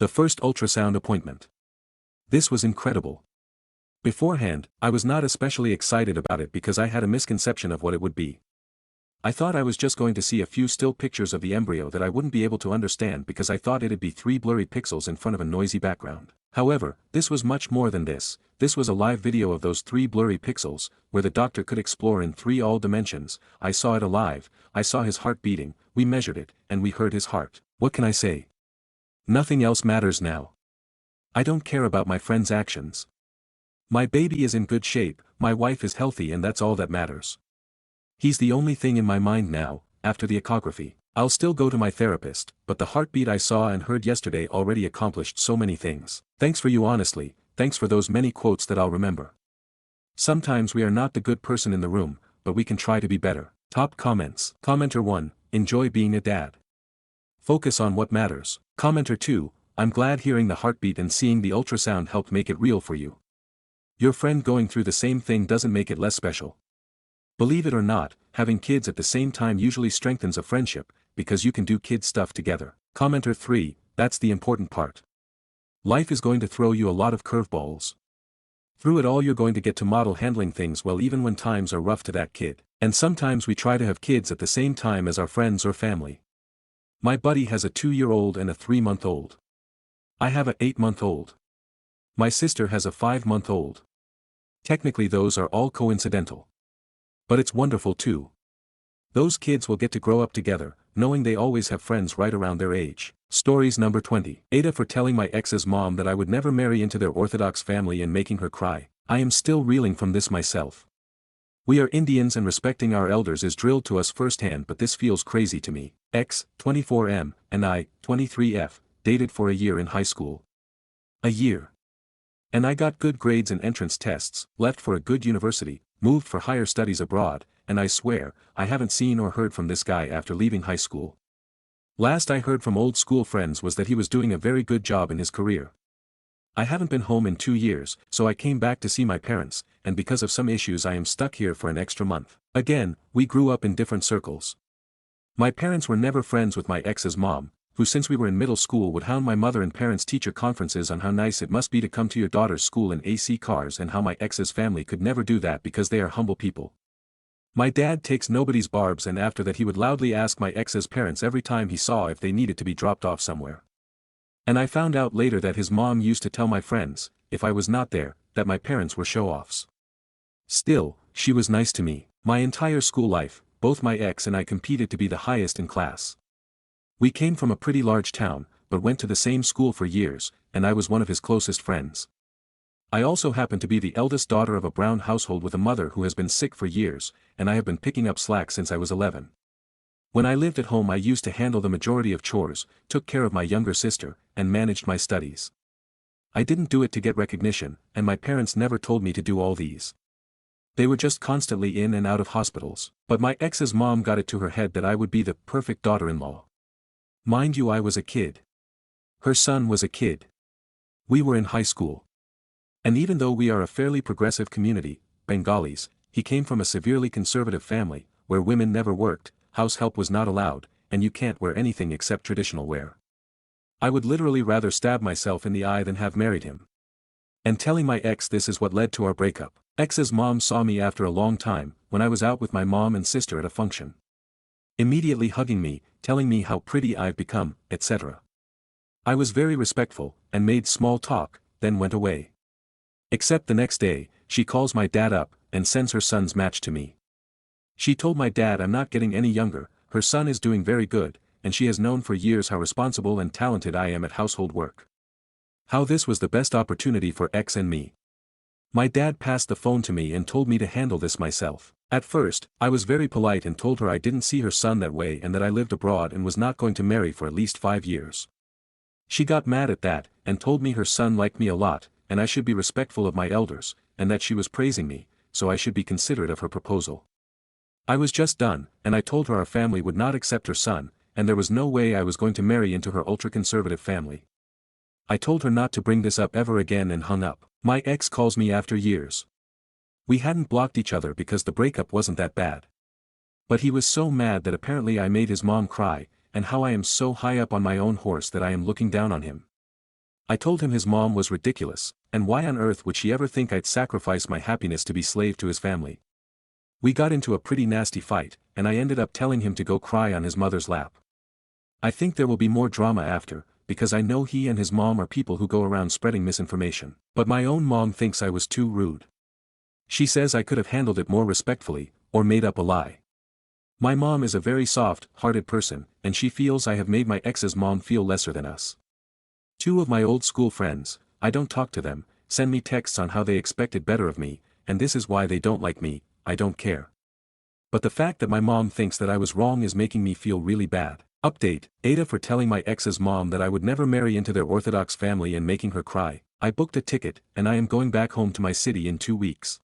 The first ultrasound appointment. This was incredible. Beforehand, I was not especially excited about it because I had a misconception of what it would be. I thought I was just going to see a few still pictures of the embryo that I wouldn't be able to understand because I thought it'd be 3 blurry pixels in front of a noisy background. However, this was much more than this. This was a live video of those 3 blurry pixels, where the doctor could explore in 3 all dimensions. I saw it alive, I saw his heart beating, we measured it, and we heard his heart. What can I say? Nothing else matters now. I don't care about my friend's actions. My baby is in good shape, my wife is healthy, and that's all that matters. He's the only thing in my mind now, after the echography. I'll still go to my therapist, but the heartbeat I saw and heard yesterday already accomplished so many things. Thanks for you, honestly, thanks for those many quotes that I'll remember. Sometimes we are not the good person in the room, but we can try to be better. Top comments. Commenter 1, enjoy being a dad. Focus on what matters. Commenter 2, I'm glad hearing the heartbeat and seeing the ultrasound helped make it real for you. Your friend going through the same thing doesn't make it less special. Believe it or not, having kids at the same time usually strengthens a friendship, because you can do kid stuff together. Commenter 3, that's the important part. Life is going to throw you a lot of curveballs. Through it all you're going to get to model handling things well even when times are rough to that kid. And sometimes we try to have kids at the same time as our friends or family. My buddy has a 2-year-old and a 3-month-old. I have a 8-month-old. My sister has a 5-month-old. Technically those are all coincidental. But it's wonderful too. Those kids will get to grow up together, knowing they always have friends right around their age. Stories number 20. Aita for telling my ex's mom that I would never marry into their Orthodox family and making her cry. I am still reeling from this myself. We are Indians and respecting our elders is drilled to us firsthand, but this feels crazy to me. X, 24M, and I, 23F, dated for a year in high school. A year. And I got good grades in entrance tests, left for a good university, moved for higher studies abroad, and I swear, I haven't seen or heard from this guy after leaving high school. Last I heard from old school friends was that he was doing a very good job in his career. I haven't been home in 2 years, so I came back to see my parents, and because of some issues I am stuck here for an extra month. Again, we grew up in different circles. My parents were never friends with my ex's mom, who since we were in middle school would hound my mother in parents-teacher conferences on how nice it must be to come to your daughter's school in AC cars and how my ex's family could never do that because they are humble people. My dad takes nobody's barbs, and after that he would loudly ask my ex's parents every time he saw if they needed to be dropped off somewhere. And I found out later that his mom used to tell my friends, if I was not there, that my parents were show-offs. Still, she was nice to me. My entire school life, both my ex and I competed to be the highest in class. We came from a pretty large town, but went to the same school for years, and I was one of his closest friends. I also happen to be the eldest daughter of a brown household with a mother who has been sick for years, and I have been picking up slack since I was 11. When I lived at home I used to handle the majority of chores, took care of my younger sister, and managed my studies. I didn't do it to get recognition, and my parents never told me to do all these. They were just constantly in and out of hospitals, but my ex's mom got it to her head that I would be the perfect daughter-in-law. Mind you, I was a kid. Her son was a kid. We were in high school. And even though we are a fairly progressive community, Bengalis, he came from a severely conservative family, where women never worked, house help was not allowed, and you can't wear anything except traditional wear. I would literally rather stab myself in the eye than have married him. And telling my ex this is what led to our breakup. Ex's mom saw me after a long time, when I was out with my mom and sister at a function. Immediately hugging me, telling me how pretty I've become, etc. I was very respectful, and made small talk, then went away. Except the next day, she calls my dad up, and sends her son's match to me. She told my dad I'm not getting any younger, her son is doing very good, and she has known for years how responsible and talented I am at household work. How this was the best opportunity for X and me. My dad passed the phone to me and told me to handle this myself. At first, I was very polite and told her I didn't see her son that way and that I lived abroad and was not going to marry for at least 5 years. She got mad at that, and told me her son liked me a lot, and I should be respectful of my elders, and that she was praising me, so I should be considerate of her proposal. I was just done, and I told her our family would not accept her son, and there was no way I was going to marry into her ultra-conservative family. I told her not to bring this up ever again and hung up. My ex calls me after years. We hadn't blocked each other because the breakup wasn't that bad. But he was so mad that apparently I made his mom cry, and how I am so high up on my own horse that I am looking down on him. I told him his mom was ridiculous, and why on earth would she ever think I'd sacrifice my happiness to be slave to his family. We got into a pretty nasty fight, and I ended up telling him to go cry on his mother's lap. I think there will be more drama after, because I know he and his mom are people who go around spreading misinformation. But my own mom thinks I was too rude. She says I could have handled it more respectfully, or made up a lie. My mom is a very soft-hearted person, and she feels I have made my ex's mom feel lesser than us. 2 of my old school friends, I don't talk to them, send me texts on how they expected better of me, and this is why they don't like me. I don't care. But the fact that my mom thinks that I was wrong is making me feel really bad. Update, Aita for telling my ex's mom that I would never marry into their Orthodox family and making her cry. I booked a ticket, and I am going back home to my city in 2 weeks.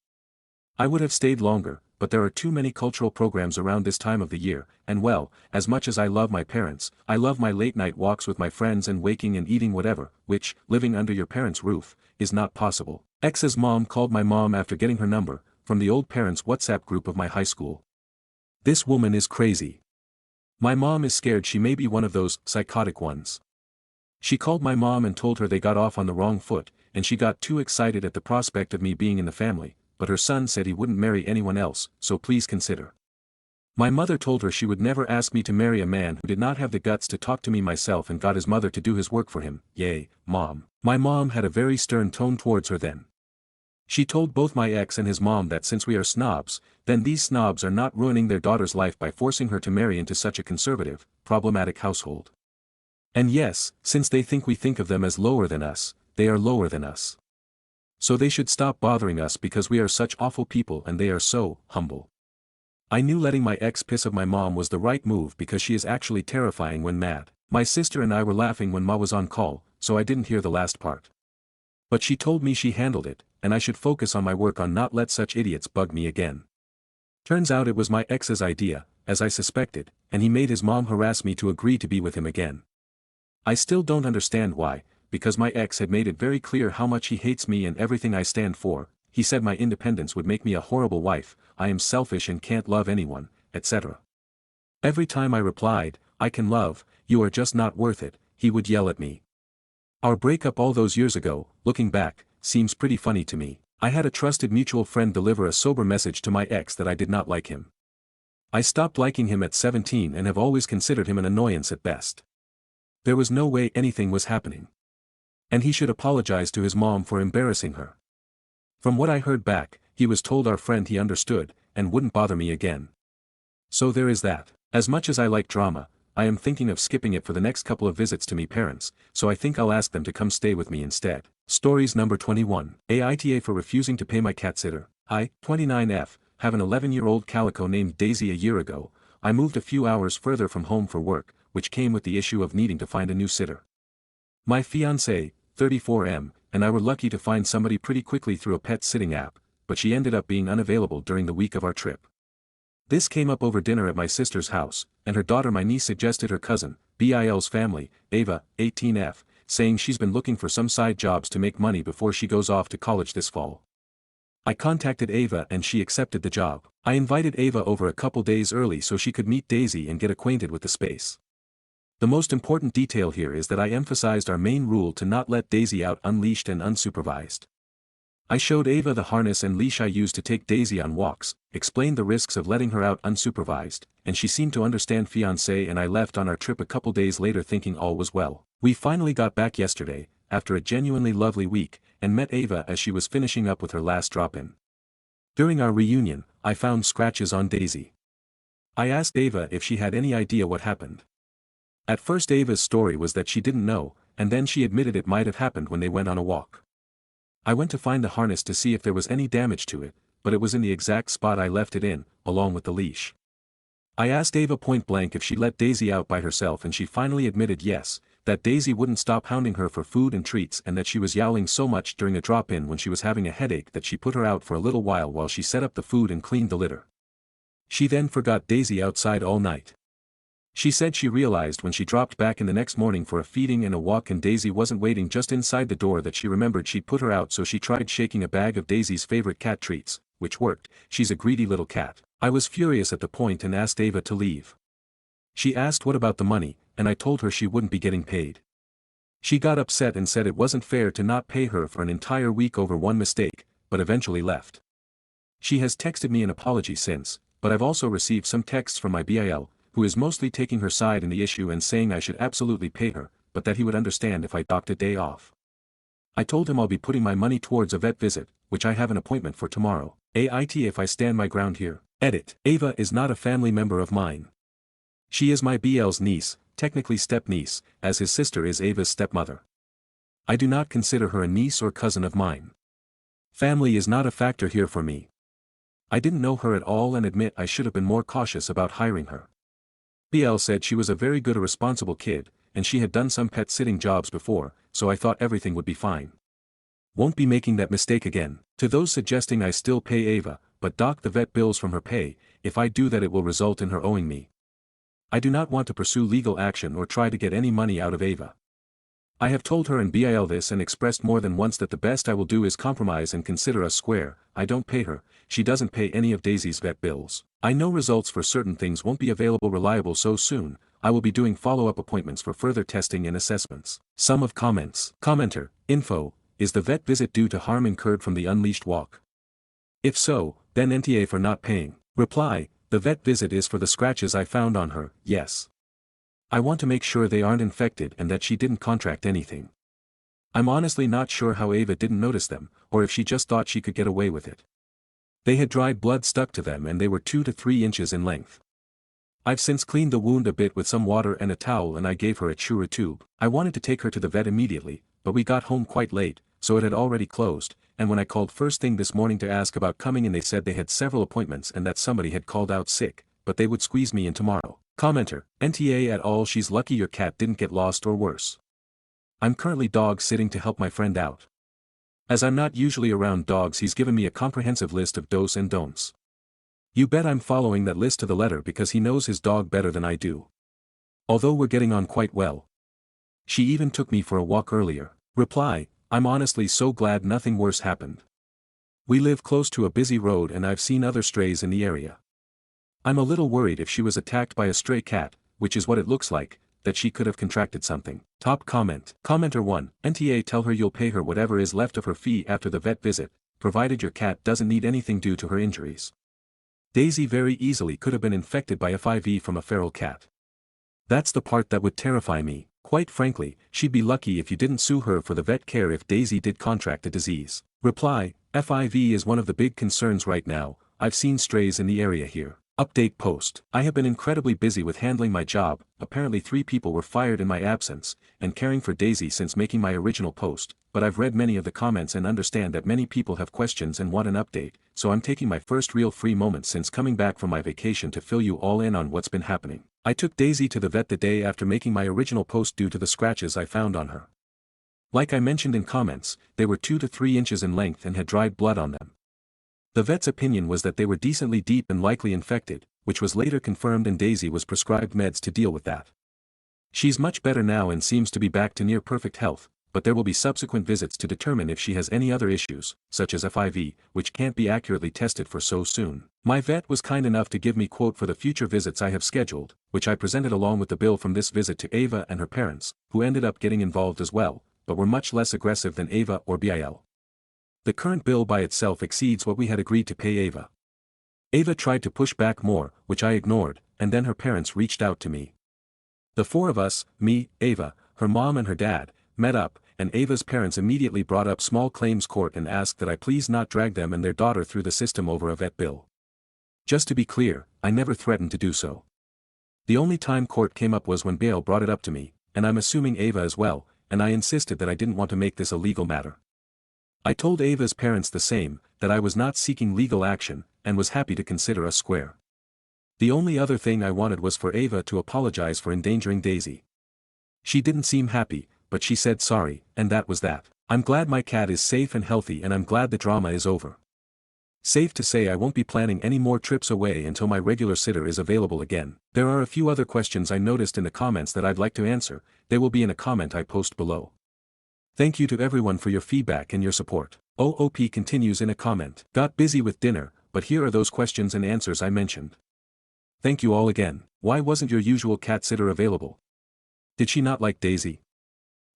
I would have stayed longer, but there are too many cultural programs around this time of the year, and well, as much as I love my parents, I love my late-night walks with my friends and waking and eating whatever, which, living under your parents' roof, is not possible. Ex's mom called my mom after getting her number, from the old parents' WhatsApp group of my high school. This woman is crazy. My mom is scared she may be one of those psychotic ones. She called my mom and told her they got off on the wrong foot, and she got too excited at the prospect of me being in the family, but her son said he wouldn't marry anyone else, so please consider. My mother told her she would never ask me to marry a man who did not have the guts to talk to me myself and got his mother to do his work for him. Yay, Mom. My mom had a very stern tone towards her then. She told both my ex and his mom that since we are snobs, then these snobs are not ruining their daughter's life by forcing her to marry into such a conservative, problematic household. And yes, since they think we think of them as lower than us, they are lower than us. So they should stop bothering us because we are such awful people and they are so humble. I knew letting my ex piss of my mom was the right move because she is actually terrifying when mad. My sister and I were laughing when Ma was on call, so I didn't hear the last part. But she told me she handled it, and I should focus on my work on not let such idiots bug me again. Turns out it was my ex's idea, as I suspected, and he made his mom harass me to agree to be with him again. I still don't understand why, because my ex had made it very clear how much he hates me and everything I stand for. He said my independence would make me a horrible wife, I am selfish and can't love anyone, etc. Every time I replied, I can love, you are just not worth it, he would yell at me. Our breakup all those years ago, looking back, seems pretty funny to me. I had a trusted mutual friend deliver a sober message to my ex that I did not like him. I stopped liking him at 17 and have always considered him an annoyance at best. There was no way anything was happening. And he should apologize to his mom for embarrassing her. From what I heard back, he was told our friend he understood, and wouldn't bother me again. So there is that. As much as I like drama, I am thinking of skipping it for the next couple of visits to me parents, so I think I'll ask them to come stay with me instead. Stories number 21. Aita for refusing to pay my cat sitter. I, 29F, have an 11-year-old calico named Daisy. A year ago, I moved a few hours further from home for work, which came with the issue of needing to find a new sitter. My fiancée, 34M, and I were lucky to find somebody pretty quickly through a pet sitting app, but she ended up being unavailable during the week of our trip. This came up over dinner at my sister's house, and her daughter my niece suggested her cousin, Bil's family, Ava, 18F, saying she's been looking for some side jobs to make money before she goes off to college this fall. I contacted Ava and she accepted the job. I invited Ava over a couple days early so she could meet Daisy and get acquainted with the space. The most important detail here is that I emphasized our main rule to not let Daisy out unleashed and unsupervised. I showed Ava the harness and leash I used to take Daisy on walks, explained the risks of letting her out unsupervised, and she seemed to understand. Fiancé and I left on our trip a couple days later thinking all was well. We finally got back yesterday, after a genuinely lovely week, and met Ava as she was finishing up with her last drop-in. During our reunion, I found scratches on Daisy. I asked Ava if she had any idea what happened. At first Ava's story was that she didn't know, and then she admitted it might have happened when they went on a walk. I went to find the harness to see if there was any damage to it, but it was in the exact spot I left it in, along with the leash. I asked Ava point blank if she let Daisy out by herself and she finally admitted yes, that Daisy wouldn't stop hounding her for food and treats and that she was yowling so much during a drop-in when she was having a headache that she put her out for a little while she set up the food and cleaned the litter. She then forgot Daisy outside all night. She said she realized when she dropped back in the next morning for a feeding and a walk and Daisy wasn't waiting just inside the door that she remembered she'd put her out, so she tried shaking a bag of Daisy's favorite cat treats, which worked. She's a greedy little cat. I was furious at the point and asked Ava to leave. She asked what about the money, and I told her she wouldn't be getting paid. She got upset and said it wasn't fair to not pay her for an entire week over one mistake, but eventually left. She has texted me an apology since, but I've also received some texts from my BIL, who is mostly taking her side in the issue and saying I should absolutely pay her, but that he would understand if I docked a day off. I told him I'll be putting my money towards a vet visit, which I have an appointment for tomorrow. AIT if I stand my ground here. Edit. Ava is not a family member of mine. She is my BL's niece, technically step-niece, as his sister is Ava's stepmother. I do not consider her a niece or cousin of mine. Family is not a factor here for me. I didn't know her at all and admit I should have been more cautious about hiring her. BL said she was a very good responsible kid, and she had done some pet sitting jobs before, so I thought everything would be fine. Won't be making that mistake again. To those suggesting I still pay Ava, but dock the vet bills from her pay, if I do that it will result in her owing me. I do not want to pursue legal action or try to get any money out of Ava. I have told her and BIL this and expressed more than once that the best I will do is compromise and consider us square. I don't pay her, she doesn't pay any of Daisy's vet bills. I know results for certain things won't be reliable so soon. I will be doing follow-up appointments for further testing and assessments. Sum of comments. Commenter, info, is the vet visit due to harm incurred from the unleashed walk? If so, then NTA for not paying. Reply, the vet visit is for the scratches I found on her, yes. I want to make sure they aren't infected and that she didn't contract anything. I'm honestly not sure how Ava didn't notice them, or if she just thought she could get away with it. They had dried blood stuck to them and they were 2 to 3 inches in length. I've since cleaned the wound a bit with some water and a towel and I gave her a Chura tube. I wanted to take her to the vet immediately, but we got home quite late, so it had already closed, and when I called first thing this morning to ask about coming in they said they had several appointments and that somebody had called out sick, but they would squeeze me in tomorrow. Commenter, NTA at all, she's lucky your cat didn't get lost or worse. I'm currently dog sitting to help my friend out. As I'm not usually around dogs, he's given me a comprehensive list of do's and don'ts. You bet I'm following that list to the letter because he knows his dog better than I do. Although we're getting on quite well. She even took me for a walk earlier. Reply, I'm honestly so glad nothing worse happened. We live close to a busy road and I've seen other strays in the area. I'm a little worried if she was attacked by a stray cat, which is what it looks like, that she could have contracted something. Top comment. Commenter 1, NTA tell her you'll pay her whatever is left of her fee after the vet visit, provided your cat doesn't need anything due to her injuries. Daisy very easily could have been infected by FIV from a feral cat. That's the part that would terrify me. Quite frankly, she'd be lucky if you didn't sue her for the vet care if Daisy did contract a disease. Reply, FIV is one of the big concerns right now. I've seen strays in the area here. Update post. I have been incredibly busy with handling my job, apparently 3 people were fired in my absence, and caring for Daisy since making my original post, but I've read many of the comments and understand that many people have questions and want an update, so I'm taking my first real free moment since coming back from my vacation to fill you all in on what's been happening. I took Daisy to the vet the day after making my original post due to the scratches I found on her. Like I mentioned in comments, they were 2 to 3 inches in length and had dried blood on them. The vet's opinion was that they were decently deep and likely infected, which was later confirmed and Daisy was prescribed meds to deal with that. She's much better now and seems to be back to near perfect health, but there will be subsequent visits to determine if she has any other issues, such as FIV, which can't be accurately tested for so soon. My vet was kind enough to give me quote for the future visits I have scheduled, which I presented along with the bill from this visit to Ava and her parents, who ended up getting involved as well, but were much less aggressive than Ava or BIL. The current bill by itself exceeds what we had agreed to pay Ava. Ava tried to push back more, which I ignored, and then her parents reached out to me. The 4 of us, me, Ava, her mom and her dad, met up, and Ava's parents immediately brought up small claims court and asked that I please not drag them and their daughter through the system over a vet bill. Just to be clear, I never threatened to do so. The only time court came up was when Bale brought it up to me, and I'm assuming Ava as well, and I insisted that I didn't want to make this a legal matter. I told Ava's parents the same, that I was not seeking legal action, and was happy to consider us square. The only other thing I wanted was for Ava to apologize for endangering Daisy. She didn't seem happy, but she said sorry, and that was that. I'm glad my cat is safe and healthy and I'm glad the drama is over. Safe to say I won't be planning any more trips away until my regular sitter is available again. There are a few other questions I noticed in the comments that I'd like to answer, they will be in a comment I post below. Thank you to everyone for your feedback and your support. OOP continues in a comment. Got busy with dinner, but here are those questions and answers I mentioned. Thank you all again. Why wasn't your usual cat sitter available? Did she not like Daisy?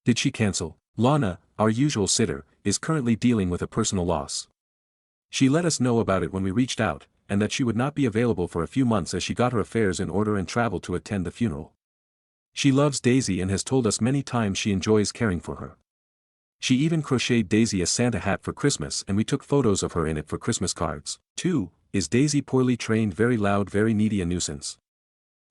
Did she cancel? Lana, our usual sitter, is currently dealing with a personal loss. She let us know about it when we reached out, and that she would not be available for a few months as she got her affairs in order and traveled to attend the funeral. She loves Daisy and has told us many times she enjoys caring for her. She even crocheted Daisy a Santa hat for Christmas and we took photos of her in it for Christmas cards. 2. Is Daisy poorly trained, very loud, very needy, a nuisance?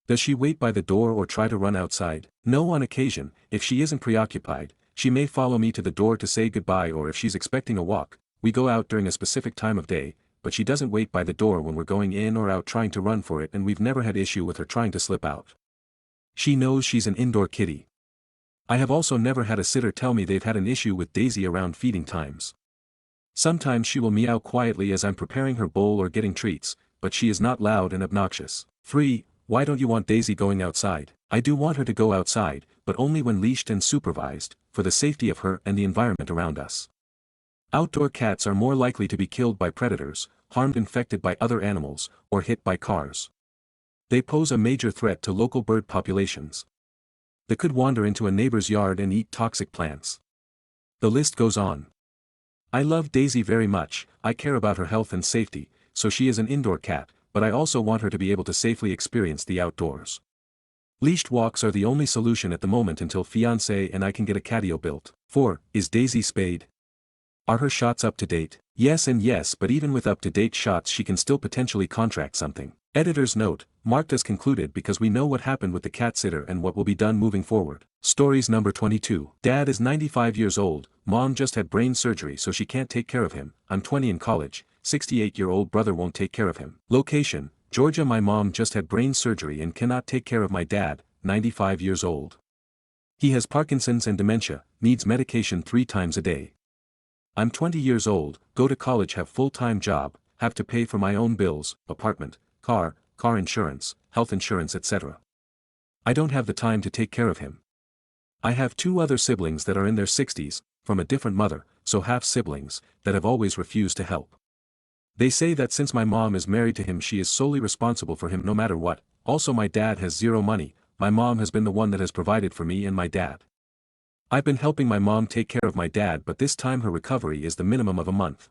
Does she wait by the door or try to run outside? No, on occasion, if she isn't preoccupied, she may follow me to the door to say goodbye, or if she's expecting a walk, we go out during a specific time of day, but she doesn't wait by the door when we're going in or out trying to run for it, and we've never had issue with her trying to slip out. She knows she's an indoor kitty. I have also never had a sitter tell me they've had an issue with Daisy around feeding times. Sometimes she will meow quietly as I'm preparing her bowl or getting treats, but she is not loud and obnoxious. 3. Why don't you want Daisy going outside? I do want her to go outside, but only when leashed and supervised, for the safety of her and the environment around us. Outdoor cats are more likely to be killed by predators, harmed infected by other animals, or hit by cars. They pose a major threat to local bird populations. They could wander into a neighbor's yard and eat toxic plants. The list goes on. I love Daisy very much, I care about her health and safety, so she is an indoor cat, but I also want her to be able to safely experience the outdoors. Leashed walks are the only solution at the moment until fiancé and I can get a catio built. 4. Is Daisy spayed? Are her shots up to date? Yes and yes, but even with up-to-date shots she can still potentially contract something. Editor's note, marked as concluded because we know what happened with the cat sitter and what will be done moving forward. Stories number 22. Dad is 95 years old, mom just had brain surgery so she can't take care of him, I'm 20 in college, 68-year-old brother won't take care of him. Location, Georgia. My mom just had brain surgery and cannot take care of my dad, 95 years old. He has Parkinson's and dementia, needs medication 3 times a day. I'm 20 years old, go to college, have full-time job, have to pay for my own bills, apartment, car insurance, health insurance, etc. I don't have the time to take care of him. I have 2 other siblings that are in their 60s, from a different mother, so half siblings, that have always refused to help. They say that since my mom is married to him she is solely responsible for him no matter what. Also my dad has 0 money, my mom has been the one that has provided for me and my dad. I've been helping my mom take care of my dad, but this time her recovery is the minimum of a month.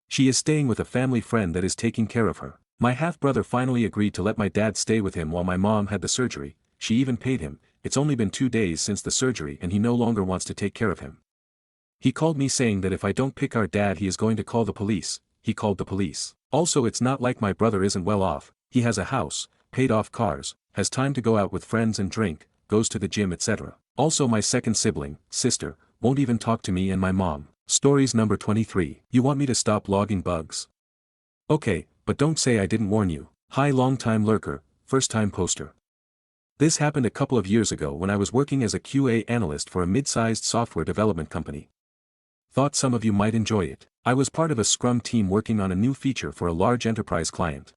She is staying with a family friend that is taking care of her. My half-brother finally agreed to let my dad stay with him while my mom had the surgery, she even paid him. It's only been 2 days since the surgery and he no longer wants to take care of him. He called me saying that if I don't pick our dad he is going to call the police. He called the police. Also it's not like my brother isn't well off, he has a house, paid off cars, has time to go out with friends and drink, goes to the gym, etc. Also my second sibling, sister, won't even talk to me and my mom. Stories number 23. You want me to stop logging bugs? Okay, but don't say I didn't warn you. Hi, long-time lurker, first-time poster. This happened a couple of years ago when I was working as a QA analyst for a mid-sized software development company. Thought some of you might enjoy it. I was part of a Scrum team working on a new feature for a large enterprise client.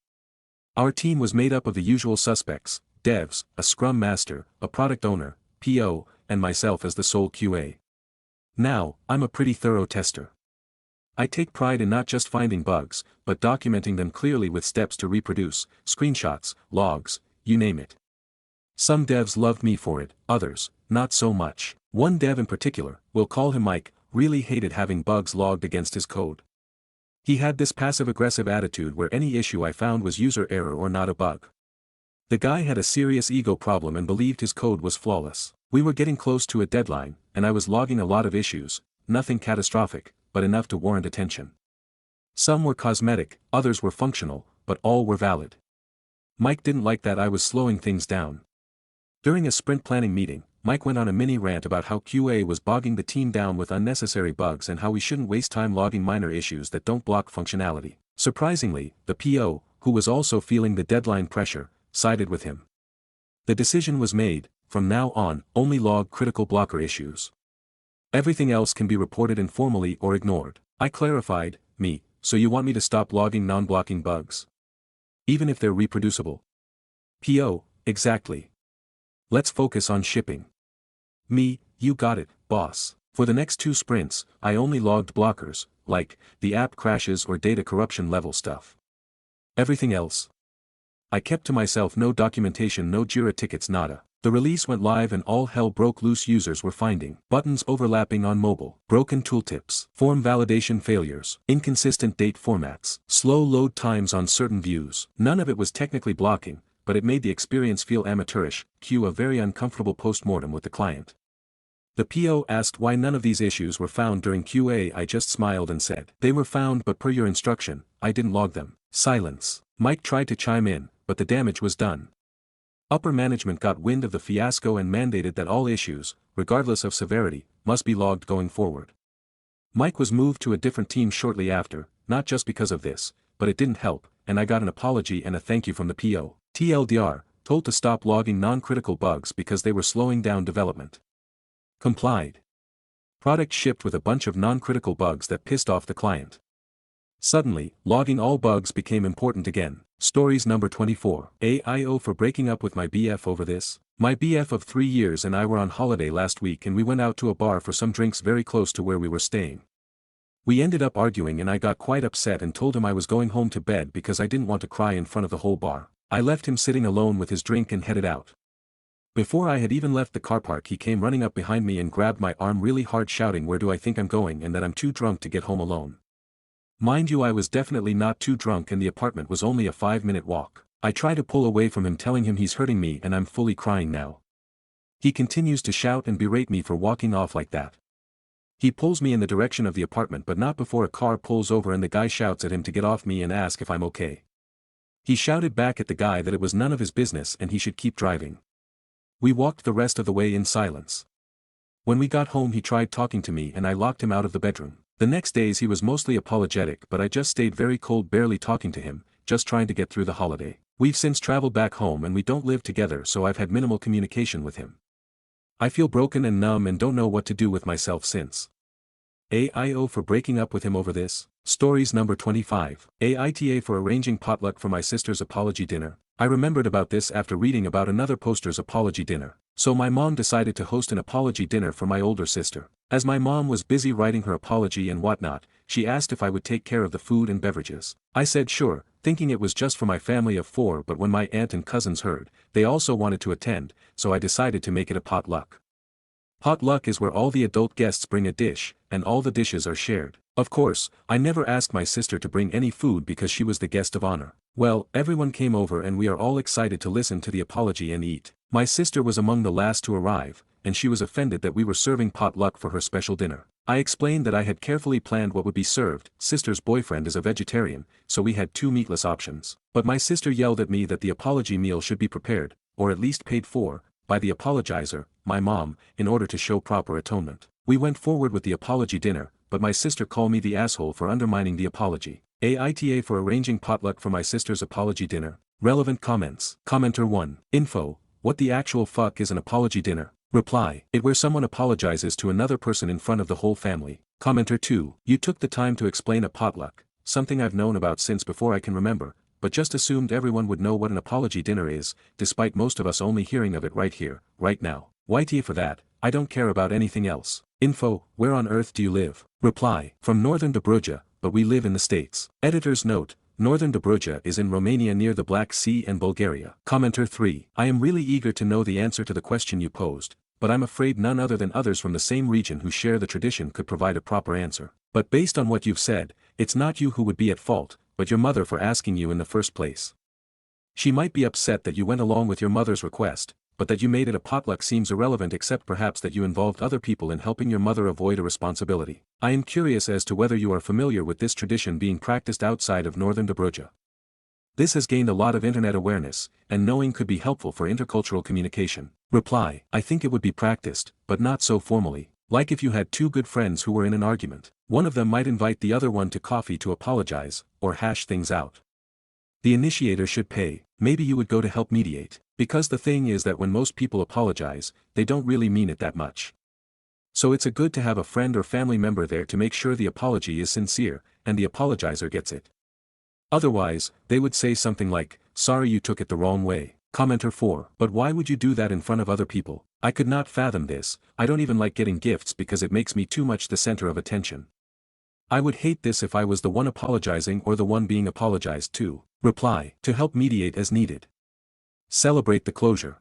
Our team was made up of the usual suspects, devs, a Scrum master, a product owner, PO, and myself as the sole QA. Now, I'm a pretty thorough tester. I take pride in not just finding bugs, but documenting them clearly with steps to reproduce, screenshots, logs, you name it. Some devs loved me for it, others, not so much. One dev in particular, we'll call him Mike, really hated having bugs logged against his code. He had this passive-aggressive attitude where any issue I found was user error or not a bug. The guy had a serious ego problem and believed his code was flawless. We were getting close to a deadline, and I was logging a lot of issues, nothing catastrophic, but enough to warrant attention. Some were cosmetic, others were functional, but all were valid. Mike didn't like that I was slowing things down. During a sprint planning meeting, Mike went on a mini rant about how QA was bogging the team down with unnecessary bugs and how we shouldn't waste time logging minor issues that don't block functionality. Surprisingly, the PO, who was also feeling the deadline pressure, sided with him. The decision was made, from now on, only log critical blocker issues. Everything else can be reported informally or ignored. I clarified, so you want me to stop logging non-blocking bugs? Even if they're reproducible? PO, exactly. Let's focus on shipping. You got it, boss. For the next 2 sprints, I only logged blockers, like, the app crashes or data corruption level stuff. Everything else? I kept to myself, no documentation, no Jira tickets, nada. The release went live and all hell broke loose. Users were finding buttons overlapping on mobile, broken tooltips, form validation failures, inconsistent date formats, slow load times on certain views. None of it was technically blocking, but it made the experience feel amateurish. Cue a very uncomfortable post-mortem with the client. The PO asked why none of these issues were found during QA. I just smiled and said, they were found, but per your instruction, I didn't log them. Silence. Mike tried to chime in, but the damage was done. Upper management got wind of the fiasco and mandated that all issues, regardless of severity, must be logged going forward. Mike was moved to a different team shortly after, not just because of this, but it didn't help, and I got an apology and a thank you from the PO. TLDR, told to stop logging non-critical bugs because they were slowing down development. Complied. Product shipped with a bunch of non-critical bugs that pissed off the client. Suddenly, logging all bugs became important again. Stories number 24. AIO for breaking up with my BF over this. My BF of 3 years and I were on holiday last week and we went out to a bar for some drinks very close to where we were staying. We ended up arguing and I got quite upset and told him I was going home to bed because I didn't want to cry in front of the whole bar. I left him sitting alone with his drink and headed out. Before I had even left the car park he came running up behind me and grabbed my arm really hard shouting where do I think I'm going and that I'm too drunk to get home alone. Mind you, I was definitely not too drunk and the apartment was only a 5-minute walk. I try to pull away from him telling him he's hurting me and I'm fully crying now. He continues to shout and berate me for walking off like that. He pulls me in the direction of the apartment but not before a car pulls over and the guy shouts at him to get off me and ask if I'm okay. He shouted back at the guy that it was none of his business and he should keep driving. We walked the rest of the way in silence. When we got home he tried talking to me and I locked him out of the bedroom. The next days he was mostly apologetic but I just stayed very cold, barely talking to him, just trying to get through the holiday. We've since traveled back home and we don't live together so I've had minimal communication with him. I feel broken and numb and don't know what to do with myself since. AIO for breaking up with him over this. Stories number 25. AITA for arranging potluck for my sister's apology dinner. I remembered about this after reading about another poster's apology dinner. So my mom decided to host an apology dinner for my older sister. As my mom was busy writing her apology and whatnot, she asked if I would take care of the food and beverages. I said sure, thinking it was just for my family of 4, but when my aunt and cousins heard, they also wanted to attend, so I decided to make it a potluck. Potluck is where all the adult guests bring a dish, and all the dishes are shared. Of course, I never asked my sister to bring any food because she was the guest of honor. Well, everyone came over and we are all excited to listen to the apology and eat. My sister was among the last to arrive, and she was offended that we were serving potluck for her special dinner. I explained that I had carefully planned what would be served. Sister's boyfriend is a vegetarian, so we had 2 meatless options. But my sister yelled at me that the apology meal should be prepared, or at least paid for, by the apologizer, my mom, in order to show proper atonement. We went forward with the apology dinner, but my sister called me the asshole for undermining the apology. AITA for arranging potluck for my sister's apology dinner. Relevant comments. Commenter 1. Info. What the actual fuck is an apology dinner? Reply. It where someone apologizes to another person in front of the whole family. Commenter 2. You took the time to explain a potluck, something I've known about since before I can remember, but just assumed everyone would know what an apology dinner is, despite most of us only hearing of it right here, right now. YTA for that, I don't care about anything else. Info. Where on earth do you live? Reply. From Northern Dobruja, but we live in the States. Editor's note. Northern Dobruja is in Romania near the Black Sea and Bulgaria. Commenter 3. I am really eager to know the answer to the question you posed, but I'm afraid none other than others from the same region who share the tradition could provide a proper answer. But based on what you've said, it's not you who would be at fault, but your mother for asking you in the first place. She might be upset that you went along with your mother's request, but that you made it a potluck seems irrelevant except perhaps that you involved other people in helping your mother avoid a responsibility. I am curious as to whether you are familiar with this tradition being practiced outside of Northern Dobruja. This has gained a lot of internet awareness, and knowing could be helpful for intercultural communication. Reply. I think it would be practiced, but not so formally. Like if you had 2 good friends who were in an argument. One of them might invite the other one to coffee to apologize, or hash things out. The initiator should pay. Maybe you would go to help mediate. Because the thing is that when most people apologize, they don't really mean it that much. So it's good to have a friend or family member there to make sure the apology is sincere, and the apologizer gets it. Otherwise, they would say something like, sorry you took it the wrong way. Commenter 4. But why would you do that in front of other people? I could not fathom this. I don't even like getting gifts because it makes me too much the center of attention. I would hate this if I was the one apologizing or the one being apologized to. Reply. To help mediate as needed. Celebrate the closure.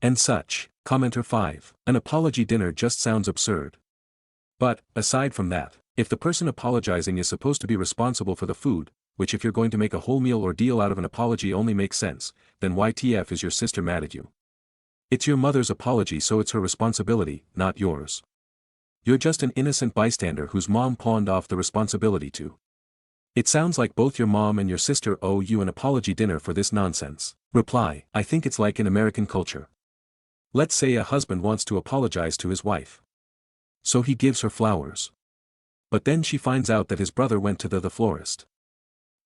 And such. Commenter 5. An apology dinner just sounds absurd. But, aside from that, if the person apologizing is supposed to be responsible for the food, which if you're going to make a whole meal ordeal out of an apology only makes sense, then YTF is your sister mad at you? It's your mother's apology so it's her responsibility, not yours. You're just an innocent bystander whose mom pawned off the responsibility to. It sounds like both your mom and your sister owe you an apology dinner for this nonsense. Reply. I think it's like in American culture. Let's say a husband wants to apologize to his wife. So he gives her flowers. But then she finds out that his brother went to the florist.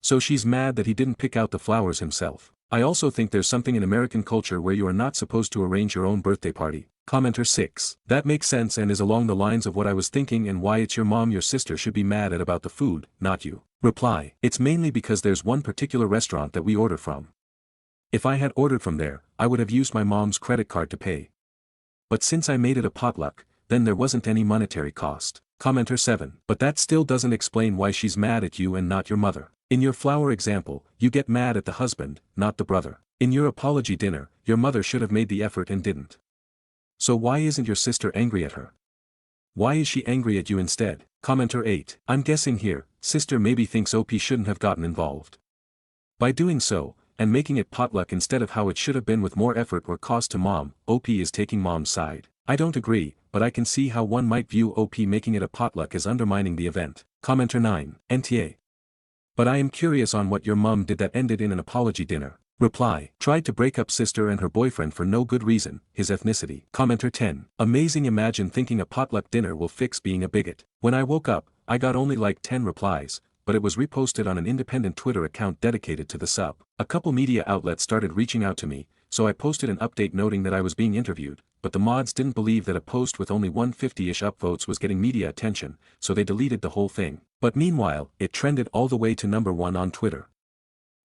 So she's mad that he didn't pick out the flowers himself. I also think there's something in American culture where you are not supposed to arrange your own birthday party. Commenter 6. That makes sense and is along the lines of what I was thinking and why it's your mom your sister should be mad at about the food, not you. Reply. It's mainly because there's one particular restaurant that we order from. If I had ordered from there, I would have used my mom's credit card to pay. But since I made it a potluck, then there wasn't any monetary cost. Commenter 7. But that still doesn't explain why she's mad at you and not your mother. In your flower example, you get mad at the husband, not the brother. In your apology dinner, your mother should have made the effort and didn't. So why isn't your sister angry at her? Why is she angry at you instead? Commenter 8. I'm guessing here, sister maybe thinks OP shouldn't have gotten involved. By doing so, and making it potluck instead of how it should have been with more effort or cost to mom, OP is taking mom's side. I don't agree, but I can see how one might view OP making it a potluck as undermining the event. Commenter 9. NTA. But I am curious on what your mom did that ended in an apology dinner. Reply. Tried to break up sister and her boyfriend for no good reason, his ethnicity. Commenter 10. Amazing, imagine thinking a potluck dinner will fix being a bigot. When I woke up, I got only like 10 replies, but it was reposted on an independent Twitter account dedicated to the sub. A couple media outlets started reaching out to me, so I posted an update noting that I was being interviewed, but the mods didn't believe that a post with only 150-ish upvotes was getting media attention, so they deleted the whole thing. But meanwhile, it trended all the way to #1 on Twitter.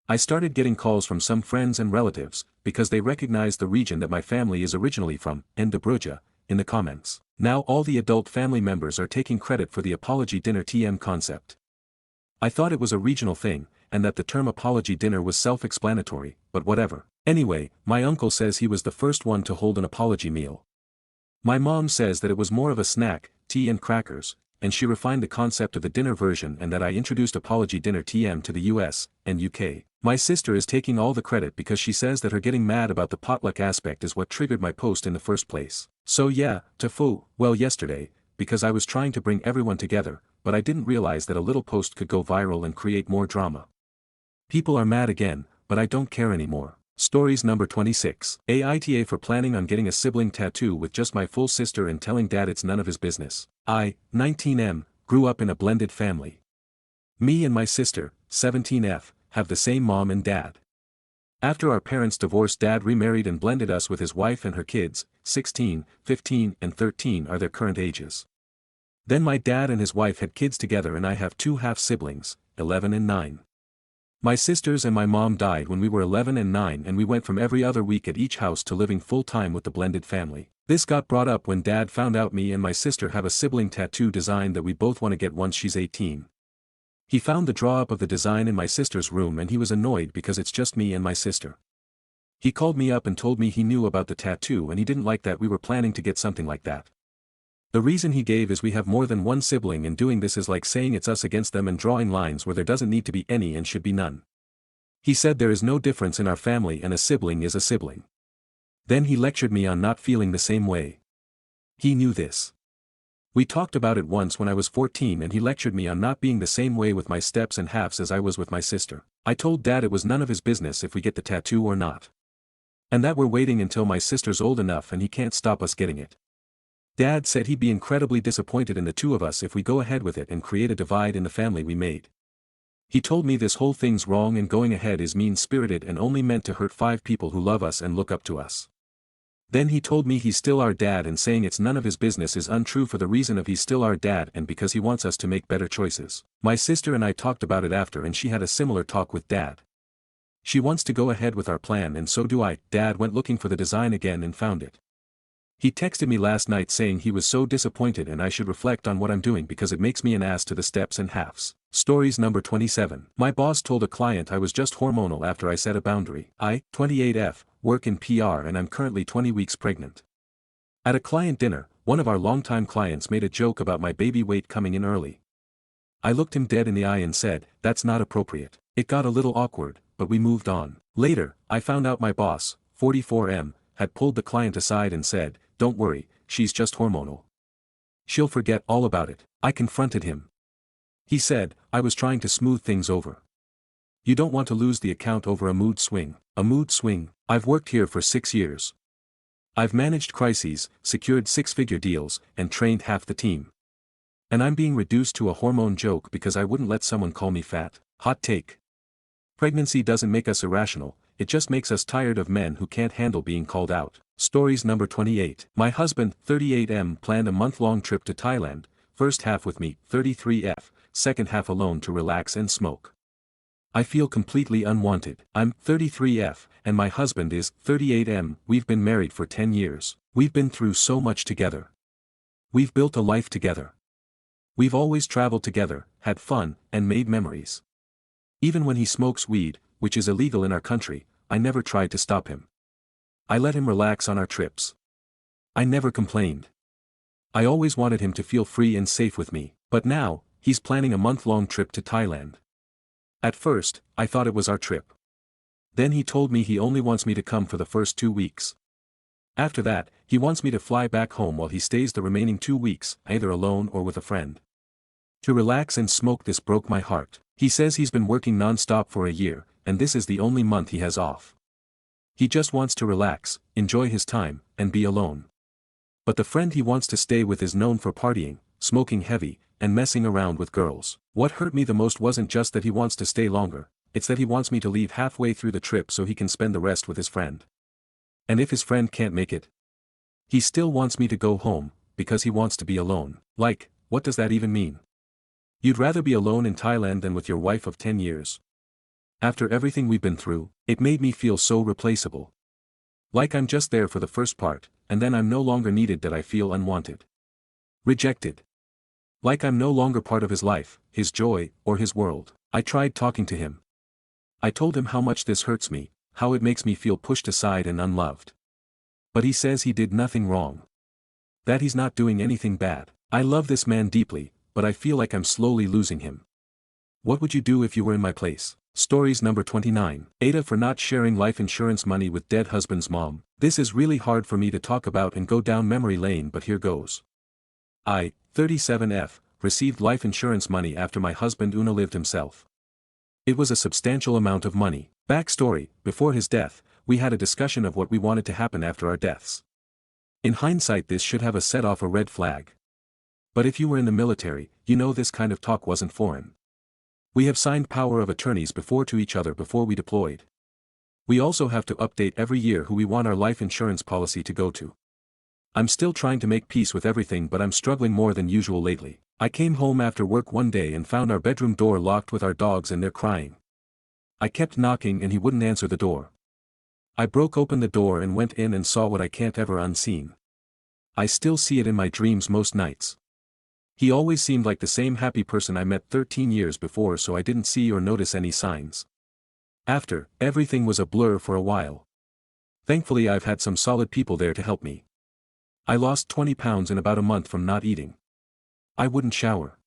I started getting calls from some friends and relatives, because they recognized the region that my family is originally from, Bruja, in the comments. Now all the adult family members are taking credit for the apology dinner TM concept. I thought it was a regional thing, and that the term apology dinner was self-explanatory, but whatever. Anyway, my uncle says he was the first one to hold an apology meal. My mom says that it was more of a snack, tea and crackers, and she refined the concept of the dinner version and that I introduced apology dinner TM to the US and UK. My sister is taking all the credit because she says that her getting mad about the potluck aspect is what triggered my post in the first place. So yeah, well yesterday, because I was trying to bring everyone together, but I didn't realize that a little post could go viral and create more drama. People are mad again, but I don't care anymore. Stories number 26. Aita for planning on getting a sibling tattoo with just my full sister and telling dad it's none of his business. I, 19M, grew up in a blended family. Me and my sister, 17F, have the same mom and dad. After our parents divorced, dad remarried and blended us with his wife and her kids, 16, 15 and 13 are their current ages. Then my dad and his wife had kids together and I have two half-siblings, 11 and 9. My sisters and my mom died when we were 11 and 9 and we went from every other week at each house to living full-time with the blended family. This got brought up when dad found out me and my sister have a sibling tattoo design that we both want to get once she's 18. He found the draw-up of the design in my sister's room and he was annoyed because it's just me and my sister. He called me up and told me he knew about the tattoo and he didn't like that we were planning to get something like that. The reason he gave is we have more than one sibling and doing this is like saying it's us against them and drawing lines where there doesn't need to be any and should be none. He said there is no difference in our family and a sibling is a sibling. Then he lectured me on not feeling the same way. He knew this. We talked about it once when I was 14 and he lectured me on not being the same way with my steps and halves as I was with my sister. I told dad it was none of his business if we get the tattoo or not. And that we're waiting until my sister's old enough and he can't stop us getting it. Dad said he'd be incredibly disappointed in the two of us if we go ahead with it and create a divide in the family we made. He told me this whole thing's wrong and going ahead is mean-spirited and only meant to hurt 5 people who love us and look up to us. Then he told me he's still our dad and saying it's none of his business is untrue for the reason of he's still our dad and because he wants us to make better choices. My sister and I talked about it after and she had a similar talk with dad. She wants to go ahead with our plan and so do I. Dad went looking for the design again and found it. He texted me last night saying he was so disappointed and I should reflect on what I'm doing because it makes me an ass to the steps and halves. Stories number 27. My boss told a client I was just hormonal after I set a boundary. I, 28F, work in PR and I'm currently 20 weeks pregnant. At a client dinner, one of our longtime clients made a joke about my baby weight coming in early. I looked him dead in the eye and said, "That's not appropriate." It got a little awkward, but we moved on. Later, I found out my boss, 44M, had pulled the client aside and said, "Don't worry, she's just hormonal. She'll forget all about it." I confronted him. He said, "I was trying to smooth things over. You don't want to lose the account over a mood swing." A mood swing? I've worked here for 6 years. I've managed crises, secured 6-figure deals, and trained half the team. And I'm being reduced to a hormone joke because I wouldn't let someone call me fat? Hot take. Pregnancy doesn't make us irrational, it just makes us tired of men who can't handle being called out. Stories number 28. My husband, 38M, planned a month-long trip to Thailand, first half with me, 33F, second half alone to relax and smoke. I feel completely unwanted. I'm 33F, and my husband is 38M. We've been married for 10 years. We've been through so much together. We've built a life together. We've always traveled together, had fun, and made memories. Even when he smokes weed, which is illegal in our country, I never tried to stop him. I let him relax on our trips. I never complained. I always wanted him to feel free and safe with me, but now, he's planning a month-long trip to Thailand. At first, I thought it was our trip. Then he told me he only wants me to come for the first 2 weeks. After that, he wants me to fly back home while he stays the remaining 2 weeks, either alone or with a friend. To relax and smoke. This broke my heart. He says he's been working non-stop for a year, and this is the only month he has off. He just wants to relax, enjoy his time, and be alone. But the friend he wants to stay with is known for partying, smoking heavy, and messing around with girls. What hurt me the most wasn't just that he wants to stay longer, it's that he wants me to leave halfway through the trip so he can spend the rest with his friend. And if his friend can't make it, he still wants me to go home, because he wants to be alone. Like, what does that even mean? You'd rather be alone in Thailand than with your wife of 10 years. After everything we've been through, it made me feel so replaceable. Like I'm just there for the first part, and then I'm no longer needed. That I feel unwanted. Rejected. Like I'm no longer part of his life, his joy, or his world. I tried talking to him. I told him how much this hurts me, how it makes me feel pushed aside and unloved. But he says he did nothing wrong. That he's not doing anything bad. I love this man deeply, but I feel like I'm slowly losing him. What would you do if you were in my place? Stories number 29. Aita for not sharing life insurance money with dead husband's mom. This is really hard for me to talk about and go down memory lane, but here goes. I, 37F, received life insurance money after my husband outlived himself. It was a substantial amount of money. Backstory: before his death, we had a discussion of what we wanted to happen after our deaths. In hindsight, this should have set off a red flag. But if you were in the military, you know this kind of talk wasn't foreign. We have signed power of attorneys to each other before we deployed. We also have to update every year who we want our life insurance policy to go to. I'm still trying to make peace with everything, but I'm struggling more than usual lately. I came home after work one day and found our bedroom door locked with our dogs and they're crying. I kept knocking and he wouldn't answer the door. I broke open the door and went in and saw what I can't ever unseen. I still see it in my dreams most nights. He always seemed like the same happy person I met 13 years before, so I didn't see or notice any signs. After, everything was a blur for a while. Thankfully I've had some solid people there to help me. I lost 20 pounds in about a month from not eating. I wouldn't shower.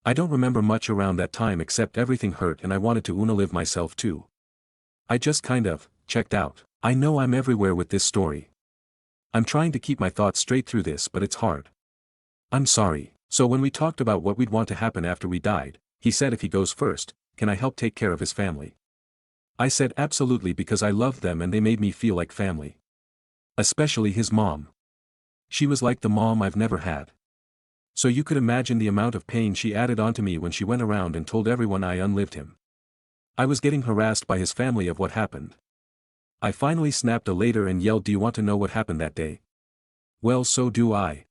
I don't remember much around that time except everything hurt and I wanted to unalive myself too. I just kind of checked out. I know I'm everywhere with this story. I'm trying to keep my thoughts straight through this, but it's hard. I'm sorry. So when we talked about what we'd want to happen after we died, he said if he goes first, can I help take care of his family? I said absolutely, because I loved them and they made me feel like family. Especially his mom. She was like the mom I've never had. So you could imagine the amount of pain she added onto me when she went around and told everyone I unlived him. I was getting harassed by his family of what happened. I finally snapped a later and yelled, "Do you want to know what happened that day?" Well, so do I.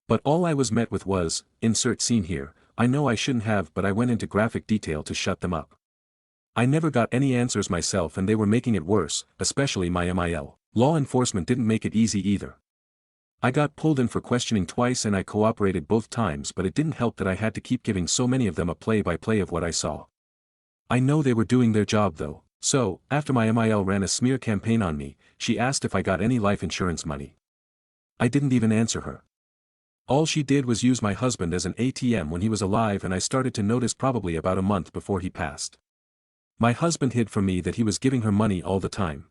But all I was met with was, insert scene here. I know I shouldn't have, but I went into graphic detail to shut them up. I never got any answers myself and they were making it worse, especially my MIL. Law enforcement didn't make it easy either. I got pulled in for questioning twice and I cooperated both times, but it didn't help that I had to keep giving so many of them a play-by-play of what I saw. I know they were doing their job though. So, after my MIL ran a smear campaign on me, she asked if I got any life insurance money. I didn't even answer her. All she did was use my husband as an ATM when he was alive, and I started to notice probably about a month before he passed. My husband hid from me that he was giving her money all the time.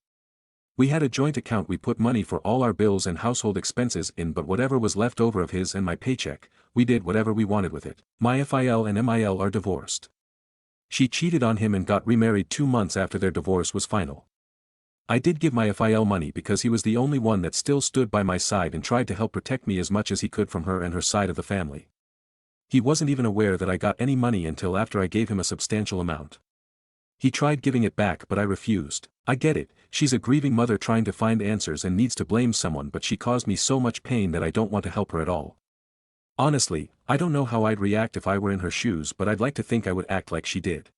We had a joint account we put money for all our bills and household expenses in, but whatever was left over of his and my paycheck, we did whatever we wanted with it. My FIL and MIL are divorced. She cheated on him and got remarried 2 months after their divorce was final. I did give my FIL money because he was the only one that still stood by my side and tried to help protect me as much as he could from her and her side of the family. He wasn't even aware that I got any money until after I gave him a substantial amount. He tried giving it back, but I refused. I get it, she's a grieving mother trying to find answers and needs to blame someone, but she caused me so much pain that I don't want to help her at all. Honestly, I don't know how I'd react if I were in her shoes, but I'd like to think I would act like she did.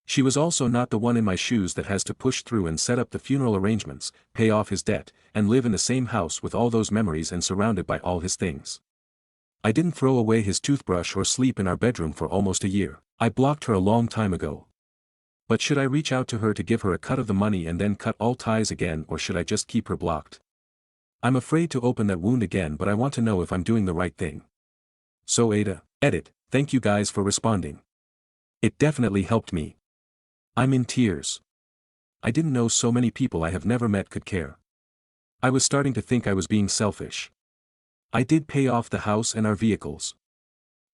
She was also not the one in my shoes that has to push through and set up the funeral arrangements, pay off his debt, and live in the same house with all those memories and surrounded by all his things. I didn't throw away his toothbrush or sleep in our bedroom for almost a year. I blocked her a long time ago. But should I reach out to her to give her a cut of the money and then cut all ties again, or should I just keep her blocked? I'm afraid to open that wound again, but I want to know if I'm doing the right thing. So Aita, edit, thank you guys for responding. It definitely helped me. I'm in tears. I didn't know so many people I have never met could care. I was starting to think I was being selfish. I did pay off the house and our vehicles.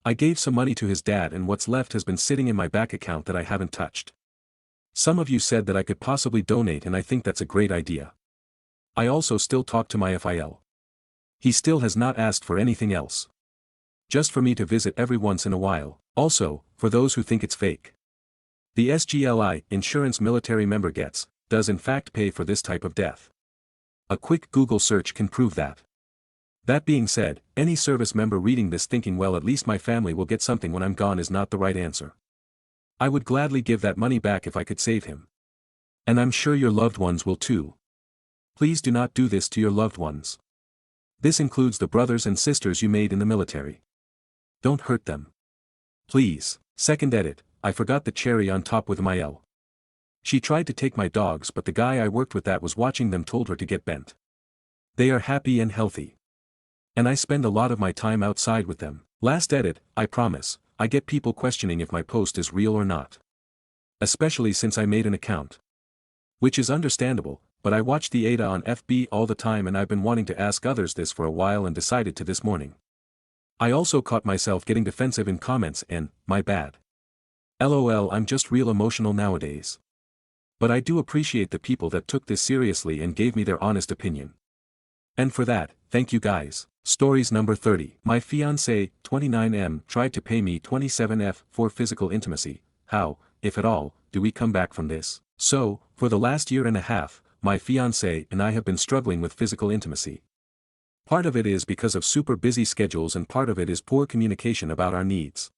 I gave some money to his dad, and what's left has been sitting in my bank account that I haven't touched. Some of you said that I could possibly donate, and I think that's a great idea. I also still talk to my FIL. He still has not asked for anything else. Just for me to visit every once in a while. Also, for those who think it's fake. The SGLI insurance military member does in fact pay for this type of death. A quick Google search can prove that. That being said, any service member reading this thinking, well, at least my family will get something when I'm gone, is not the right answer. I would gladly give that money back if I could save him. And I'm sure your loved ones will too. Please do not do this to your loved ones. This includes the brothers and sisters you made in the military. Don't hurt them. Please. Second edit, I forgot the cherry on top with my L. She tried to take my dogs, but the guy I worked with that was watching them told her to get bent. They are happy and healthy. And I spend a lot of my time outside with them. Last edit, I promise, I get people questioning if my post is real or not. Especially since I made an account. Which is understandable, but I watch the Aita on FB all the time, and I've been wanting to ask others this for a while and decided to this morning. I also caught myself getting defensive in comments and, my bad. LOL, I'm just real emotional nowadays. But I do appreciate the people that took this seriously and gave me their honest opinion. And for that, thank you guys. Stories number 30. My fiancé, 29M, tried to pay me 27F for physical intimacy. How, if at all, do we come back from this? So, for the last year and a half, my fiancé and I have been struggling with physical intimacy. Part of it is because of super busy schedules, and part of it is poor communication about our needs.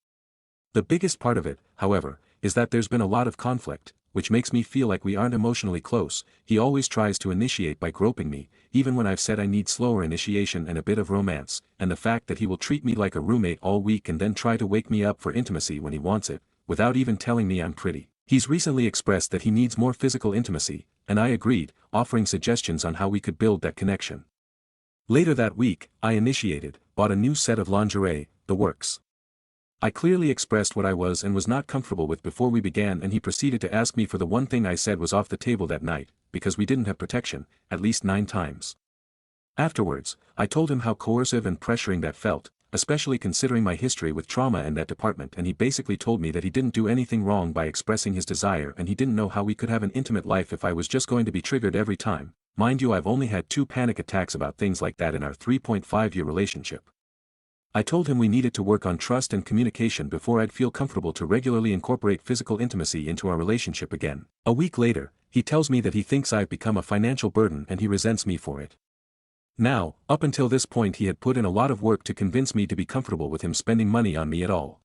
The biggest part of it, however, is that there's been a lot of conflict, which makes me feel like we aren't emotionally close. He always tries to initiate by groping me, even when I've said I need slower initiation and a bit of romance, and the fact that he will treat me like a roommate all week and then try to wake me up for intimacy when he wants it, without even telling me I'm pretty. He's recently expressed that he needs more physical intimacy, and I agreed, offering suggestions on how we could build that connection. Later that week, I initiated, bought a new set of lingerie, the works. I clearly expressed what I was and was not comfortable with before we began, and he proceeded to ask me for the one thing I said was off the table that night, because we didn't have protection, at least 9 times. Afterwards, I told him how coercive and pressuring that felt, especially considering my history with trauma in that department, and he basically told me that he didn't do anything wrong by expressing his desire, and he didn't know how we could have an intimate life if I was just going to be triggered every time. Mind you, I've only had 2 panic attacks about things like that in our 3.5-year relationship. I told him we needed to work on trust and communication before I'd feel comfortable to regularly incorporate physical intimacy into our relationship again. A week later, he tells me that he thinks I've become a financial burden and he resents me for it. Now, up until this point he had put in a lot of work to convince me to be comfortable with him spending money on me at all.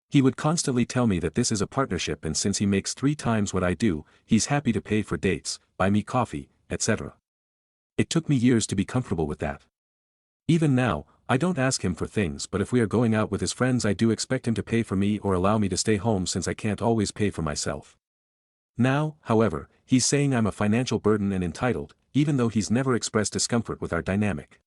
He would constantly tell me that this is a partnership, and since he makes 3 times what I do, he's happy to pay for dates, buy me coffee, etc. It took me years to be comfortable with that. Even now, I don't ask him for things, but if we are going out with his friends I do expect him to pay for me or allow me to stay home since I can't always pay for myself. Now, however, he's saying I'm a financial burden and entitled, even though he's never expressed discomfort with our dynamic.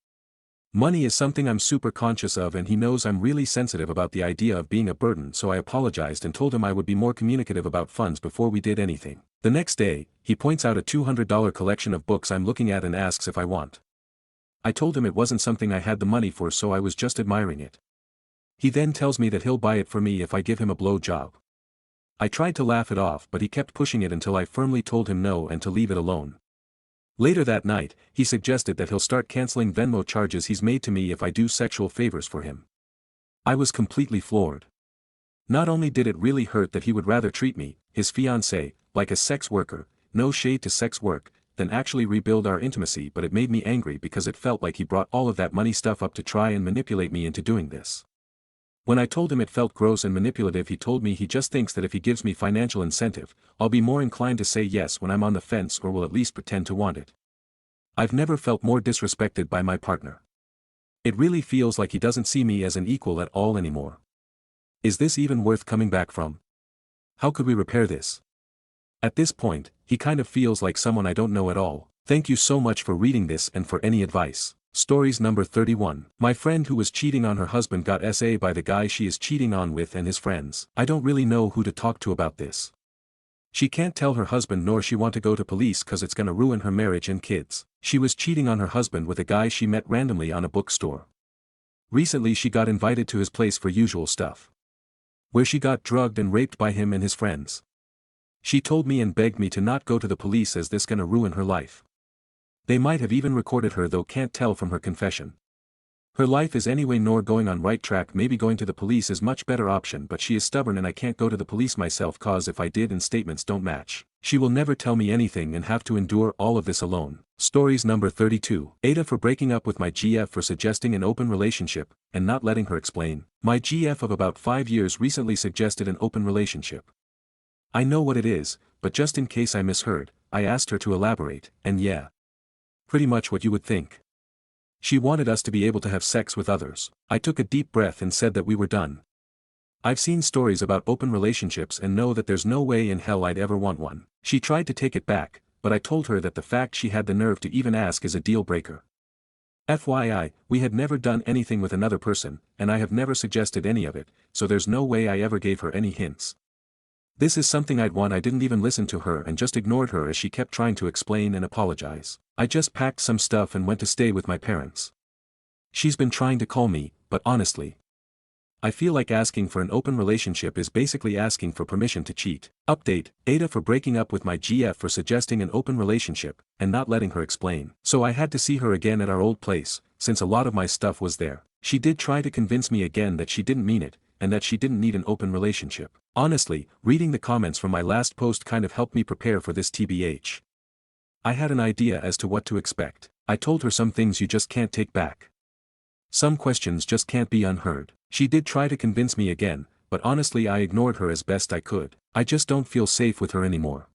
Money is something I'm super conscious of, and he knows I'm really sensitive about the idea of being a burden, so I apologized and told him I would be more communicative about funds before we did anything. The next day, he points out a $200 collection of books I'm looking at and asks if I want. I told him it wasn't something I had the money for, so I was just admiring it. He then tells me that he'll buy it for me if I give him a blow job. I tried to laugh it off, but he kept pushing it until I firmly told him no and to leave it alone. Later that night, he suggested that he'll start canceling Venmo charges he's made to me if I do sexual favors for him. I was completely floored. Not only did it really hurt that he would rather treat me, his fiancée, like a sex worker, no shade to sex work, than actually rebuild our intimacy, but it made me angry because it felt like he brought all of that money stuff up to try and manipulate me into doing this. When I told him it felt gross and manipulative, he told me he just thinks that if he gives me financial incentive, I'll be more inclined to say yes when I'm on the fence, or will at least pretend to want it. I've never felt more disrespected by my partner. It really feels like he doesn't see me as an equal at all anymore. Is this even worth coming back from? How could we repair this? At this point, he kind of feels like someone I don't know at all. Thank you so much for reading this and for any advice. Stories number 31. My friend who was cheating on her husband got SA by the guy she is cheating on with and his friends. I don't really know who to talk to about this. She can't tell her husband, nor she want to go to police cause it's gonna ruin her marriage and kids. She was cheating on her husband with a guy she met randomly on a bookstore. Recently she got invited to his place for usual stuff, where she got drugged and raped by him and his friends. She told me and begged me to not go to the police as this gonna ruin her life. They might have even recorded her, though can't tell from her confession. Her life is anyway nor going on right track. Maybe going to the police is much better option, but she is stubborn and I can't go to the police myself cause if I did and statements don't match, she will never tell me anything and have to endure all of this alone. Stories number 32. Aita for breaking up with my GF for suggesting an open relationship, and not letting her explain. My GF of about 5 years recently suggested an open relationship. I know what it is, but just in case I misheard, I asked her to elaborate, and yeah, pretty much what you would think. She wanted us to be able to have sex with others. I took a deep breath and said that we were done. I've seen stories about open relationships and know that there's no way in hell I'd ever want one. She tried to take it back, but I told her that the fact she had the nerve to even ask is a deal breaker. FYI, we had never done anything with another person, and I have never suggested any of it, so there's no way I ever gave her any hints. This is something I'd want. I didn't even listen to her and just ignored her as she kept trying to explain and apologize. I just packed some stuff and went to stay with my parents. She's been trying to call me, but honestly, I feel like asking for an open relationship is basically asking for permission to cheat. Update: Aita for breaking up with my GF for suggesting an open relationship, and not letting her explain. So I had to see her again at our old place, since a lot of my stuff was there. She did try to convince me again that she didn't mean it, and that she didn't need an open relationship. Honestly, reading the comments from my last post kind of helped me prepare for this TBH. I had an idea as to what to expect. I told her some things you just can't take back. Some questions just can't be unheard. She did try to convince me again, but honestly I ignored her as best I could. I just don't feel safe with her anymore.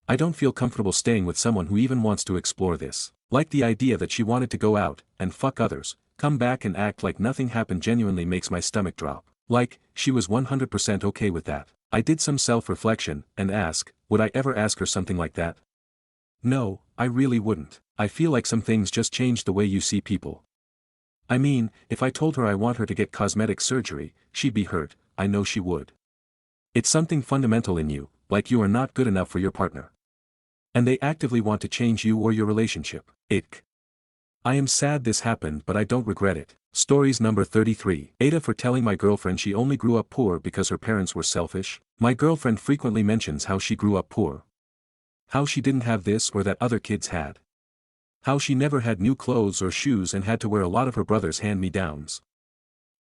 I don't feel comfortable staying with someone who even wants to explore this. Like the idea that she wanted to go out, and fuck others, come back and act like nothing happened genuinely makes my stomach drop. Like, she was 100% okay with that. I did some self-reflection, and ask, would I ever ask her something like that? No, I really wouldn't. I feel like some things just change the way you see people. I mean, if I told her I want her to get cosmetic surgery, she'd be hurt. I know she would. It's something fundamental in you, like you are not good enough for your partner. And they actively want to change you or your relationship. Ick. I am sad this happened, but I don't regret it. Stories number 33. Aita for telling my girlfriend she only grew up poor because her parents were selfish. My girlfriend frequently mentions how she grew up poor. How she didn't have this or that other kids had. How she never had new clothes or shoes and had to wear a lot of her brother's hand-me-downs.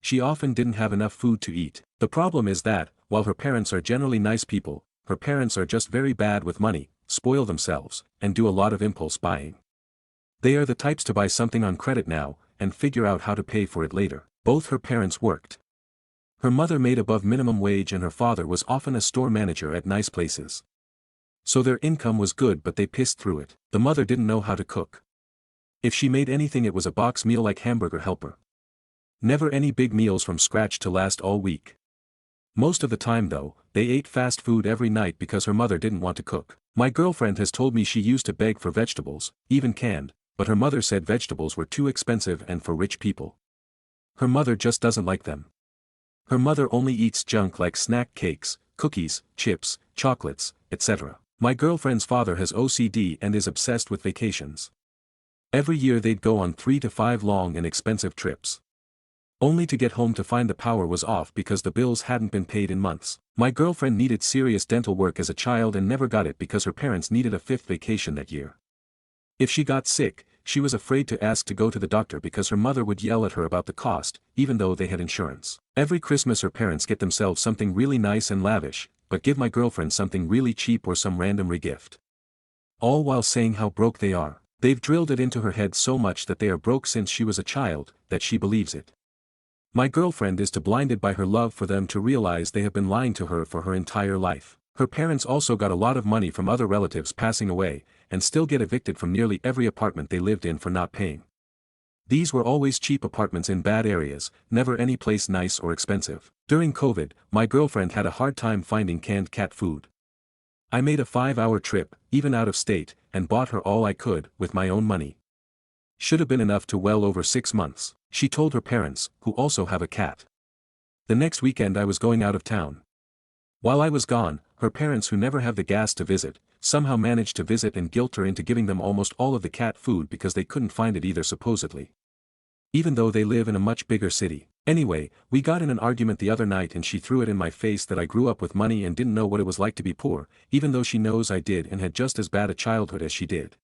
She often didn't have enough food to eat. The problem is that, while her parents are generally nice people, her parents are just very bad with money, spoil themselves, and do a lot of impulse buying. They are the types to buy something on credit now, and figure out how to pay for it later. Both her parents worked. Her mother made above minimum wage and her father was often a store manager at nice places. So their income was good, but they pissed through it. The mother didn't know how to cook. If she made anything it was a box meal like hamburger helper. Never any big meals from scratch to last all week. Most of the time though, they ate fast food every night because her mother didn't want to cook. My girlfriend has told me she used to beg for vegetables, even canned, but her mother said vegetables were too expensive and for rich people. Her mother just doesn't like them. Her mother only eats junk like snack cakes, cookies, chips, chocolates, etc. My girlfriend's father has OCD and is obsessed with vacations. Every year they'd go on 3 to 5 long and expensive trips. Only to get home to find the power was off because the bills hadn't been paid in months. My girlfriend needed serious dental work as a child and never got it because her parents needed a 5th vacation that year. If she got sick, she was afraid to ask to go to the doctor because her mother would yell at her about the cost, even though they had insurance. Every Christmas her parents get themselves something really nice and lavish, but give my girlfriend something really cheap or some random regift. all while saying how broke they are. They've drilled it into her head so much that they are broke since she was a child, that she believes it. My girlfriend is too blinded by her love for them to realize they have been lying to her for her entire life. Her parents also got a lot of money from other relatives passing away, and still get evicted from nearly every apartment they lived in for not paying. These were always cheap apartments in bad areas, never any place nice or expensive. During COVID, my girlfriend had a hard time finding canned cat food. I made a 5-hour trip, even out of state, and bought her all I could, with my own money. Should have been enough to well over 6 months, she told her parents, who also have a cat. The next weekend I was going out of town. While I was gone, her parents, who never have the gas to visit, somehow managed to visit and guilt her into giving them almost all of the cat food because they couldn't find it either, supposedly. Even though they live in a much bigger city. Anyway, we got in an argument the other night and she threw it in my face that I grew up with money and didn't know what it was like to be poor, even though she knows I did and had just as bad a childhood as she did.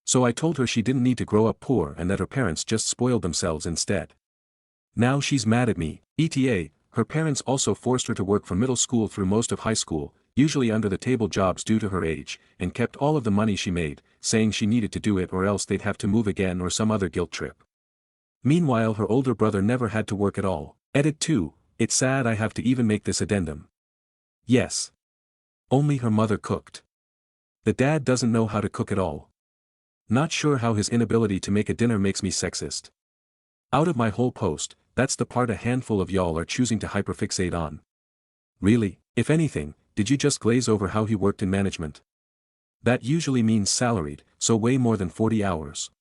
So I told her she didn't need to grow up poor and that her parents just spoiled themselves instead. Now she's mad at me. ETA, her parents also forced her to work from middle school through most of high school, usually under-the-table jobs due to her age, and kept all of the money she made, saying she needed to do it or else they'd have to move again or some other guilt trip. Meanwhile, her older brother never had to work at all. Edit 2, it's sad I have to even make this addendum. Yes. Only her mother cooked. The dad doesn't know how to cook at all. Not sure how his inability to make a dinner makes me sexist. Out of my whole post, that's the part a handful of y'all are choosing to hyperfixate on. Really, if anything, did you just glaze over how he worked in management? That usually means salaried, so way more than 40 hours.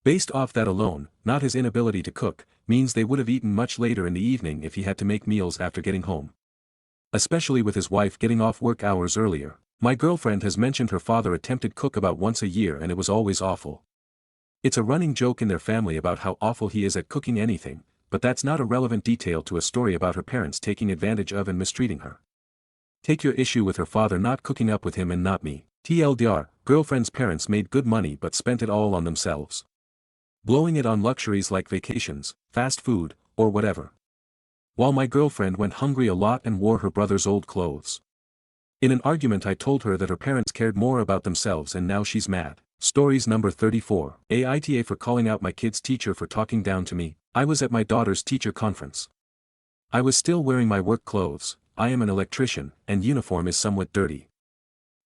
Based off that alone, not his inability to cook, means they would have eaten much later in the evening if he had to make meals after getting home. Especially with his wife getting off work hours earlier. My girlfriend has mentioned her father attempted cook about once a year and it was always awful. It's a running joke in their family about how awful he is at cooking anything, but that's not a relevant detail to a story about her parents taking advantage of and mistreating her. Take your issue with her father not cooking up with him and not me. TLDR, girlfriend's parents made good money but spent it all on themselves. Blowing it on luxuries like vacations, fast food, or whatever. While my girlfriend went hungry a lot and wore her brother's old clothes. In an argument I told her that her parents cared more about themselves and now she's mad. Stories number 34. Aita for calling out my kid's teacher for talking down to me. I was at my daughter's teacher conference. I was still wearing my work clothes, I am an electrician, and uniform is somewhat dirty.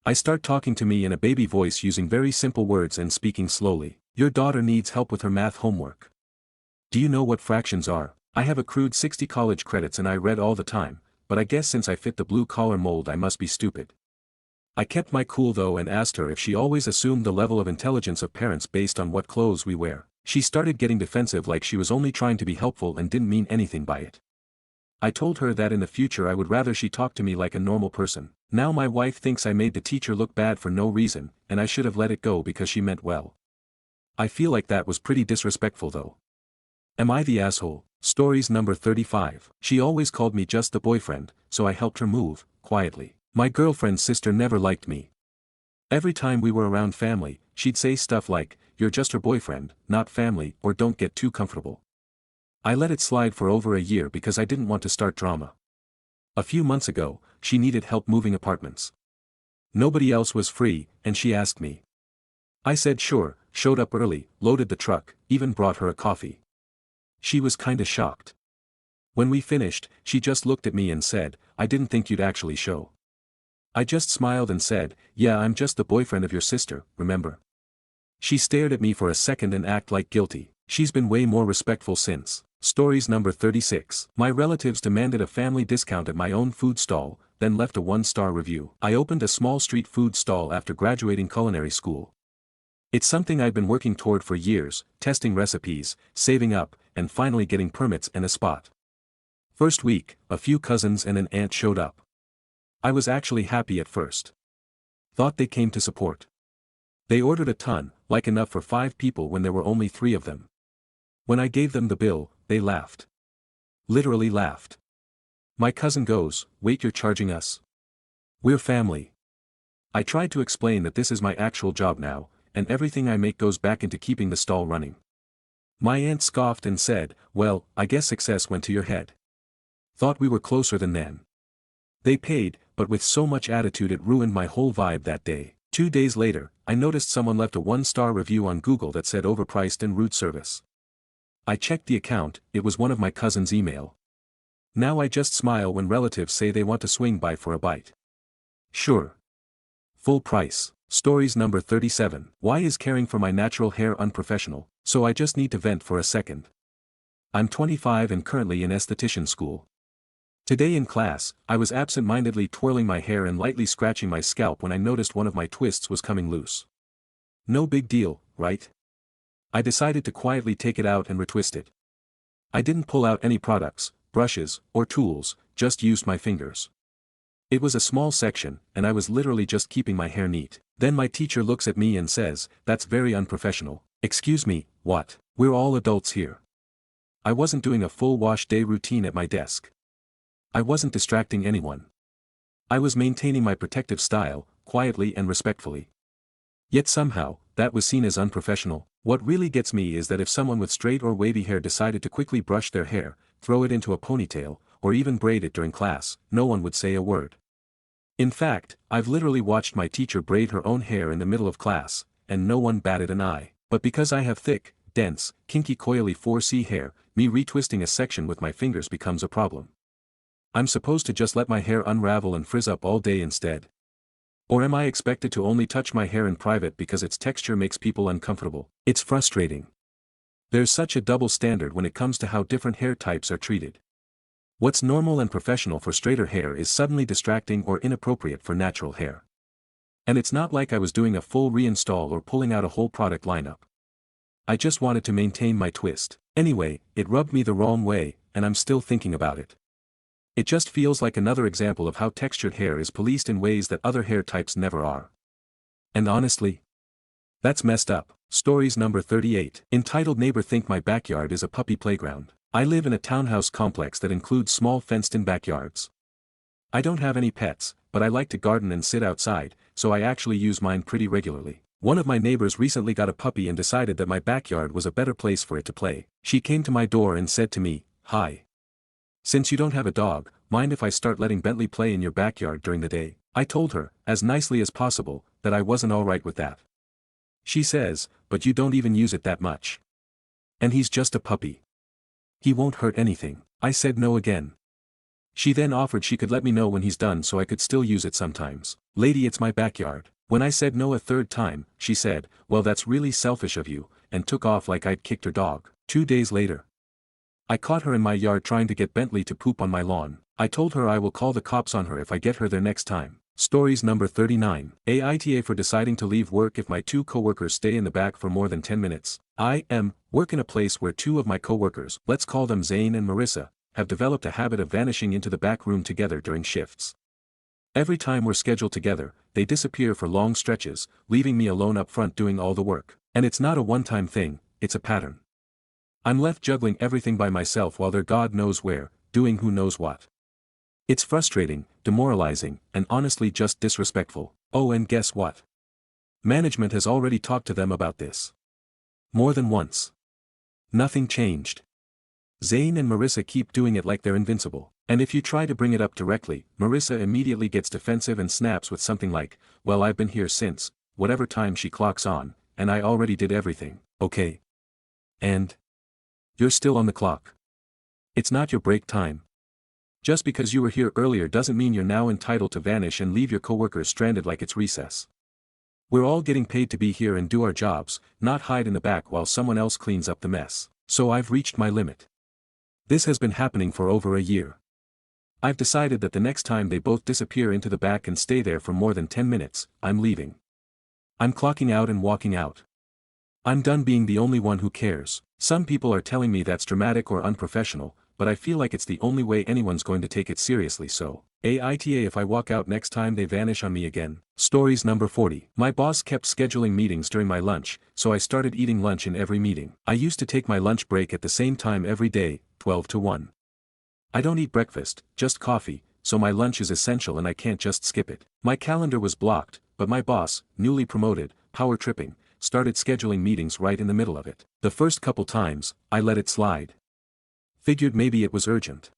I start talking to me in a baby voice using very simple words and speaking slowly. Your daughter needs help with her math homework. Do you know what fractions are? I have accrued 60 college credits and I read all the time, but I guess since I fit the blue-collar mold I must be stupid. I kept my cool though and asked her if she always assumed the level of intelligence of parents based on what clothes we wear. She started getting defensive like she was only trying to be helpful and didn't mean anything by it. I told her that in the future I would rather she talk to me like a normal person. Now my wife thinks I made the teacher look bad for no reason, and I should have let it go because she meant well. I feel like that was pretty disrespectful though. Am I the asshole? Stories number 35. She always called me just the boyfriend, so I helped her move, quietly. My girlfriend's sister never liked me. Every time we were around family, she'd say stuff like, you're just her boyfriend, not family, or don't get too comfortable. I let it slide for over a year because I didn't want to start drama. A few months ago, she needed help moving apartments. Nobody else was free, and she asked me. I said sure, showed up early, loaded the truck, even brought her a coffee. She was kinda shocked. When we finished, she just looked at me and said, I didn't think you'd actually show. I just smiled and said, yeah, I'm just the boyfriend of your sister, remember? She stared at me for a second and acted like guilty. She's been way more respectful since. Stories number 36. My relatives demanded a family discount at my own food stall, then left a 1-star review. I opened a small street food stall after graduating culinary school. It's something I've been working toward for years, testing recipes, saving up, and finally getting permits and a spot. First week, a few cousins and an aunt showed up. I was actually happy at first. Thought they came to support. They ordered a ton, like enough for 5 people when there were only 3 of them. When I gave them the bill, they laughed. Literally laughed. My cousin goes, wait, you're charging us? We're family. I tried to explain that this is my actual job now, and everything I make goes back into keeping the stall running. My aunt scoffed and said, well, I guess success went to your head. Thought we were closer than then. They paid, but with so much attitude it ruined my whole vibe that day. 2 days later, I noticed someone left a 1-star review on Google that said overpriced and rude service. I checked the account, it was one of my cousin's email. Now I just smile when relatives say they want to swing by for a bite. Sure. Full price. Stories number 37. Why is caring for my natural hair unprofessional? So I just need to vent for a second. I'm 25 and currently in esthetician school. Today in class, I was absent-mindedly twirling my hair and lightly scratching my scalp when I noticed one of my twists was coming loose. No big deal, right? I decided to quietly take it out and retwist it. I didn't pull out any products, brushes, or tools, just used my fingers. It was a small section, and I was literally just keeping my hair neat. Then my teacher looks at me and says, "That's very unprofessional." Excuse me, what? We're all adults here. I wasn't doing a full wash day routine at my desk. I wasn't distracting anyone. I was maintaining my protective style, quietly and respectfully. Yet somehow, that was seen as unprofessional. What really gets me is that if someone with straight or wavy hair decided to quickly brush their hair, throw it into a ponytail, or even braid it during class, no one would say a word. In fact, I've literally watched my teacher braid her own hair in the middle of class, and no one batted an eye. But because I have thick, dense, kinky coily 4C hair, me retwisting a section with my fingers becomes a problem. I'm supposed to just let my hair unravel and frizz up all day instead? Or am I expected to only touch my hair in private because its texture makes people uncomfortable? It's frustrating. There's such a double standard when it comes to how different hair types are treated. What's normal and professional for straighter hair is suddenly distracting or inappropriate for natural hair. And it's not like I was doing a full reinstall or pulling out a whole product lineup. I just wanted to maintain my twist. Anyway, it rubbed me the wrong way, and I'm still thinking about it. It just feels like another example of how textured hair is policed in ways that other hair types never are. And honestly, that's messed up. Stories number 38. Entitled Neighbor Think My Backyard is a Puppy Playground. I live in a townhouse complex that includes small fenced-in backyards. I don't have any pets, but I like to garden and sit outside, so I actually use mine pretty regularly. One of my neighbors recently got a puppy and decided that my backyard was a better place for it to play. She came to my door and said to me, "Hi. Since you don't have a dog, mind if I start letting Bentley play in your backyard during the day?" I told her, as nicely as possible, that I wasn't alright with that. She says, "But you don't even use it that much. And he's just a puppy. He won't hurt anything." I said no again. She then offered she could let me know when he's done so I could still use it sometimes. "Lady, it's my backyard." When I said no a third time, she said, "Well, that's really selfish of you," and took off like I'd kicked her dog. 2 days later, I caught her in my yard trying to get Bentley to poop on my lawn. I told her I will call the cops on her if I get her there next time. Stories number 39. Aita for deciding to leave work if my 2 coworkers stay in the back for more than 10 minutes. I work in a place where 2 of my coworkers, let's call them Zane and Marissa, have developed a habit of vanishing into the back room together during shifts. Every time we're scheduled together, they disappear for long stretches, leaving me alone up front doing all the work. And it's not a one-time thing, it's a pattern. I'm left juggling everything by myself while they're God knows where, doing who knows what. It's frustrating, demoralizing, and honestly just disrespectful. Oh, and guess what? Management has already talked to them about this. More than once. Nothing changed. Zane and Marissa keep doing it like they're invincible. And if you try to bring it up directly, Marissa immediately gets defensive and snaps with something like, "Well, I've been here since, whatever time she clocks on, and I already did everything, okay? And you're still on the clock. It's not your break time. Just because you were here earlier doesn't mean you're now entitled to vanish and leave your coworkers stranded like it's recess. We're all getting paid to be here and do our jobs, not hide in the back while someone else cleans up the mess." So I've reached my limit. This has been happening for over a year. I've decided that the next time they both disappear into the back and stay there for more than 10 minutes, I'm leaving. I'm clocking out and walking out. I'm done being the only one who cares. Some people are telling me that's dramatic or unprofessional, but I feel like it's the only way anyone's going to take it seriously, so Aita if I walk out next time they vanish on me again. Stories number 40. My boss kept scheduling meetings during my lunch, so I started eating lunch in every meeting. I used to take my lunch break at the same time every day, 12 to 1. I don't eat breakfast, just coffee, so my lunch is essential and I can't just skip it. My calendar was blocked, but my boss, newly promoted, power tripping, started scheduling meetings right in the middle of it. The first couple times, I let it slide. Figured maybe it was urgent.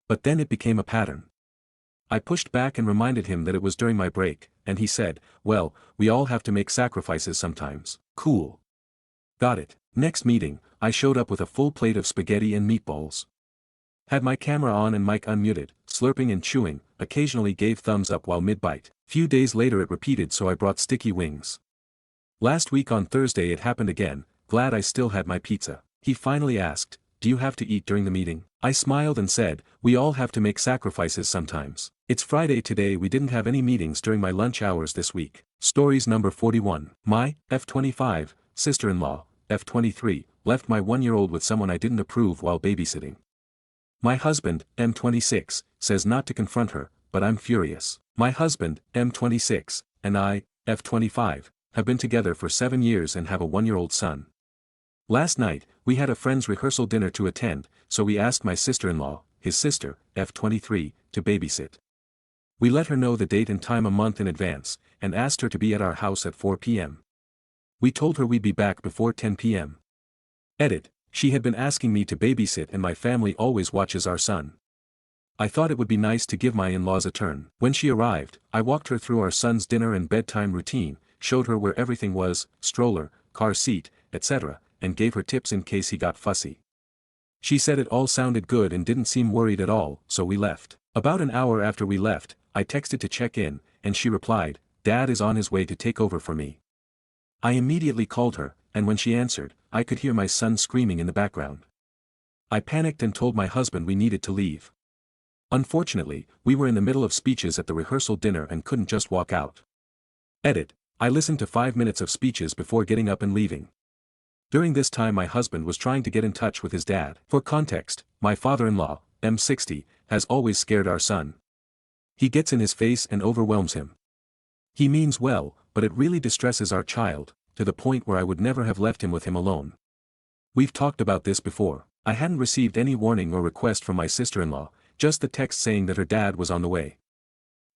But then it became a pattern. I pushed back and reminded him that it was during my break, and he said, well, we all have to make sacrifices sometimes. Cool. Got it. Next meeting, I showed up with a full plate of spaghetti and meatballs. Had my camera on and mic unmuted, slurping and chewing, occasionally gave thumbs up while mid-bite. Few days later it repeated, so I brought sticky wings. Last week on Thursday it happened again, glad I still had my pizza. He finally asked, do you have to eat during the meeting? I smiled and said, we all have to make sacrifices sometimes. It's Friday today, we didn't have any meetings during my lunch hours this week. Stories number 41. My, F25, sister-in-law, F23, left my 1-year-old with someone I didn't approve while babysitting. My husband, M26, says not to confront her, but I'm furious. My husband, M26, and I, F25, have been together for 7 years and have a 1-year-old son. Last night, we had a friend's rehearsal dinner to attend, so we asked my sister-in-law, his sister, F23, to babysit. We let her know the date and time a month in advance, and asked her to be at our house at 4 p.m. We told her we'd be back before 10 p.m. Edit, she had been asking me to babysit and my family always watches our son. I thought it would be nice to give my in-laws a turn. When she arrived, I walked her through our son's dinner and bedtime routine, showed her where everything was, stroller, car seat, etc., and gave her tips in case he got fussy. She said it all sounded good and didn't seem worried at all, so we left. About an hour after we left, I texted to check in, and she replied, Dad is on his way to take over for me. I immediately called her, and when she answered, I could hear my son screaming in the background. I panicked and told my husband we needed to leave. Unfortunately, we were in the middle of speeches at the rehearsal dinner and couldn't just walk out. Edit, I listened to 5 minutes of speeches before getting up and leaving. During this time my husband was trying to get in touch with his dad. For context, my father-in-law, M60, has always scared our son. He gets in his face and overwhelms him. He means well, but it really distresses our child, to the point where I would never have left him with him alone. We've talked about this before. I hadn't received any warning or request from my sister-in-law, just the text saying that her dad was on the way.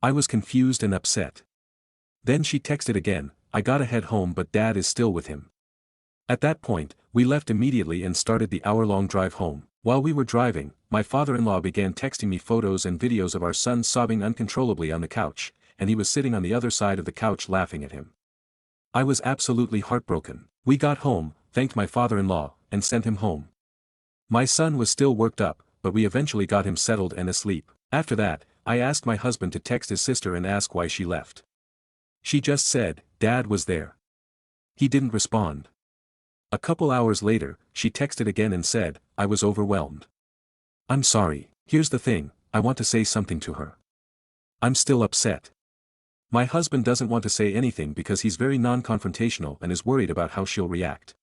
I was confused and upset. Then she texted again, I gotta head home but Dad is still with him. At that point, we left immediately and started the hour-long drive home. While we were driving, my father-in-law began texting me photos and videos of our son sobbing uncontrollably on the couch, and he was sitting on the other side of the couch laughing at him. I was absolutely heartbroken. We got home, thanked my father-in-law, and sent him home. My son was still worked up, but we eventually got him settled and asleep. After that, I asked my husband to text his sister and ask why she left. She just said, Dad was there. He didn't respond. A couple hours later, she texted again and said, I was overwhelmed. I'm sorry. Here's the thing, I want to say something to her. I'm still upset. My husband doesn't want to say anything because he's very non-confrontational and is worried about how she'll react.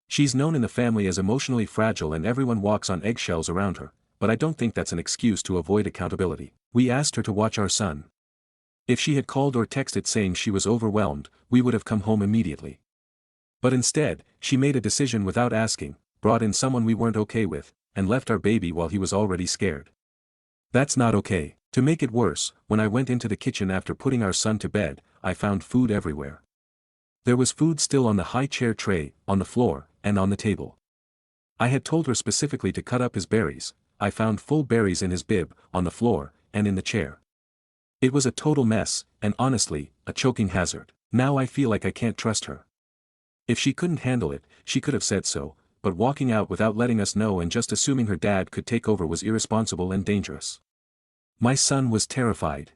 She's known in the family as emotionally fragile and everyone walks on eggshells around her, but I don't think that's an excuse to avoid accountability. We asked her to watch our son. If she had called or texted saying she was overwhelmed, we would have come home immediately. But instead, she made a decision without asking, brought in someone we weren't okay with, and left our baby while he was already scared. That's not okay. To make it worse, when I went into the kitchen after putting our son to bed, I found food everywhere. There was food still on the high chair tray, on the floor, and on the table. I had told her specifically to cut up his berries. I found full berries in his bib, on the floor, and in the chair. It was a total mess, and honestly, a choking hazard. Now I feel like I can't trust her. If she couldn't handle it, she could have said so, but walking out without letting us know and just assuming her dad could take over was irresponsible and dangerous. My son was terrified.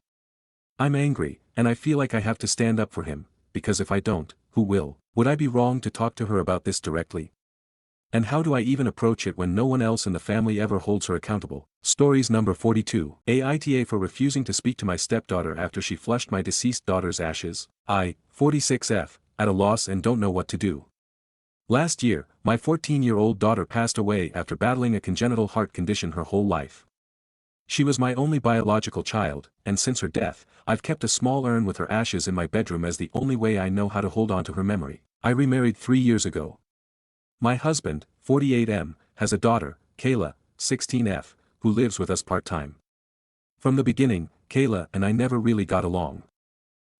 I'm angry, and I feel like I have to stand up for him, because if I don't, who will? Would I be wrong to talk to her about this directly? And how do I even approach it when no one else in the family ever holds her accountable? Stories number 42. Aita for refusing to speak to my stepdaughter after she flushed my deceased daughter's ashes. I, 46F, at a loss and don't know what to do. Last year, my 14-year-old daughter passed away after battling a congenital heart condition her whole life. She was my only biological child, and since her death, I've kept a small urn with her ashes in my bedroom as the only way I know how to hold on to her memory. I remarried 3 years ago. My husband, 48M, has a daughter, Kayla, 16F, who lives with us part-time. From the beginning, Kayla and I never really got along.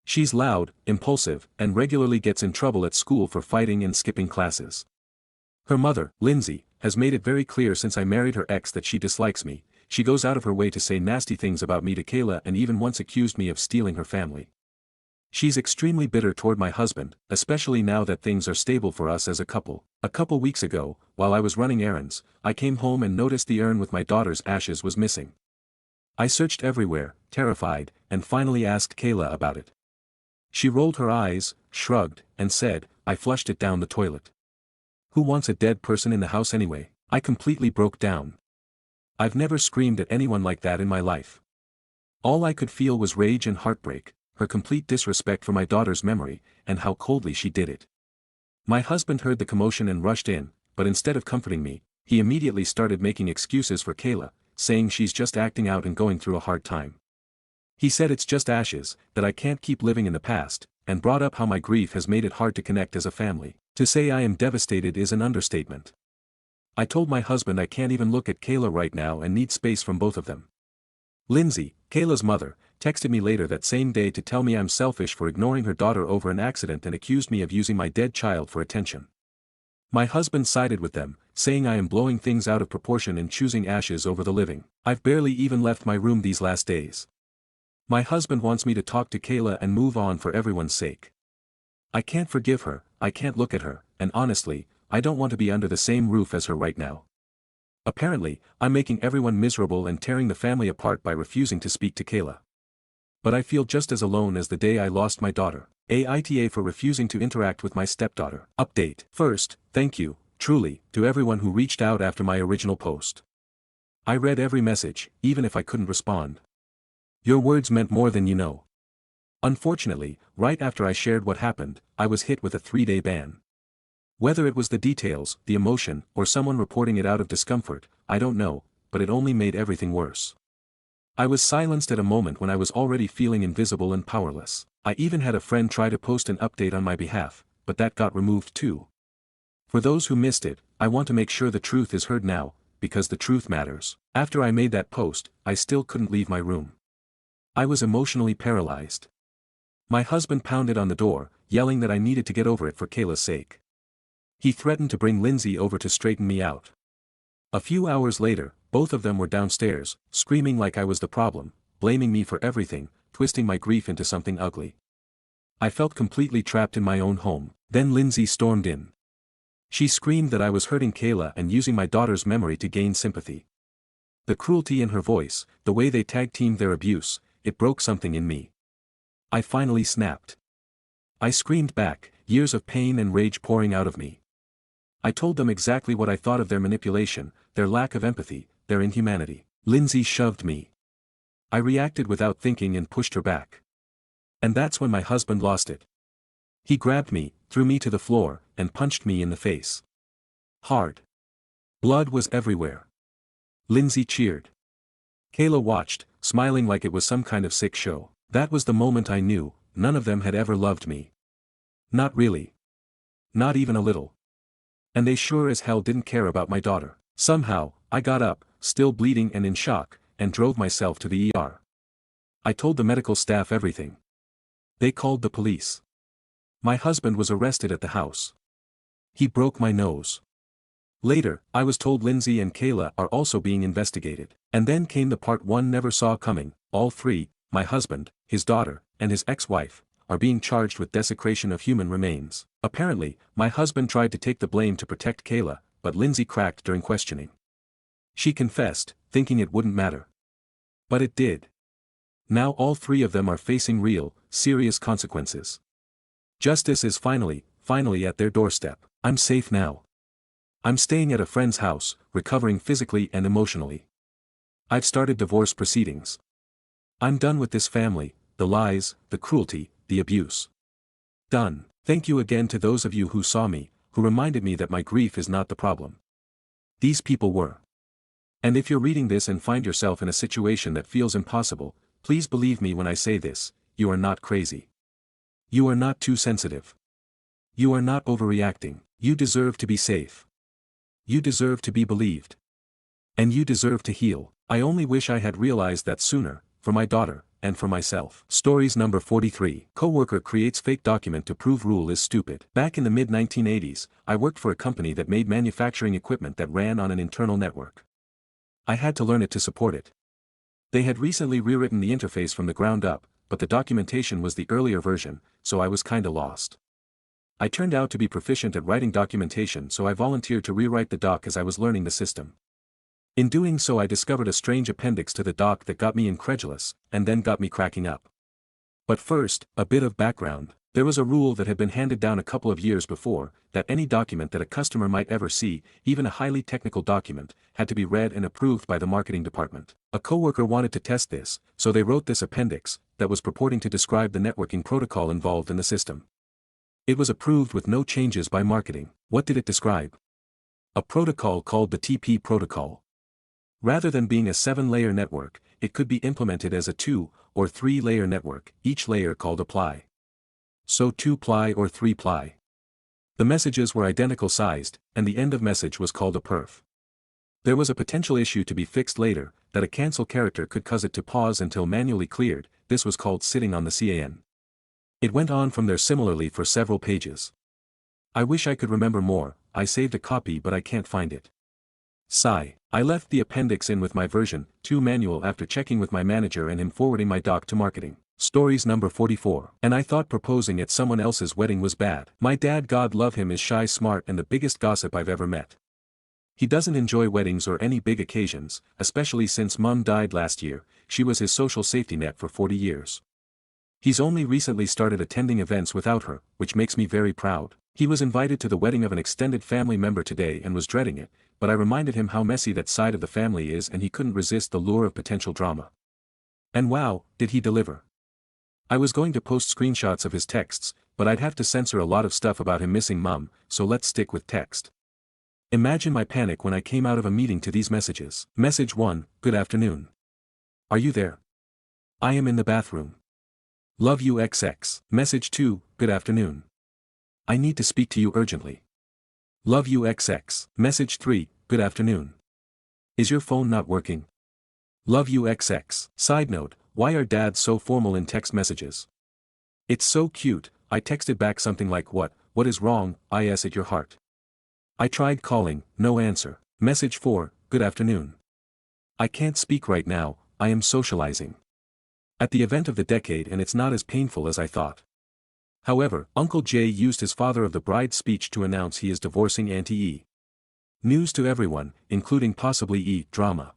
She's loud, impulsive, and regularly gets in trouble at school for fighting and skipping classes. Her mother, Lindsay, has made it very clear since I married her ex that she dislikes me. She goes out of her way to say nasty things about me to Kayla and even once accused me of stealing her family. She's extremely bitter toward my husband, especially now that things are stable for us as a couple. A couple weeks ago, while I was running errands, I came home and noticed the urn with my daughter's ashes was missing. I searched everywhere, terrified, and finally asked Kayla about it. She rolled her eyes, shrugged, and said, "I flushed it down the toilet. Who wants a dead person in the house anyway?" I completely broke down. I've never screamed at anyone like that in my life. All I could feel was rage and heartbreak, her complete disrespect for my daughter's memory, and how coldly she did it. My husband heard the commotion and rushed in, but instead of comforting me, he immediately started making excuses for Kayla, saying she's just acting out and going through a hard time. He said it's just ashes, that I can't keep living in the past, and brought up how my grief has made it hard to connect as a family. To say I am devastated is an understatement. I told my husband I can't even look at Kayla right now and need space from both of them. Lindsay, Kayla's mother, texted me later that same day to tell me I'm selfish for ignoring her daughter over an accident and accused me of using my dead child for attention. My husband sided with them, saying I am blowing things out of proportion and choosing ashes over the living. I've barely even left my room these last days. My husband wants me to talk to Kayla and move on for everyone's sake. I can't forgive her, I can't look at her, and honestly, I don't want to be under the same roof as her right now. Apparently, I'm making everyone miserable and tearing the family apart by refusing to speak to Kayla. But I feel just as alone as the day I lost my daughter. Aita for refusing to interact with my stepdaughter. Update. First, thank you, truly, to everyone who reached out after my original post. I read every message, even if I couldn't respond. Your words meant more than you know. Unfortunately, right after I shared what happened, I was hit with a 3-day ban. Whether it was the details, the emotion, or someone reporting it out of discomfort, I don't know, but it only made everything worse. I was silenced at a moment when I was already feeling invisible and powerless. I even had a friend try to post an update on my behalf, but that got removed too. For those who missed it, I want to make sure the truth is heard now, because the truth matters. After I made that post, I still couldn't leave my room. I was emotionally paralyzed. My husband pounded on the door, yelling that I needed to get over it for Kayla's sake. He threatened to bring Lindsay over to straighten me out. A few hours later, both of them were downstairs, screaming like I was the problem, blaming me for everything, twisting my grief into something ugly. I felt completely trapped in my own home. Then Lindsay stormed in. She screamed that I was hurting Kayla and using my daughter's memory to gain sympathy. The cruelty in her voice, the way they tag-teamed their abuse, it broke something in me. I finally snapped. I screamed back, years of pain and rage pouring out of me. I told them exactly what I thought of their manipulation, their lack of empathy, their inhumanity. Lindsay shoved me. I reacted without thinking and pushed her back. And that's when my husband lost it. He grabbed me, threw me to the floor, and punched me in the face. Hard. Blood was everywhere. Lindsay cheered. Kayla watched, smiling like it was some kind of sick show. That was the moment I knew, none of them had ever loved me. Not really. Not even a little. And they sure as hell didn't care about my daughter. Somehow, I got up, still bleeding and in shock, and drove myself to the ER. I told the medical staff everything. They called the police. My husband was arrested at the house. He broke my nose. Later, I was told Lindsay and Kayla are also being investigated. And then came the part one never saw coming. All three, my husband, his daughter, and his ex-wife, are being charged with desecration of human remains. Apparently, my husband tried to take the blame to protect Kayla, but Lindsay cracked during questioning. She confessed, thinking it wouldn't matter. But it did. Now all three of them are facing real, serious consequences. Justice is finally at their doorstep. I'm safe now. I'm staying at a friend's house, recovering physically and emotionally. I've started divorce proceedings. I'm done with this family, the lies, the cruelty, the abuse. Done. Thank you again to those of you who saw me, who reminded me that my grief is not the problem. These people were. And if you're reading this and find yourself in a situation that feels impossible, please believe me when I say this, you are not crazy. You are not too sensitive. You are not overreacting. You deserve to be safe. You deserve to be believed. And you deserve to heal. I only wish I had realized that sooner, for my daughter, and for myself. Stories number 43. Coworker creates fake document to prove rule is stupid. Back in the mid-1980s, I worked for a company that made manufacturing equipment that ran on an internal network. I had to learn it to support it. They had recently rewritten the interface from the ground up, but the documentation was the earlier version, so I was kinda lost. I turned out to be proficient at writing documentation, so I volunteered to rewrite the doc as I was learning the system. In doing so, I discovered a strange appendix to the doc that got me incredulous, and then got me cracking up. But first, a bit of background. There was a rule that had been handed down a couple of years before, that any document that a customer might ever see, even a highly technical document, had to be read and approved by the marketing department. A coworker wanted to test this, so they wrote this appendix, that was purporting to describe the networking protocol involved in the system. It was approved with no changes by marketing. What did it describe? A protocol called the TP protocol. Rather than being a 7-layer network, it could be implemented as a 2- or 3-layer network, each layer called a ply. So 2-ply or 3-ply. The messages were identical sized, and the end of message was called a perf. There was a potential issue to be fixed later, that a cancel character could cause it to pause until manually cleared. This was called sitting on the CAN. It went on from there similarly for several pages. I wish I could remember more. I saved a copy but I can't find it. Sigh. I left the appendix in with my version 2 manual after checking with my manager and him forwarding my doc to marketing. Stories number 44. And I thought proposing at someone else's wedding was bad. My dad, God love him, is shy, smart, and the biggest gossip I've ever met. He doesn't enjoy weddings or any big occasions, especially since Mum died last year. She was his social safety net for 40 years. He's only recently started attending events without her, which makes me very proud. He was invited to the wedding of an extended family member today and was dreading it, but I reminded him how messy that side of the family is and he couldn't resist the lure of potential drama. And wow, did he deliver. I was going to post screenshots of his texts, but I'd have to censor a lot of stuff about him missing Mum, so let's stick with text. Imagine my panic when I came out of a meeting to these messages. Message 1, good afternoon. Are you there? I am in the bathroom. Love you XX. Message 2, good afternoon. I need to speak to you urgently. Love you XX. Message 3, good afternoon. Is your phone not working? Love you XX. Side note, why are dads so formal in text messages? It's so cute. I texted back something like what is wrong, is at your heart. I tried calling, no answer. Message 4, good afternoon. I can't speak right now, I am socializing. At the event of the decade and it's not as painful as I thought. However, Uncle Jay used his father of the bride's speech to announce he is divorcing Auntie E. News to everyone, including possibly E. Drama.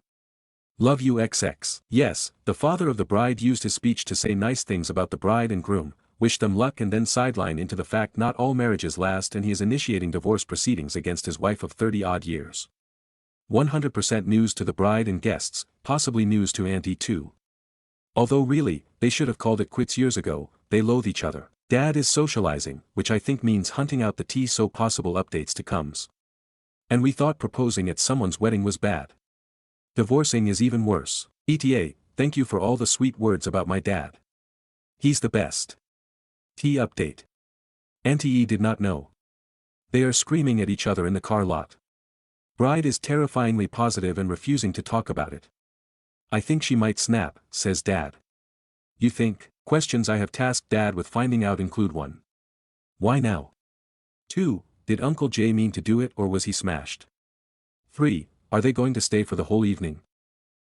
Love you XX. Yes, the father of the bride used his speech to say nice things about the bride and groom, wish them luck, and then sideline into the fact not all marriages last and he is initiating divorce proceedings against his wife of 30-odd years. 100% news to the bride and guests, possibly news to Auntie too. Although really, they should have called it quits years ago. They loathe each other. Dad is socializing, which I think means hunting out the tea so possible updates to comes. And we thought proposing at someone's wedding was bad. Divorcing is even worse. ETA, thank you for all the sweet words about my dad. He's the best. T update. Auntie E did not know. They are screaming at each other in the car lot. Bride is terrifyingly positive and refusing to talk about it. I think she might snap, says Dad. You think? Questions I have tasked Dad with finding out include 1. Why now? 2. Did Uncle Jay mean to do it or was he smashed? 3. Are they going to stay for the whole evening?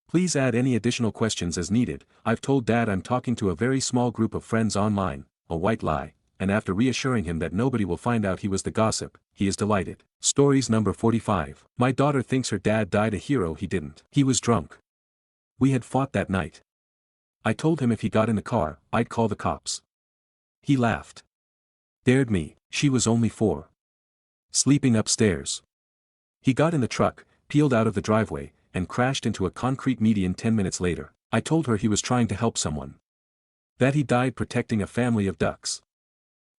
Please add any additional questions as needed. I've told Dad I'm talking to a very small group of friends online, a white lie, and after reassuring him that nobody will find out he was the gossip, he is delighted. Stories number 45. My daughter thinks her dad died a hero. He didn't. He was drunk. We had fought that night. I told him if he got in the car, I'd call the cops. He laughed. Dared me. She was only 4. Sleeping upstairs. He got in the truck, peeled out of the driveway, and crashed into a concrete median 10 minutes later. I told her he was trying to help someone. That he died protecting a family of ducks.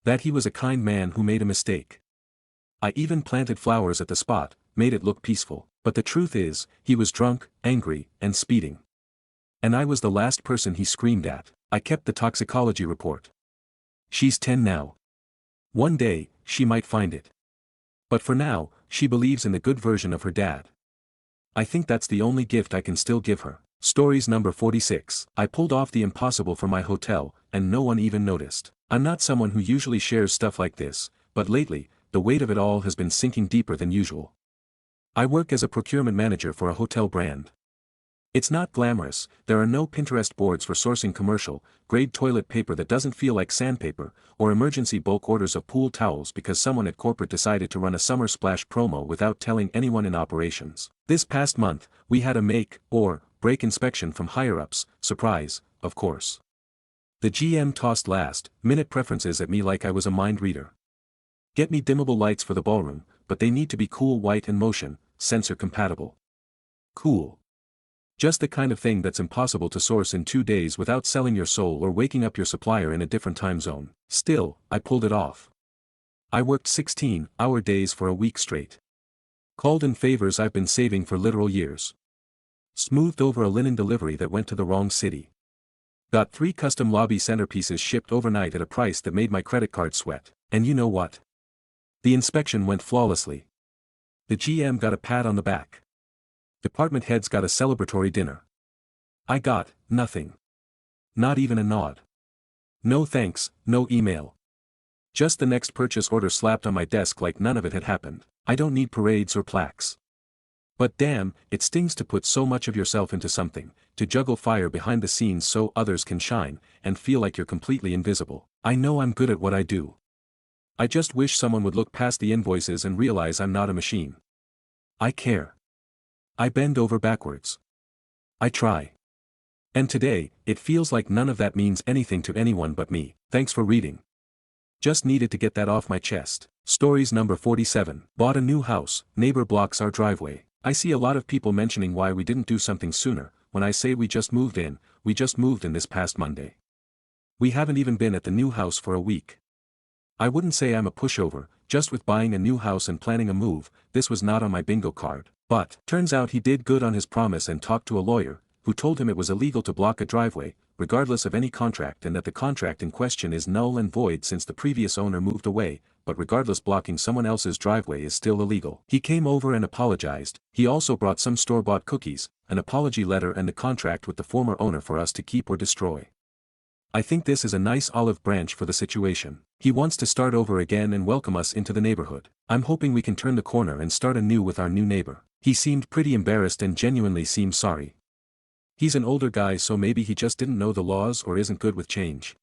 That he was a kind man who made a mistake. I even planted flowers at the spot, made it look peaceful. But the truth is, he was drunk, angry, and speeding. And I was the last person he screamed at. I kept the toxicology report. She's 10 now. One day, she might find it. But for now, she believes in the good version of her dad. I think that's the only gift I can still give her. Stories number 46. I pulled off the impossible for my hotel, and no one even noticed. I'm not someone who usually shares stuff like this, but lately, the weight of it all has been sinking deeper than usual. I work as a procurement manager for a hotel brand. It's not glamorous, there are no Pinterest boards for sourcing commercial, grade toilet paper that doesn't feel like sandpaper, or emergency bulk orders of pool towels because someone at corporate decided to run a summer splash promo without telling anyone in operations. This past month, we had a make, or, break inspection from higher-ups, surprise, of course. The GM tossed last-minute preferences at me like I was a mind reader. Get me dimmable lights for the ballroom, but they need to be cool white and motion, sensor compatible. Cool. Just the kind of thing that's impossible to source in 2 days without selling your soul or waking up your supplier in a different time zone. Still, I pulled it off. I worked 16-hour days for a week straight. Called in favors I've been saving for literal years. Smoothed over a linen delivery that went to the wrong city. Got 3 custom lobby centerpieces shipped overnight at a price that made my credit card sweat. And you know what? The inspection went flawlessly. The GM got a pat on the back. Department heads got a celebratory dinner. I got nothing. Not even a nod. No thanks, no email. Just the next purchase order slapped on my desk like none of it had happened. I don't need parades or plaques. But damn, it stings to put so much of yourself into something, to juggle fire behind the scenes so others can shine, and feel like you're completely invisible. I know I'm good at what I do. I just wish someone would look past the invoices and realize I'm not a machine. I care. I bend over backwards. I try. And today, it feels like none of that means anything to anyone but me. Thanks for reading. Just needed to get that off my chest. Stories number 47. Bought a new house, neighbor blocks our driveway. I see a lot of people mentioning why we didn't do something sooner. When I say we just moved in this past Monday. We haven't even been at the new house for a week. I wouldn't say I'm a pushover, just with buying a new house and planning a move, this was not on my bingo card. But, turns out he did good on his promise and talked to a lawyer, who told him it was illegal to block a driveway, regardless of any contract, and that the contract in question is null and void since the previous owner moved away, but regardless blocking someone else's driveway is still illegal. He came over and apologized. He also brought some store-bought cookies, an apology letter and a contract with the former owner for us to keep or destroy. I think this is a nice olive branch for the situation. He wants to start over again and welcome us into the neighborhood. I'm hoping we can turn the corner and start anew with our new neighbor. He seemed pretty embarrassed and genuinely seemed sorry. He's an older guy, so maybe he just didn't know the laws or isn't good with change.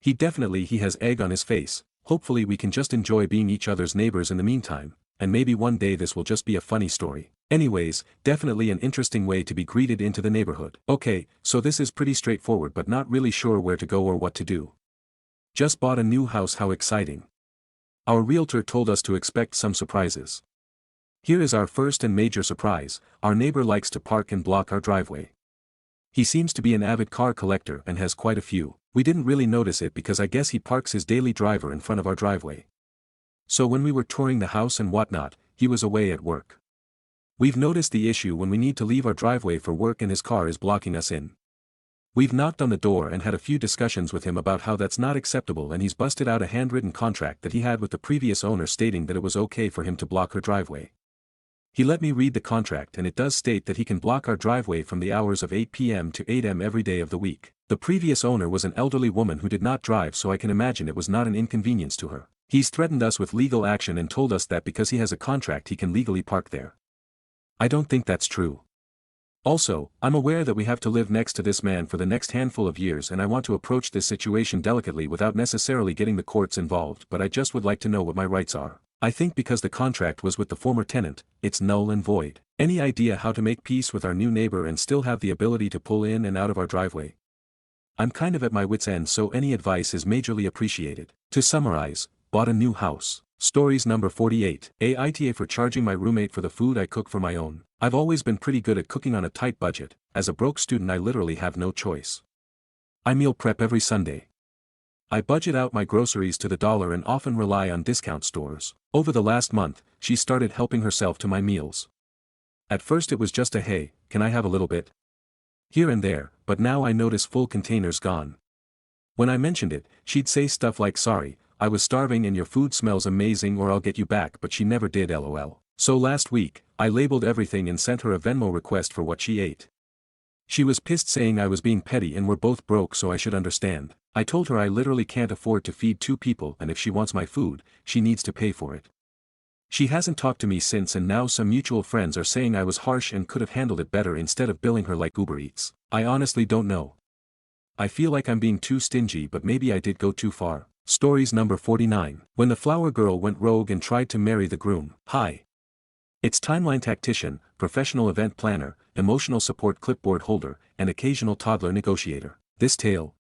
He has egg on his face. Hopefully we can just enjoy being each other's neighbors in the meantime, and maybe one day this will just be a funny story. Anyways, definitely an interesting way to be greeted into the neighborhood. Okay, so this is pretty straightforward but not really sure where to go or what to do. Just bought a new house, how exciting. Our realtor told us to expect some surprises. Here is our first and major surprise, our neighbor likes to park and block our driveway. He seems to be an avid car collector and has quite a few. We didn't really notice it because I guess he parks his daily driver in front of our driveway. So when we were touring the house and whatnot, he was away at work. We've noticed the issue when we need to leave our driveway for work and his car is blocking us in. We've knocked on the door and had a few discussions with him about how that's not acceptable, and he's busted out a handwritten contract that he had with the previous owner stating that it was okay for him to block her driveway. He let me read the contract and it does state that he can block our driveway from the hours of 8 p.m. to 8 am every day of the week. The previous owner was an elderly woman who did not drive, so I can imagine it was not an inconvenience to her. He's threatened us with legal action and told us that because he has a contract he can legally park there. I don't think that's true. Also, I'm aware that we have to live next to this man for the next handful of years, and I want to approach this situation delicately without necessarily getting the courts involved, but I just would like to know what my rights are. I think because the contract was with the former tenant, it's null and void. Any idea how to make peace with our new neighbor and still have the ability to pull in and out of our driveway? I'm kind of at my wit's end, so any advice is majorly appreciated. To summarize, bought a new house. Stories number 48. Aita for charging my roommate for the food I cook for my own. I've always been pretty good at cooking on a tight budget. As a broke student I literally have no choice. I meal prep every Sunday. I budget out my groceries to the dollar and often rely on discount stores. Over the last month, she started helping herself to my meals. At first it was just a "Hey, can I have a little bit?" here and there, but now I notice full containers gone. When I mentioned it, she'd say stuff like, "Sorry, I was starving and your food smells amazing," or "I'll get you back," but she never did, lol. So last week, I labeled everything and sent her a Venmo request for what she ate. She was pissed, saying I was being petty and we're both broke so I should understand. I told her I literally can't afford to feed 2 people and if she wants my food, she needs to pay for it. She hasn't talked to me since, and now some mutual friends are saying I was harsh and could have handled it better instead of billing her like Uber Eats. I honestly don't know. I feel like I'm being too stingy, but maybe I did go too far. Stories number 49. When the flower girl went rogue and tried to marry the groom. Hi. It's timeline tactician, professional event planner, emotional support clipboard holder, and occasional toddler negotiator. This tale.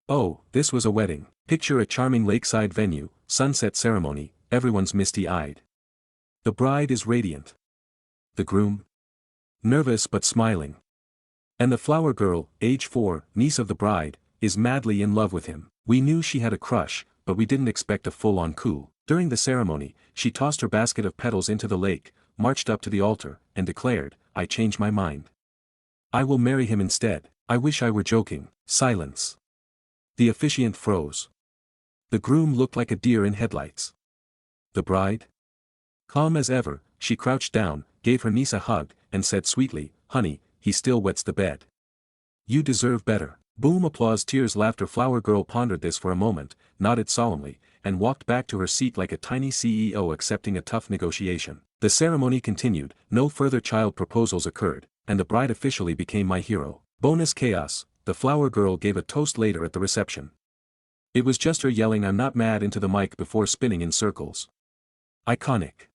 Oh, this was a wedding. Picture a charming lakeside venue, sunset ceremony, everyone's misty-eyed. The bride is radiant. The groom? Nervous but smiling. And the flower girl, age 4, niece of the bride, is madly in love with him. We knew she had a crush, but we didn't expect a full-on coup. During the ceremony, she tossed her basket of petals into the lake, marched up to the altar, and declared, "I change my mind. I will marry him instead." I wish I were joking. Silence. The officiant froze. The groom looked like a deer in headlights. The bride? Calm as ever, she crouched down, gave her niece a hug, and said sweetly, "Honey, he still wets the bed. You deserve better." Boom, applause, tears, laughter. Flower girl pondered this for a moment, nodded solemnly, and walked back to her seat like a tiny CEO accepting a tough negotiation. The ceremony continued, no further child proposals occurred, and the bride officially became my hero. Bonus chaos, the flower girl gave a toast later at the reception. It was just her yelling "I'm not mad" into the mic before spinning in circles. Iconic.